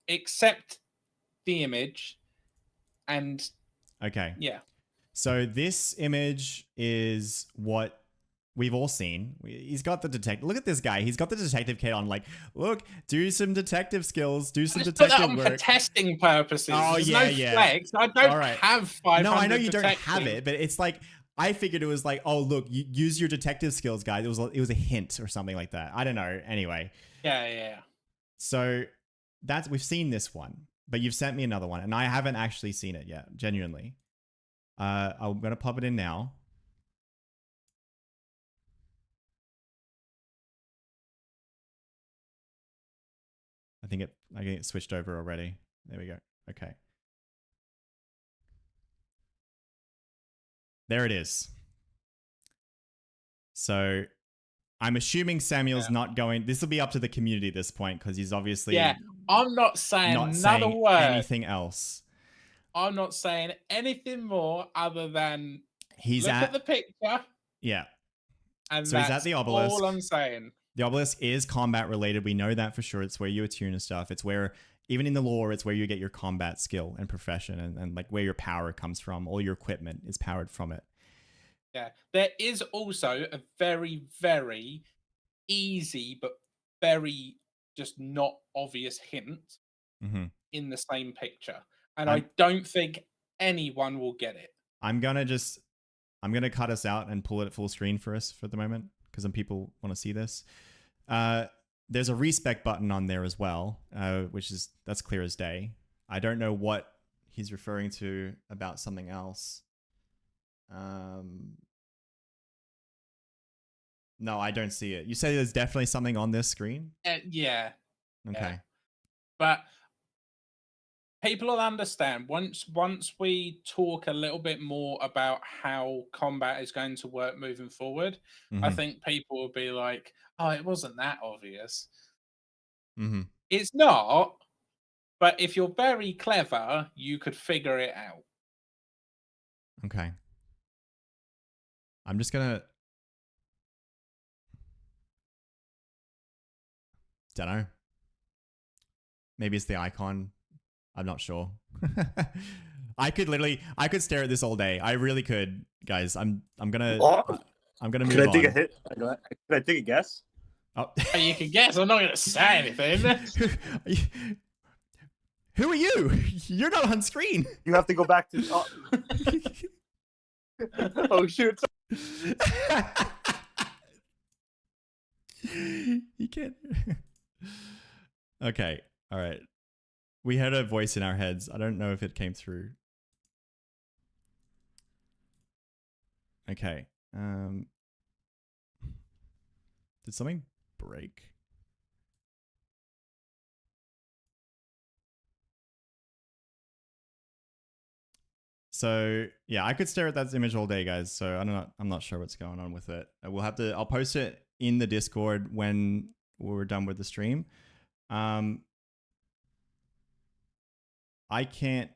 accept the image and Okay. yeah. So this image is what we've all seen. He's got the detective. Look at this guy. He's got the detective kit on. Like, look, do some detective skills. Do some detective put that on work for testing purposes. Oh, There's yeah, no yeah. flex. I don't All right. have 500. No, I know you detective. don't have it, but it's like I figured it was like, oh, look, you use your detective skills, guys. It was a hint or something like that. I don't know. Anyway. Yeah. So we've seen this one, but you've sent me another one, and I haven't actually seen it yet. Genuinely. I'm gonna pop it in now. I think it switched over already. There we go. Okay. There it is. So I'm assuming Samuel's not going. This will be up to the community at this point because he's obviously I'm not saying another word. Anything else. I'm not saying anything more other than look at the picture. Yeah. And so he's at the obelisk. All I'm saying. The obelisk is combat related. We know that for sure. It's where you attune and stuff. It's where, even in the lore, it's where you get your combat skill and profession and like where your power comes from. All your equipment is powered from it. Yeah. There is also a very, very easy but very just not obvious hint in the same picture. And I don't think anyone will get it. I'm gonna cut us out and pull it at full screen for us for the moment because some people want to see this. There's a respec button on there as well, that's clear as day. I don't know what he's referring to about something else. No, I don't see it. You say there's definitely something on this screen? Yeah. Okay. Yeah. But people will understand once we talk a little bit more about how combat is going to work moving forward. I think people will be like, "Oh, it wasn't that obvious." It's not, but if you're very clever, you could figure it out. Okay. I'm just gonna. Don't know. Maybe it's the icon. I'm not sure. I could stare at this all day. I really could, guys. I'm gonna move on. Can I take a hit? Can I take a guess? Oh. You can guess. I'm not gonna say anything. Who are you? You're not on screen. You have to go back to. Oh shoot! You can't. Okay. All right. We had a voice in our heads. I don't know if it came through. Okay. Did something break? So yeah, I could stare at that image all day, guys. So I'm not sure what's going on with it. I'll post it in the Discord when we're done with the stream. I can't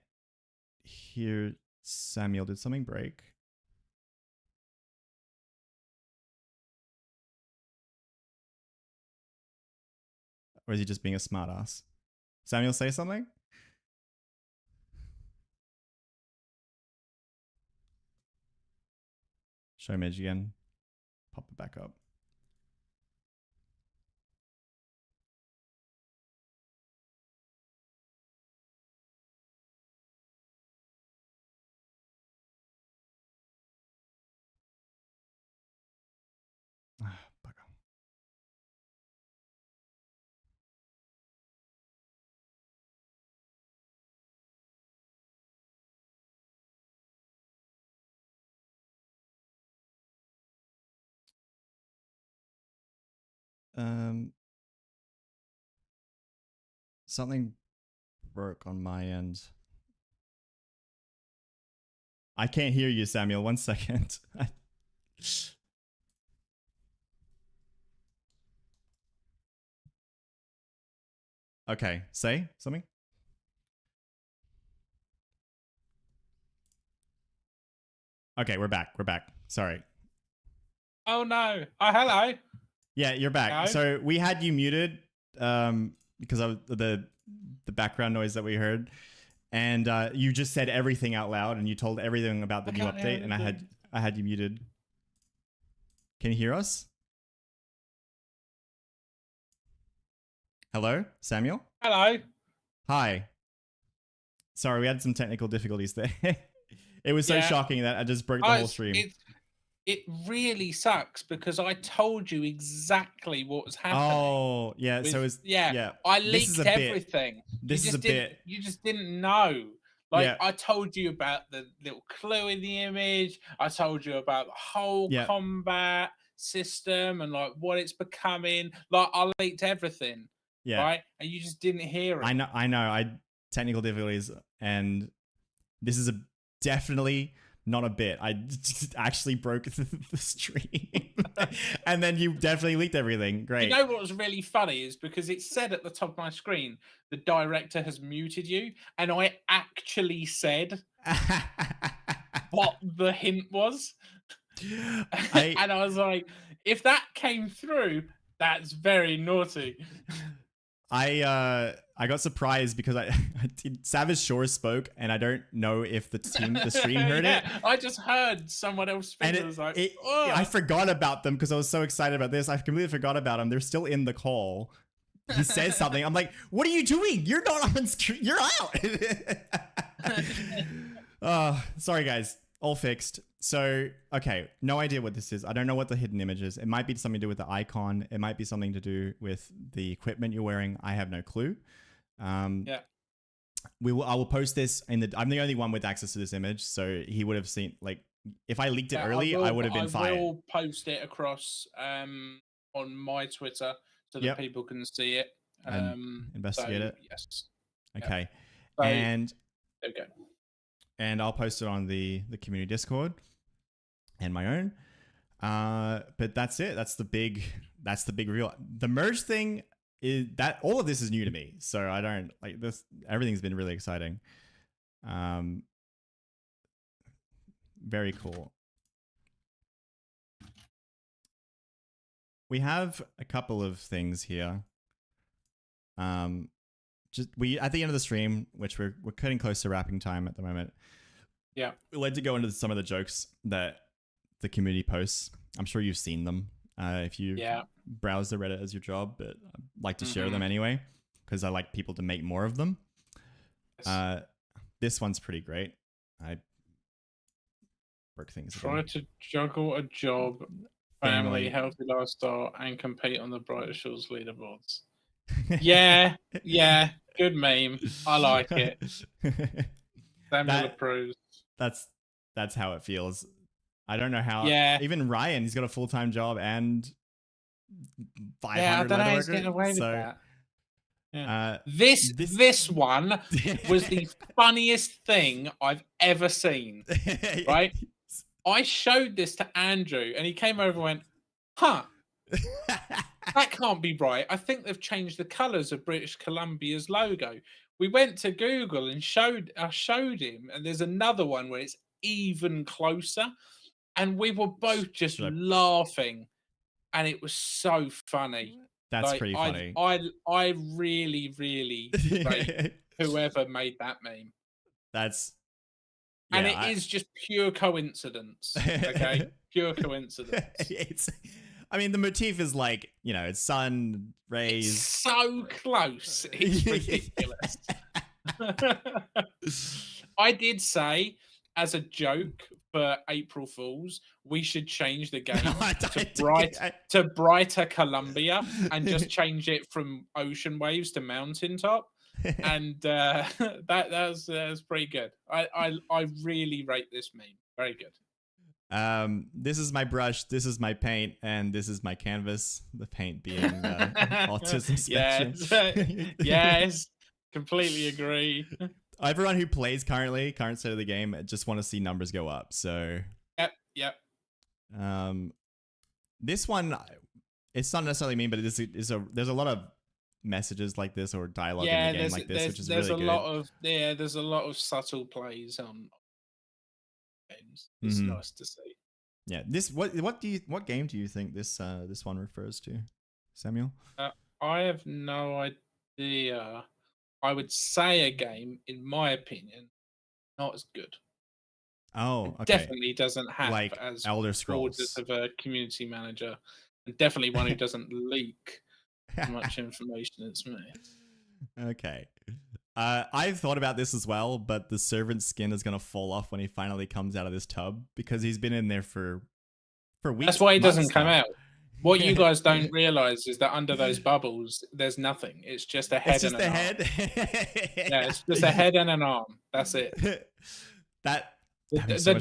hear Samuel. Did something break? Or is he just being a smartass? Samuel, say something? Show image again. Pop it back up. Something broke on my end. I can't hear you, Samuel. 1 second. Okay, say something. Okay, we're back. We're back. Sorry. Oh no! Oh, hello. Yeah, you're back. Hello? So we had you muted because of the background noise that we heard, and you just said everything out loud, and you told everything about the new can't hear update, and anything. I had you muted. Can you hear us? Hello, Samuel? Hello. Hi. Sorry, we had some technical difficulties there. It was so Yeah. shocking that I just broke the whole stream. It really sucks because I told you exactly what was happening. Oh, yeah. So it's I this leaked is a bit- everything. This is a bit. You just didn't know. Like Yeah. I told you about the little clue in the image. I told you about the whole Yeah. combat system and like what it's becoming. Like I leaked everything. Yeah. Right, and you just didn't hear it. I know. I technical difficulties, and this is definitely not a bit. I just actually broke the stream, and then you definitely leaked everything. Great. You know what was really funny is because it said at the top of my screen, the director has muted you, and I actually said what the hint was. And I was like, if that came through, that's very naughty. I got surprised because Savage Shores spoke, and I don't know if the stream heard it. I just heard someone else speak. And I was like, I forgot about them because I was so excited about this. I completely forgot about them. They're still in the call. He says something. I'm like, what are you doing? You're not on screen. You're out. Sorry, guys. All fixed. So, okay. No idea what this is. I don't know what the hidden image is. It might be something to do with the icon. It might be something to do with the equipment you're wearing. I have no clue. yeah. I will post this in the. I'm the only one with access to this image, so he would have seen. Like, if I leaked it early, I would have been fired. I will post it across on my Twitter so that people can see it. And investigate it. Yes. Okay. So, and there we go. And I'll post it on the community Discord and my own. But that's it. That's the big reveal. The merge thing is that all of this is new to me, so I don't like this. Everything's been really exciting. Very cool. We have a couple of things here. Just at the end of the stream, which we're cutting close to wrapping time at the moment. Yeah, we like to go into some of the jokes that the community posts. I'm sure you've seen them if you browse the Reddit as your job, but I like to share them anyway because I like people to make more of them. Yes. This one's pretty great. I broke things. Try to juggle a job, family, healthy lifestyle, and compete on the Brighter Shores leaderboards. Yeah, good meme. I like it. Samuel approves. That's how it feels. I don't know how. Yeah. Even Ryan, he's got a full-time job and 500 I don't know how he's getting away with that. Yeah. This one was the funniest thing I've ever seen. Right? I showed this to Andrew, and he came over and went, "Huh." That can't be right. I think they've changed the colours of British Columbia's logo. We went to Google and I showed him, and there's another one where it's even closer, and we were both just laughing, and it was so funny. That's pretty funny. I really, really rate whoever made that meme. And it is just pure coincidence. Okay, pure coincidence. I mean, the motif is like, it's sun rays. It's so close. It's ridiculous. I did say, as a joke for April Fools, we should change the game to Brighter Columbia and just change it from ocean waves to mountaintop. And that was pretty good. I really rate this meme. Very good. This is my brush, this is my paint, and this is my canvas. The paint being autism spectrum. Yes, completely agree. Everyone who plays current state of the game just want to see numbers go up. So yep. This one, it's not necessarily mean, but there's a lot of messages like this or dialogue in the game like this, which is really good. There's a lot of subtle plays on. games. It's nice to see. Yeah. What game do you think this one refers to, Samuel? I have no idea. I would say a game, in my opinion, not as good. Oh, it okay. Definitely doesn't have like as Elder Scrolls gorgeous of a community manager, and definitely one who doesn't leak as much information as me. Okay. I've thought about this as well, but the servant's skin is going to fall off when he finally comes out of this tub because he's been in there for weeks. That's why he doesn't come out. What you guys don't realize is that under those bubbles, there's nothing. It's just a head. It's just and a an head. Arm. Yeah, it's just a head and an arm. That's it. The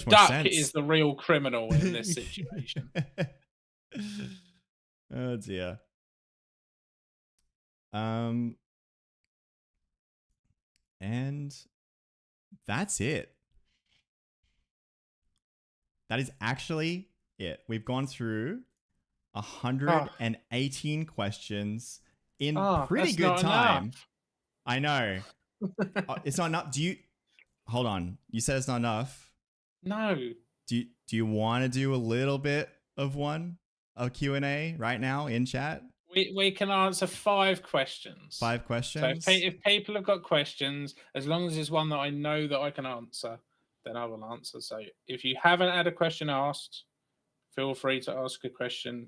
duck is the real criminal in this situation. Oh dear. And that's it. That is actually it. We've gone through 118 questions in pretty good time. Enough. I know. It's not enough. Hold on. You said it's not enough. No. Do you want to do a little bit of a Q&A right now in chat? We can answer 5 questions. 5 questions? So if people have got questions, as long as it's one that I know that I can answer, then I will answer. So if you haven't had a question asked, feel free to ask a question.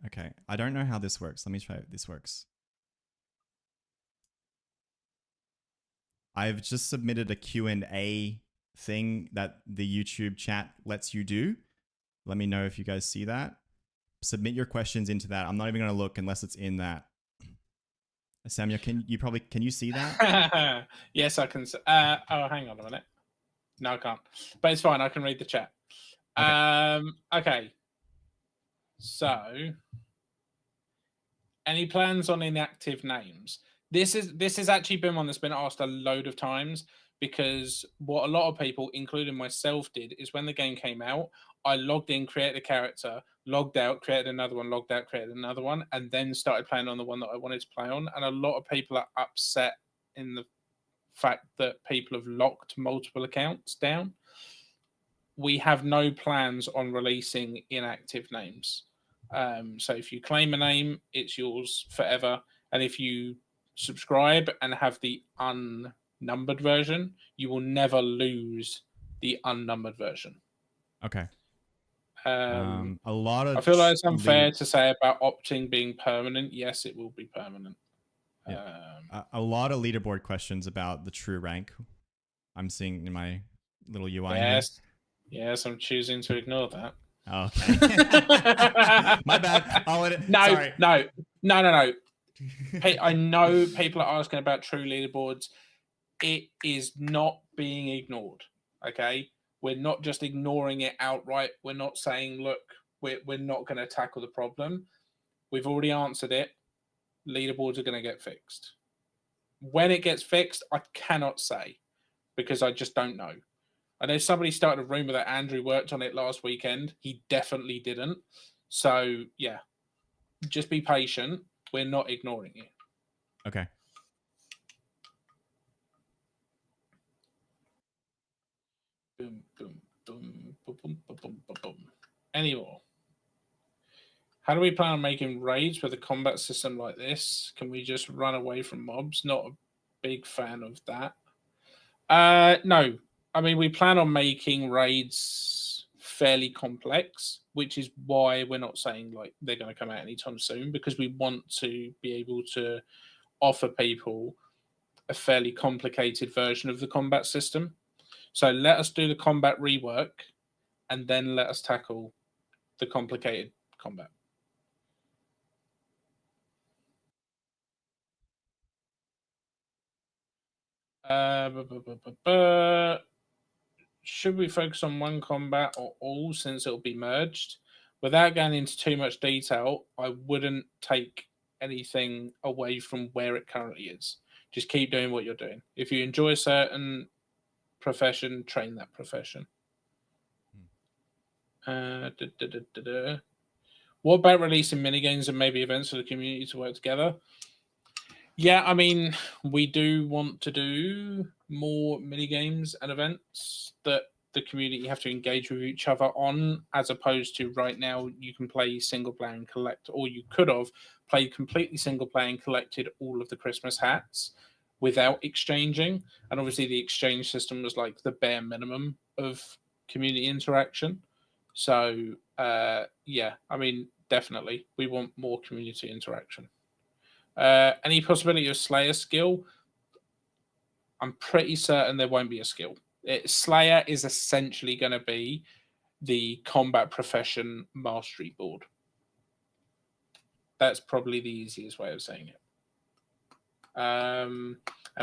Okay. I don't know how this works. Let me try if this works. I've just submitted a Q&A thing that the YouTube chat lets you do. Let me know if you guys see that. Submit your questions into that. I'm not even going to look unless it's in that. Samuel, can you see that? Yes, I can. Hang on a minute. No, I can't. But it's fine. I can read the chat. Okay. So, any plans on inactive names? This has actually been one that's been asked a load of times, because what a lot of people, including myself, did is when the game came out, I logged in, created a character, logged out, created another one, logged out, created another one, and then started playing on the one that I wanted to play on. And a lot of people are upset in the fact that people have locked multiple accounts down. We have no plans on releasing inactive names. So if you claim a name, it's yours forever. And if you subscribe and have the unnumbered version, you will never lose the unnumbered version. Okay. A lot of I feel like it's unfair to say about opting being permanent. Yes, it will be permanent. Yeah. A lot of leaderboard questions about the true rank I'm seeing in my little UI. Yes, I'm choosing to ignore that. Oh, okay. My bad. I'll let it. No, sorry. No. Hey, I know people are asking about true leaderboards. It is not being ignored. Okay. We're not just ignoring it outright. We're not saying, look, we're not going to tackle the problem. We've already answered it. Leaderboards are going to get fixed. When it gets fixed, I cannot say, because I just don't know. I know somebody started a rumor that Andrew worked on it last weekend. He definitely didn't. So, yeah, just be patient. We're not ignoring it. Okay. Boom, boom, boom, boom, boom, boom, boom, boom, boom. Anymore. How do we plan on making raids with a combat system like this? Can we just run away from mobs? Not a big fan of that. No. I mean, we plan on making raids fairly complex, which is why we're not saying like they're going to come out anytime soon, because we want to be able to offer people a fairly complicated version of the combat system. So let us do the combat rework, and then let us tackle the complicated combat. Should we focus on one combat or all, since it'll be merged? Without going into too much detail, I wouldn't take anything away from where it currently is. Just keep doing what you're doing. If you enjoy a certain profession, train that profession. What about releasing minigames and maybe events for the community to work together? Yeah, I mean, we do want to do more minigames and events that the community have to engage with each other on, as opposed to right now you can play single player and collect, or you could have played completely single player and collected all of the Christmas hats without exchanging. And obviously the exchange system was like the bare minimum of community interaction. So yeah, I mean, definitely we want more community interaction. Any possibility of Slayer skill? I'm pretty certain there won't be a skill. Slayer is essentially going to be the combat profession mastery board. That's probably the easiest way of saying it. And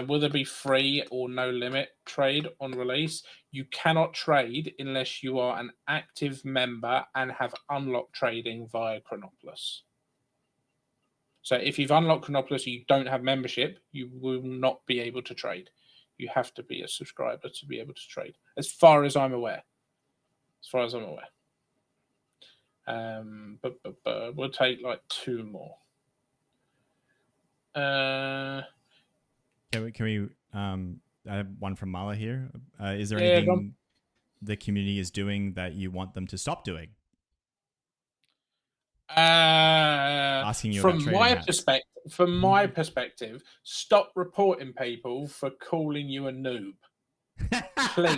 will there be free or no limit trade on release? You cannot trade unless you are an active member and have unlocked trading via Chronopolis. So if you've unlocked Chronopolis and you don't have membership, you will not be able to trade. You have to be a subscriber to be able to trade, as far as I'm aware. But we'll take like 2 more. Can we I have one from Mala here. Is there anything the community is doing that you want them to stop doing? Asking you from my perspective, stop reporting people for calling you a noob. Please.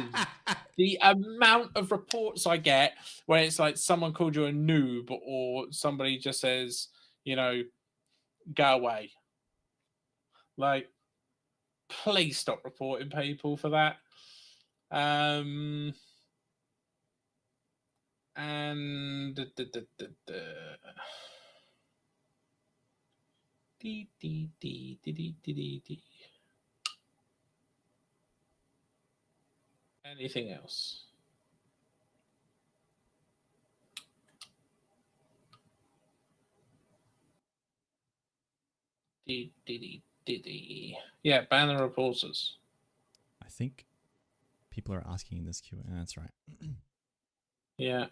The amount of reports I get where it's like someone called you a noob, or somebody just says, you know, go away. Like, please stop reporting people for that. And anything else? Yeah, ban the reporters. I think people are asking in this Q&A. That's right. Yeah.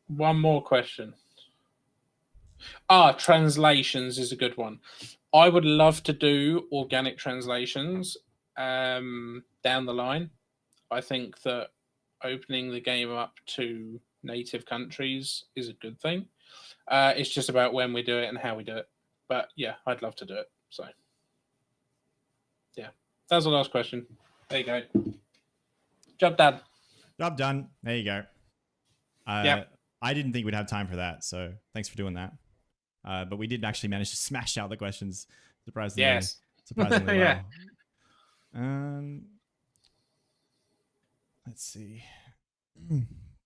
One more question. Translations is a good one. I would love to do organic translations down the line. I think that opening the game up to native countries is a good thing. It's just about when we do it and how we do it. But yeah, I'd love to do it. So yeah, that was the last question. There you go. Job done. Job done. There you go. Yep. I didn't think we'd have time for that, so thanks for doing that. But we did actually manage to smash out the questions surprisingly well. Yeah. Let's see.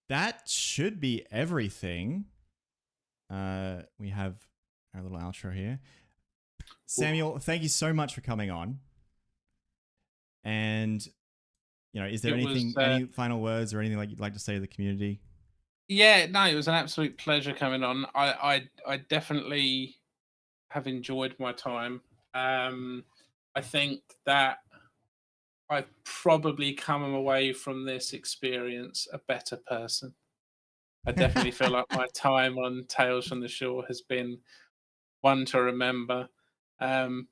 That should be everything. We have our little outro here. Samuel, thank you so much for coming on. And is there any final words or anything like you'd like to say to the community? Yeah, no, it was an absolute pleasure coming on. I definitely have enjoyed my time. I think that I've probably come away from this experience a better person. I definitely feel like my time on Tales from the Shore has been one to remember.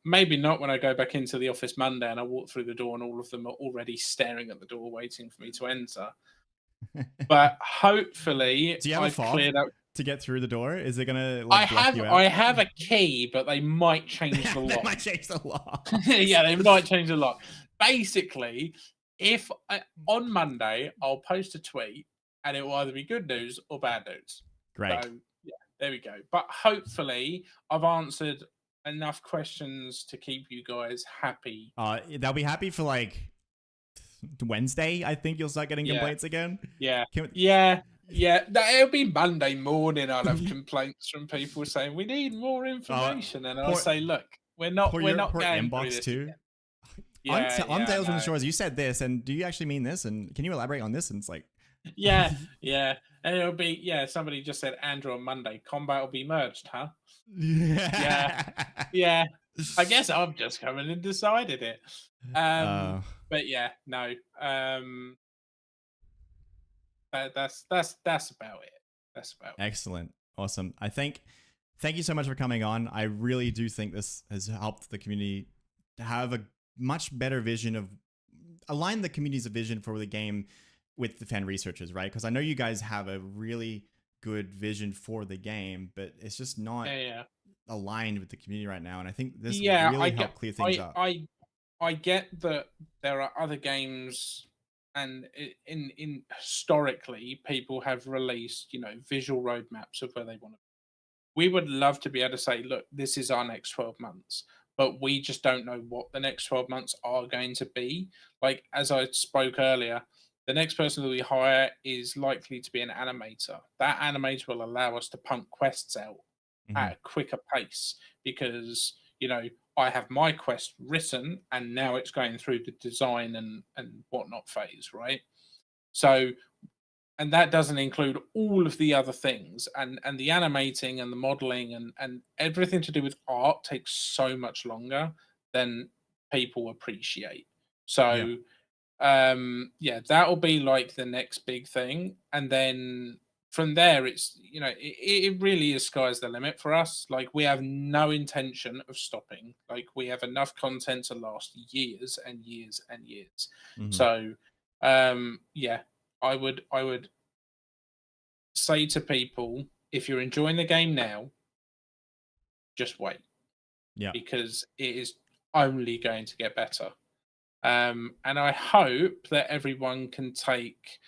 Maybe not when I go back into the office Monday and I walk through the door and all of them are already staring at the door waiting for me to enter. But hopefully, do you have a fob to get through the door? Is it gonna block you out? I have a key, but they might change the lock. They might change the lock. Yeah, they might change the lock. Basically, on Monday I'll post a tweet and it will either be good news or bad news. Great. So yeah, there we go. But hopefully, I've answered enough questions to keep you guys happy. They'll be happy for like Wednesday. I think you'll start getting complaints again. Yeah. It'll be Monday morning. I'll have complaints from people saying we need more information, and I'll say, look, we're not going inbox through too. Yeah, on Tales from the Shores, you said this, and do you actually mean this? And can you elaborate on this? And it's like, yeah, and it'll be somebody just said Andrew on Monday, combat will be merged, huh? Yeah. I guess I've just come in and decided it. But yeah, no. That's about it. That's about it. Excellent. Awesome. Thank you so much for coming on. I really do think this has helped the community to have a much better vision of align the community's vision for the game with the Fen Researchers, right? Because I know you guys have a really good vision for the game, but it's just not aligned with the community right now. And I think this really helped clear things up. I get that there are other games, and in historically, people have released, visual roadmaps of where they want to be. We would love to be able to say, look, this is our next 12 months, but we just don't know what the next 12 months are going to be. Like, as I spoke earlier, the next person that we hire is likely to be an animator. That animator will allow us to pump quests out at a quicker pace because, I have my quest written and now it's going through the design and whatnot phase, right? So, and that doesn't include all of the other things, and the animating and the modeling and everything to do with art takes so much longer than people appreciate. So that'll be like the next big thing, and then from there it's it really is sky's the limit for us. Like, we have no intention of stopping. Like, we have enough content to last years and years and years. So I would say to people, if you're enjoying the game now, just wait. Yeah. Because it is only going to get better. And I hope that everyone can take,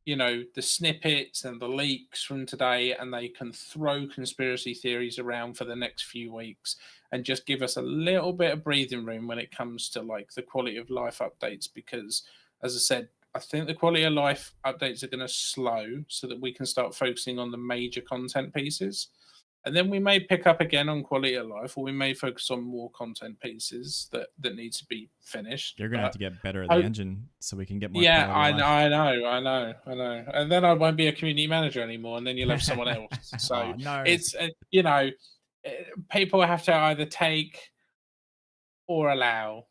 the snippets and the leaks from today, and they can throw conspiracy theories around for the next few weeks and just give us a little bit of breathing room when it comes to like the quality of life updates. Because, as I said, I think the quality of life updates are going to slow so that we can start focusing on the major content pieces. And then we may pick up again on quality of life, or we may focus on more content pieces that need to be finished. You're going to have to get better at the engine so we can get more Yeah, quality I know. And then I won't be a community manager ananymore, and then you'll have someone else. So no. It's, people have to either take or allow.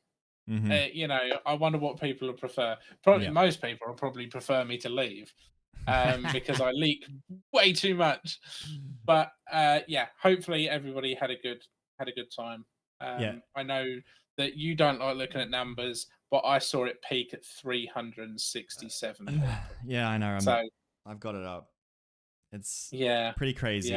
I wonder what people would prefer. Probably most people will probably prefer me to leave. Because I leak way too much, but hopefully everybody had a good time. I know that you don't like looking at numbers, but I saw it peak at 367. Yeah, I know. I've got it up. It's pretty crazy.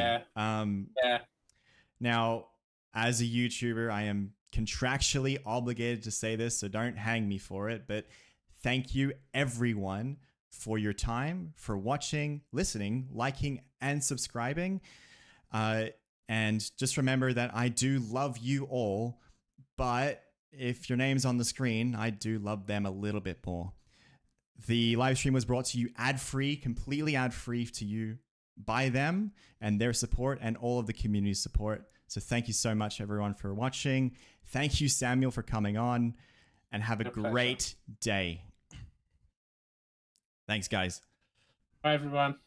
Now, as a YouTuber, I am contractually obligated to say this, so don't hang me for it, but thank you everyone for your time, for watching, listening, liking, and subscribing. And just remember that I do love you all, but if your name's on the screen, I do love them a little bit more. The live stream was brought to you ad-free, completely ad-free to you by them and their support and all of the community support. So thank you so much, everyone, for watching. Thank you, Samuel, for coming on, and have a great day. Thanks, guys. Bye, everyone.